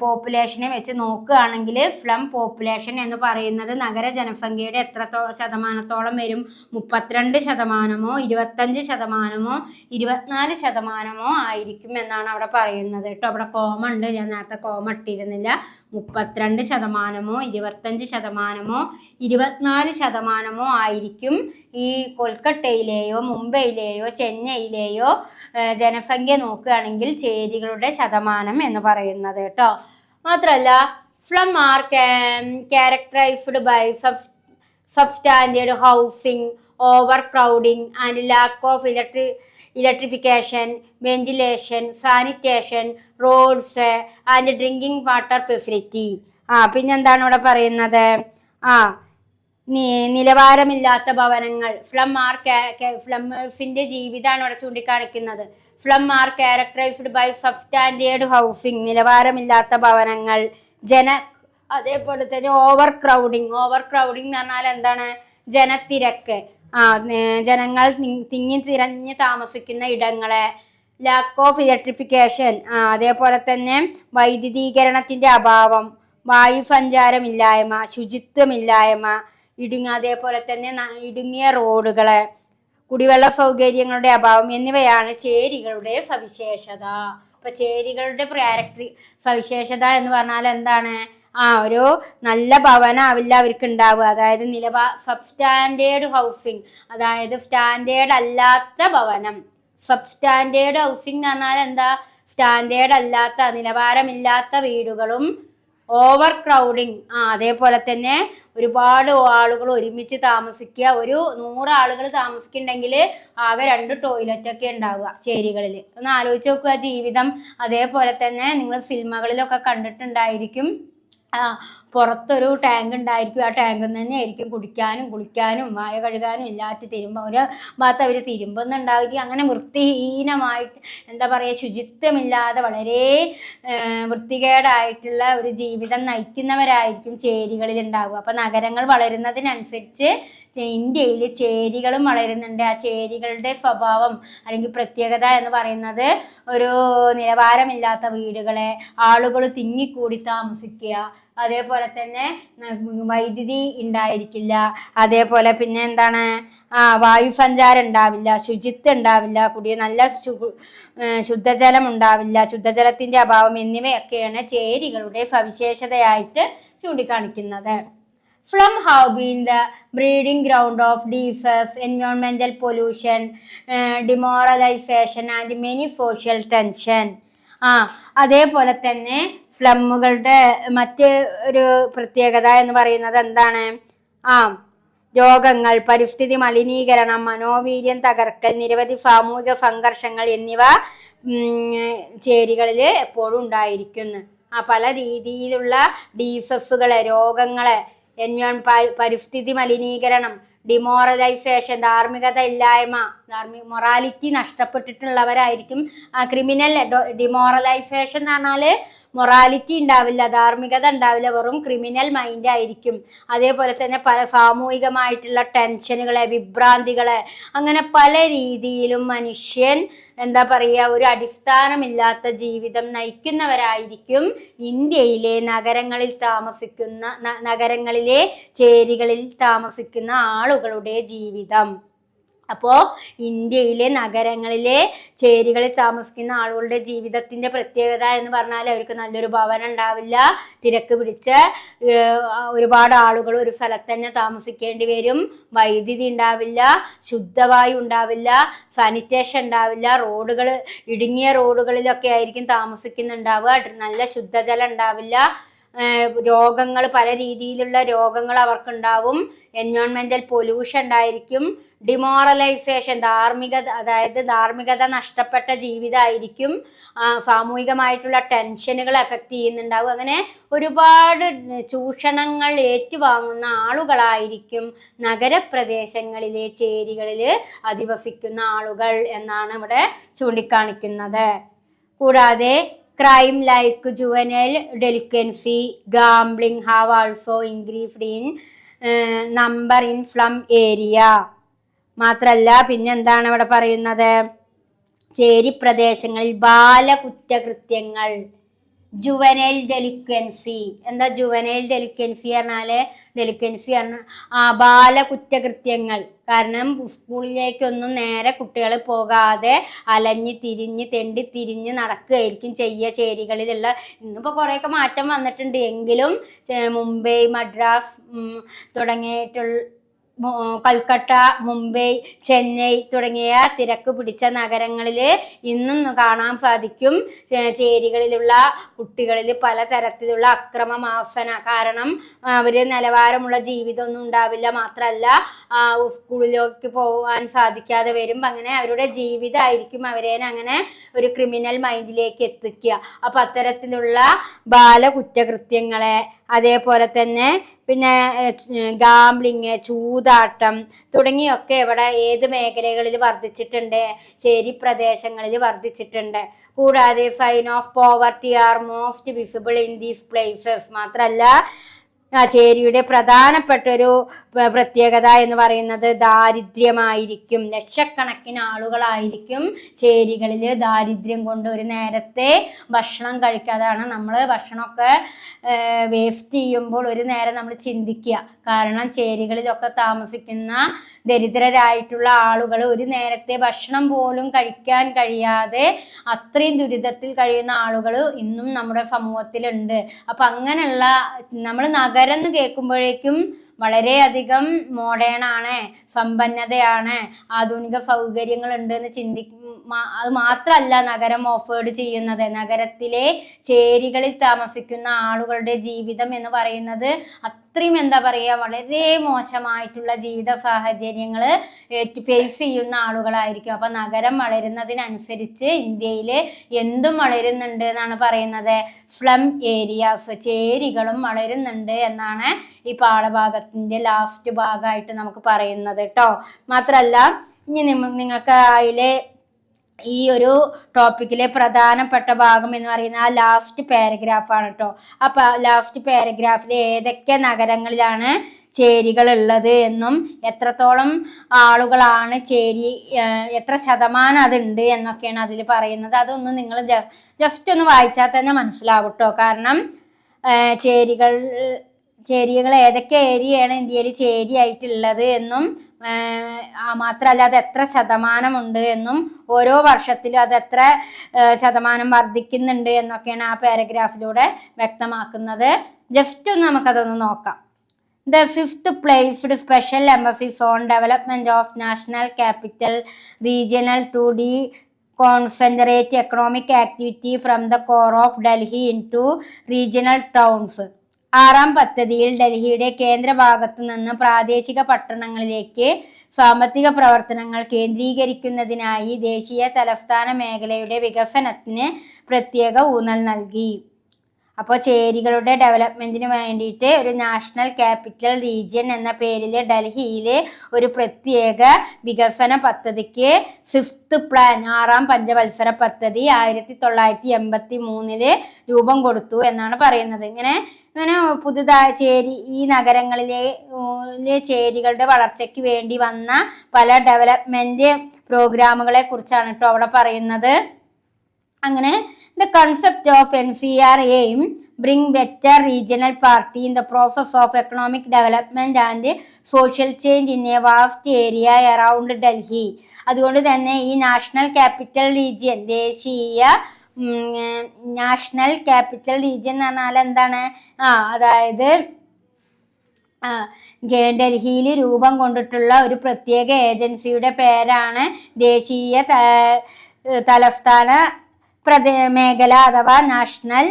പോപ്പുലേഷനെ വെച്ച് നോക്കുകയാണെങ്കിൽ സ്ലം പോപ്പുലേഷൻ എന്ന് പറയുന്നത് നഗര ജനസംഖ്യയുടെ എത്ര ശതമാനത്തോളം വരും? 32%, 25%, 24% ആയിരിക്കും എന്നാണ് അവിടെ പറയുന്നത് കേട്ടോ. അവിടെ കോമ ഉണ്ട്, ഞാൻ നേരത്തെ കോമ ഇട്ടിരുന്നില്ല. 32%, 25%, 24% ആയിരിക്കും ഈ കൊൽക്കട്ടയിലെയോ മുംബൈയിലെയോ ചെന്നൈയിലെയോ ജനസംഖ്യ നോക്കുകയാണെങ്കിൽ ചേരികളുടെ ശതമാനം എന്ന് പറയുന്നത് കേട്ടോ. മാത്രമല്ല, slum are characterised by substandard housing, overcrowding and lack of electrification, ventilation, sanitation, roads and drinking water facility. പിന്നെന്താണ് ഇവിടെ പറയുന്നത്? നിലവാരമില്ലാത്ത ഭവനങ്ങൾ. ഫ്ലമ്മേഴ്സിന്റെ ജീവിതമാണ് ഇവിടെ ചൂണ്ടിക്കാണിക്കുന്നത്. Slum are characterised by substandard housing, നിലവാരമില്ലാത്ത ഭവനങ്ങൾ. അതേപോലെ തന്നെ ഓവർ ക്രൗഡിങ് എന്ന് പറഞ്ഞാൽ എന്താണ്? ജനത്തിരക്ക്, ജനങ്ങൾ തിങ്ങി തിരഞ്ഞ് താമസിക്കുന്ന ഇടങ്ങളെ. ലാക്ക് ഓഫ് ഇലക്ട്രിഫിക്കേഷൻ, അതേപോലെ തന്നെ വൈദ്യുതീകരണത്തിന്റെ അഭാവം, വായുസഞ്ചാരമില്ലായ്മ, ശുചിത്വമില്ലായ്മ, അതേപോലെ തന്നെ ഇടുങ്ങിയ റോഡുകള്, കുടിവെള്ള സൗകര്യങ്ങളുടെ അഭാവം എന്നിവയാണ് ചേരികളുടെ സവിശേഷത. അപ്പൊ ചേരികളുടെ സവിശേഷത എന്ന് പറഞ്ഞാൽ എന്താണ്? ഒരു നല്ല ഭവനാവില്ല അവർക്ക് ഉണ്ടാവുക. അതായത് സബ്സ്റ്റാൻഡേർഡ് ഹൗസിങ്, അതായത് സ്റ്റാൻഡേർഡ് അല്ലാത്ത ഭവനം. സബ്സ്റ്റാൻഡേർഡ് ഹൗസിംഗ് എന്ന് പറഞ്ഞാൽ എന്താ? സ്റ്റാൻഡേർഡ് അല്ലാത്ത, നിലവാരമില്ലാത്ത വീടുകളും. ഓവർ ക്രൗഡിങ്, അതേപോലെ തന്നെ ഒരുപാട് ആളുകൾ ഒരുമിച്ച് താമസിക്കുക. ഒരു 100 ആളുകൾ താമസിക്കുന്നുണ്ടെങ്കിൽ ആകെ 2 ടോയ്ലറ്റൊക്കെ ഉണ്ടാവുക ചേരികളിൽ. ഒന്ന് ആലോചിച്ച് നോക്കുക ജീവിതം. അതേപോലെ തന്നെ നിങ്ങൾ സിനിമകളിലൊക്കെ കണ്ടിട്ടുണ്ടായിരിക്കും, പുറത്തൊരു ടാങ്ക് ഉണ്ടായിരിക്കും. ആ ടാങ്കിൽ തന്നെ ആയിരിക്കും കുടിക്കാനും കുളിക്കാനും വായ കഴുകാനും എല്ലാറ്റും ഒരു ഭാഗത്ത് അവർ തിരുമ്പുന്നുണ്ടായിരിക്കും. അങ്ങനെ വൃത്തിഹീനമായിട്ട്, എന്താ പറയുക, ശുചിത്വമില്ലാതെ വളരെ വൃത്തികേടായിട്ടുള്ള ഒരു ജീവിതം നയിക്കുന്നവരായിരിക്കും ചേരികളിൽ ഉണ്ടാവുക. അപ്പം നഗരങ്ങൾ വളരുന്നതിനനുസരിച്ച് ഇന്ത്യയിൽ ചേരികളും വളരുന്നുണ്ട്. ആ ചേരികളുടെ സ്വഭാവം അല്ലെങ്കിൽ പ്രത്യേകത എന്ന് പറയുന്നത് ഒരു നിലവാരമില്ലാത്ത വീടുകളെ, ആളുകൾ തിങ്ങിക്കൂടി താമസിക്കുക, അതേപോലെ തന്നെ വൈദ്യുതി ഉണ്ടായിരിക്കില്ല, അതേപോലെ പിന്നെ എന്താണ്, വായുസഞ്ചാരം ഉണ്ടാവില്ല, ശുചിത്വം ഉണ്ടാവില്ല, നല്ല ശുദ്ധജലം ഉണ്ടാവില്ല, ശുദ്ധജലത്തിന്റെ അഭാവം എന്നിവയൊക്കെയാണ് ചേരികളുടെ സവിശേഷതയായിട്ട് ചൂണ്ടിക്കാണിക്കുന്നത്. Slum have been the breeding ground of disease, environmental pollution, demoralization and many social tension. അതേപോലെ തന്നെ സ്ലമ്മുകളുടെ മറ്റ് ഒരു പ്രത്യേകത എന്ന് പറയുന്നത് എന്താണ്? രോഗങ്ങൾ, പരിസ്ഥിതി മലിനീകരണം, മനോവീര്യം തകർക്കൽ, നിരവധി സാമൂഹിക സംഘർഷങ്ങൾ എന്നിവ ചേരികളിൽ എപ്പോഴും ഉണ്ടായിരിക്കുന്നു. പല രീതിയിലുള്ള ഡിസീസുകളെ, രോഗങ്ങളെ, പരിസ്ഥിതി മലിനീകരണം, ഡിമോറലൈസേഷൻ, ധാർമ്മികത ഇല്ലായ്മ, മൊറാലിറ്റി നഷ്ടപ്പെട്ടിട്ടുള്ളവരായിരിക്കും. ക്രിമിനൽ ഡിമോറലൈസേഷൻ എന്ന് പറഞ്ഞാൽ മൊറാലിറ്റി ഉണ്ടാവില്ല, ധാർമ്മികത ഉണ്ടാവില്ല, വെറും ക്രിമിനൽ മൈൻഡ് ആയിരിക്കും. അതേപോലെ തന്നെ പല സാമൂഹികമായിട്ടുള്ള ടെൻഷനുകളെ, വിഭ്രാന്തികളെ, അങ്ങനെ പല രീതിയിലും മനുഷ്യൻ എന്താ പറയുക, ഒരു അടിസ്ഥാനമില്ലാത്ത ജീവിതം നയിക്കുന്നവരായിരിക്കും ഇന്ത്യയിലെ നഗരങ്ങളിലെ ചേരികളിൽ താമസിക്കുന്ന ആളുകളുടെ ജീവിതം. അപ്പോൾ ഇന്ത്യയിലെ നഗരങ്ങളിലെ ചേരികളിൽ താമസിക്കുന്ന ആളുകളുടെ ജീവിതത്തിന്റെ പ്രത്യേകത എന്ന് പറഞ്ഞാൽ അവർക്ക് നല്ലൊരു ഭവനം ഉണ്ടാവില്ല, തിരക്ക് പിടിച്ച ഒരുപാട് ആളുകൾ ഒരു സ്ഥലത്ത് തന്നെ താമസിക്കേണ്ടി വരും, വൈദ്യുതി ഉണ്ടാവില്ല, ശുദ്ധവായു ഉണ്ടാവില്ല, സാനിറ്റേഷൻ ഉണ്ടാവില്ല, ഇടുങ്ങിയ റോഡുകളിലൊക്കെ ആയിരിക്കും താമസിക്കുന്നുണ്ടാവുക, നല്ല ശുദ്ധജലം ഉണ്ടാവില്ല, രോഗങ്ങൾ, പല രീതിയിലുള്ള രോഗങ്ങൾ അവർക്കുണ്ടാവും, എൻവയോൺമെന്റൽ പൊല്യൂഷൻ ഉണ്ടായിരിക്കും, ഡിമോറലൈസേഷൻ, ധാർമ്മികത നഷ്ടപ്പെട്ട ജീവിതമായിരിക്കും, സാമൂഹികമായിട്ടുള്ള ടെൻഷനുകൾ എഫക്റ്റ് ചെയ്യുന്നുണ്ടാവും. അങ്ങനെ ഒരുപാട് ചൂഷണങ്ങൾ ഏറ്റുവാങ്ങുന്ന ആളുകളായിരിക്കും നഗരപ്രദേശങ്ങളിലെ ചേരികളിൽ അധിവസിക്കുന്ന ആളുകൾ എന്നാണ് ഇവിടെ ചൂണ്ടിക്കാണിക്കുന്നത്. കൂടാതെ crime like juvenile delinquency, gambling have also increased in number in slum area. മാത്രല്ല പിന്നെന്താണ് ഇവിടെ പറയുന്നത്? ചേരി പ്രദേശങ്ങളിൽ ബാലകുറ്റകൃത്യങ്ങൾ, ജുവനൈൽ ഡെലിക്വൻസി. എന്താ ജുവനൈൽ ഡെലിക്വൻസി പറഞ്ഞാല്? ബാലകുറ്റകൃത്യങ്ങൾ. കാരണം സ്കൂളിലേക്കൊന്നും നേരെ കുട്ടികൾ പോകാതെ തെണ്ടി തിരിഞ്ഞ് നടക്കുകയായിരിക്കും ചെയ്യുക ചേരികളിലുള്ള. ഇന്നിപ്പോൾ കുറേയൊക്കെ മാറ്റം വന്നിട്ടുണ്ട്, എങ്കിലും മുംബൈ, മദ്രാസ് കൽക്കട്ട, മുംബൈ, ചെന്നൈ തുടങ്ങിയ തിരക്ക് പിടിച്ച നഗരങ്ങളിൽ ഇന്നും കാണാൻ സാധിക്കും ചേരികളിലുള്ള കുട്ടികളിൽ പലതരത്തിലുള്ള അക്രമവാസന. കാരണം അവർ നിലവാരമുള്ള ജീവിതമൊന്നും ഉണ്ടാവില്ല, മാത്രമല്ല സ്കൂളിലേക്ക് പോകാൻ സാധിക്കാതെ വരും. അങ്ങനെ അവരുടെ ജീവിതമായിരിക്കും അവരെ അങ്ങനെ ഒരു ക്രിമിനൽ മൈൻഡിലേക്ക് എത്തിക്കുക. അപ്പം അത്തരത്തിലുള്ള ബാലകുറ്റകൃത്യങ്ങളെ, അതേപോലെ തന്നെ പിന്നെ ഗാംബ്ലിങ്, ചൂതാട്ടം തുടങ്ങിയൊക്കെ ഇവിടെ ഏത് മേഖലകളിൽ വർദ്ധിച്ചിട്ടുണ്ട്? ചേരി പ്രദേശങ്ങളിൽ വർദ്ധിച്ചിട്ടുണ്ട്. കൂടാതെ sign of poverty are most visible in these places. മാത്രമല്ല ചേരിയുടെ പ്രധാനപ്പെട്ട ഒരു പ്രത്യേകത എന്ന് പറയുന്നത് ദാരിദ്ര്യമായിരിക്കും. ലക്ഷക്കണക്കിന് ആളുകളായിരിക്കും ചേരികളിൽ ദാരിദ്ര്യം കൊണ്ട് ഒരു നേരത്തെ ഭക്ഷണം കഴിക്കാതാണ്. നമ്മൾ ഭക്ഷണമൊക്കെ വേസ്റ്റ് ചെയ്യുമ്പോൾ ഒരു നേരം നമ്മൾ ചിന്തിക്കുക. കാരണം ചേരികളിലൊക്കെ താമസിക്കുന്ന ദരിദ്രരായിട്ടുള്ള ആളുകൾ ഒരു നേരത്തെ ഭക്ഷണം പോലും കഴിക്കാൻ കഴിയാതെ അത്രയും ദുരിതത്തിൽ കഴിയുന്ന ആളുകൾ ഇന്നും നമ്മുടെ സമൂഹത്തിലുണ്ട്. അപ്പം അങ്ങനെയുള്ള നമ്മൾ നഗരം എന്ന് കേൾക്കുമ്പോഴേക്കും വളരെയധികം മോഡേൺ ആണ്, സമ്പന്നതയാണ്, ആധുനിക സൗകര്യങ്ങൾ ഉണ്ട് എന്ന് അത് മാത്രമല്ല നഗരം ഓഫേർഡ് ചെയ്യുന്നത്. നഗരത്തിലെ ചേരികളിൽ താമസിക്കുന്ന ആളുകളുടെ ജീവിതം എന്ന് പറയുന്നത് അത്രയും എന്താ പറയുക, വളരെ മോശമായിട്ടുള്ള ജീവിത സാഹചര്യങ്ങൾ ഫേസ് ചെയ്യുന്ന ആളുകളായിരിക്കും. അപ്പം നഗരം വളരുന്നതിനനുസരിച്ച് ഇന്ത്യയിൽ എന്തും വളരുന്നുണ്ട് എന്നാണ് പറയുന്നത്. സ്ലം ഏരിയാസ്, ചേരികളും വളരുന്നുണ്ട് എന്നാണ് ഈ പാഠഭാഗത്തിൻ്റെ ലാസ്റ്റ് ഭാഗമായിട്ട് നമുക്ക് പറയുന്നത് കേട്ടോ. മാത്രമല്ല ഇനി നിങ്ങൾക്ക് അതിലെ ഈ ഒരു ടോപ്പിക്കിലെ പ്രധാനപ്പെട്ട ഭാഗം എന്ന് പറയുന്നത് ആ ലാസ്റ്റ് പാരഗ്രാഫാണ് കേട്ടോ. അപ്പം ലാസ്റ്റ് പാരഗ്രാഫിൽ ഏതൊക്കെ നഗരങ്ങളിലാണ് ചേരികൾ ഉള്ളത് എന്നും എത്രത്തോളം ആളുകളാണ് ചേരി, എത്ര ശതമാനം അതുണ്ട് എന്നൊക്കെയാണ് അതിൽ പറയുന്നത്. അതൊന്ന് നിങ്ങൾ ജസ്റ്റ് ഒന്ന് വായിച്ചാൽ തന്നെ മനസ്സിലാവും കേട്ടോ. കാരണം ചേരികൾ ഏതൊക്കെ ഏരിയയാണ് ഇന്ത്യയിൽ ചേരിയായിട്ടുള്ളത് എന്നും മാത്രമല്ല അത് എത്ര ശതമാനമുണ്ട് എന്നും ഓരോ വർഷത്തിലും അത് എത്ര ശതമാനം വർദ്ധിക്കുന്നുണ്ട് എന്നൊക്കെയാണ് ആ പാരഗ്രാഫിലൂടെ വ്യക്തമാക്കുന്നത്. ജസ്റ്റ് ഒന്ന് നമുക്കതൊന്ന് നോക്കാം. The fifth placed special emphasis on development of national capital regional to concentrate economic activity from the core of Delhi into regional towns. ആറാം പദ്ധതിയിൽ ഡൽഹിയുടെ കേന്ദ്രഭാഗത്തു നിന്ന് പ്രാദേശിക പട്ടണങ്ങളിലേക്ക് സാമ്പത്തിക പ്രവർത്തനങ്ങൾ കേന്ദ്രീകരിക്കുന്നതിനായി ദേശീയ തലസ്ഥാന മേഖലയുടെ വികസനത്തിന് പ്രത്യേക ഊന്നൽ നൽകി. അപ്പോൾ ചേരികളുടെ ഡെവലപ്മെൻറ്റിന് വേണ്ടിയിട്ട് ഒരു നാഷണൽ ക്യാപിറ്റൽ റീജിയൻ എന്ന പേരിൽ ഡൽഹിയിൽ ഒരു പ്രത്യേക വികസന പദ്ധതിക്ക് ഫിഫ്ത്ത് പ്ലാൻ, ആറാം പഞ്ചവത്സര പദ്ധതി 1983 രൂപം കൊടുത്തു എന്നാണ് പറയുന്നത്. ഇങ്ങനെ പുതുതായി ഈ നഗരങ്ങളിലെ ചേരികളുടെ വളർച്ചയ്ക്ക് വേണ്ടി വന്ന പല ഡെവലപ്മെൻറ്റ് പ്രോഗ്രാമുകളെ കുറിച്ചാണ് കേട്ടോ അവിടെ പറയുന്നത്. അങ്ങനെ the concept of NCR aim bring better regional party in the process of economic development and social change in a vast area around Delhi. അതുകൊണ്ട് തന്നെ ഈ നാഷണൽ ക്യാപിറ്റൽ റീജിയൻ, ദേശീയ നാഷണൽ ക്യാപിറ്റൽ റീജിയൻ എന്ന് പറഞ്ഞാൽ എന്താണ്? അതായത് ഡൽഹിയിൽ രൂപം കൊണ്ടിട്ടുള്ള ഒരു പ്രത്യേക ഏജൻസിയുടെ പേരാണ് ദേശീയ തലസ്ഥാന മേഖല അഥവാ നാഷണൽ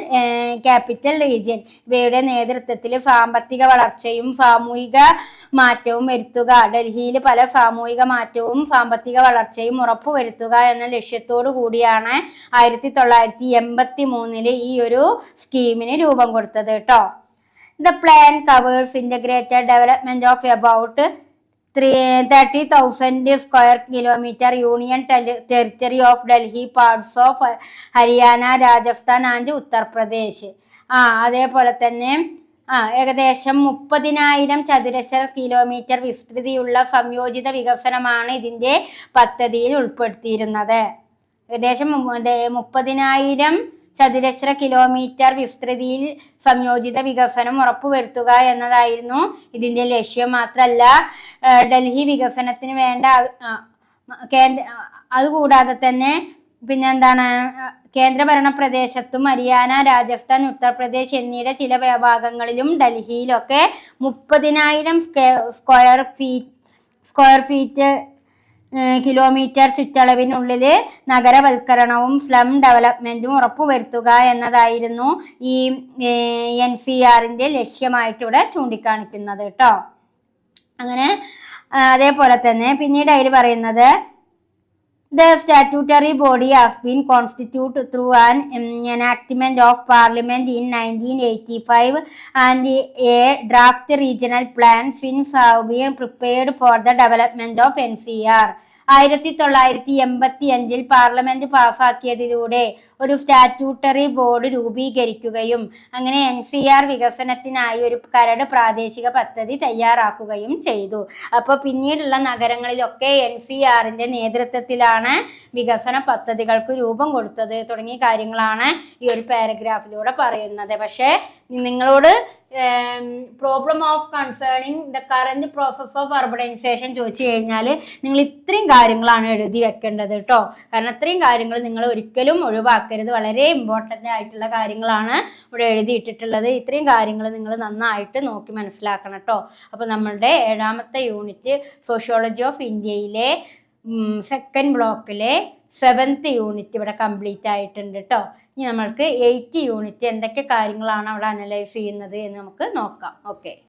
ക്യാപിറ്റൽ റീജിയൻ. ഇവയുടെ നേതൃത്വത്തിൽ സാമ്പത്തിക വളർച്ചയും സാമൂഹിക മാറ്റവും വരുത്തുക, ഡൽഹിയിൽ പല സാമൂഹിക മാറ്റവും സാമ്പത്തിക വളർച്ചയും ഉറപ്പുവരുത്തുക എന്ന ലക്ഷ്യത്തോടു കൂടിയാണ് 1983 ഈ ഒരു സ്കീമിന് രൂപം കൊടുത്തത് കേട്ടോ. The plan covers integrated development of about 30,000 square kilometer union territory of Delhi, parts of Haryana, Rajasthan and Uttar Pradesh. അതേപോലെ തന്നെ ഏകദേശം 30,000 ചതുരശ്ര കിലോമീറ്റർ വിസ്തൃതിയുള്ള സംയോജിത വികസനമാണ് ഇതിൻ്റെ പദ്ധതിയിൽ ഉൾപ്പെടുത്തിയിരുന്നത്. ഏകദേശം 30,000 ചതുരശ്ര കിലോമീറ്റർ വിസ്തൃതിയിൽ സംയോജിത വികസനം ഉറപ്പുവരുത്തുക എന്നതായിരുന്നു ഇതിൻ്റെ ലക്ഷ്യം. മാത്രമല്ല ഡൽഹി വികസനത്തിന് വേണ്ട അതുകൂടാതെ തന്നെ പിന്നെന്താണ്, കേന്ദ്രഭരണ പ്രദേശത്തും ഹരിയാന, രാജസ്ഥാൻ, ഉത്തർപ്രദേശ് എന്നിവയുടെ ചില ഭാഗങ്ങളിലും ഡൽഹിയിലൊക്കെ 30,000 square square feet kilometre ചുറ്റളവിനുള്ളിൽ നഗരവൽക്കരണവും slum ഡെവലപ്മെൻറ്റും ഉറപ്പുവരുത്തുക എന്നതായിരുന്നു ഈ NCRന്റെ ലക്ഷ്യമായിട്ട് ഇവിടെ ചൂണ്ടിക്കാണിക്കുന്നത് കേട്ടോ. അങ്ങനെ അതേപോലെ തന്നെ പിന്നീട് അതിൽ പറയുന്നത് The statutory body has been constituted through an enactment of Parliament in 1985 and a draft regional plan since have been prepared for the development of NCR. 1985 parliament പാസാക്കിയതിലൂടെ ഒരു സ്റ്റാറ്റ്യൂട്ടറി ബോർഡ് രൂപീകരിക്കുകയും അങ്ങനെ NCR വികസനത്തിനായി ഒരു കരട് പ്രാദേശിക പദ്ധതി തയ്യാറാക്കുകയും ചെയ്തു. അപ്പോൾ പിന്നീടുള്ള നഗരങ്ങളിലൊക്കെ NCRന്റെ നേതൃത്വത്തിലാണ് വികസന പദ്ധതികൾക്ക് രൂപം കൊടുത്തത് തുടങ്ങിയ കാര്യങ്ങളാണ് ഈ ഒരു പാരഗ്രാഫിലൂടെ പറയുന്നത്. പക്ഷേ നിങ്ങളോട് problem of concerning the current process of urbanisation ചോദിച്ചു കഴിഞ്ഞാൽ നിങ്ങൾ ഇത്രയും കാര്യങ്ങളാണ് എഴുതി വെക്കേണ്ടത് കേട്ടോ. കാരണം ഇത്രയും കാര്യങ്ങൾ നിങ്ങൾ ഒരിക്കലും ഒഴിവാക്കരുത്. വളരെ ഇമ്പോർട്ടൻ്റ് ആയിട്ടുള്ള കാര്യങ്ങളാണ് ഇവിടെ എഴുതിയിട്ടിട്ടുള്ളത്. ഇത്രയും കാര്യങ്ങൾ നിങ്ങൾ നന്നായിട്ട് നോക്കി മനസ്സിലാക്കണം കേട്ടോ. അപ്പോൾ നമ്മളുടെ 7ാമത്തെ യൂണിറ്റ് സോഷ്യോളജി ഓഫ് ഇന്ത്യയിലെ 2nd ബ്ലോക്കിലെ 7th യൂണിറ്റ് ഇവിടെ കംപ്ലീറ്റ് ആയിട്ടുണ്ട് കേട്ടോ. ഇനി നമ്മൾക്ക് 8th യൂണിറ്റ് എന്തൊക്കെ കാര്യങ്ങളാണ് അവിടെ അനലൈസ് ചെയ്യുന്നത് എന്ന് നമുക്ക് നോക്കാം. ഓക്കെ.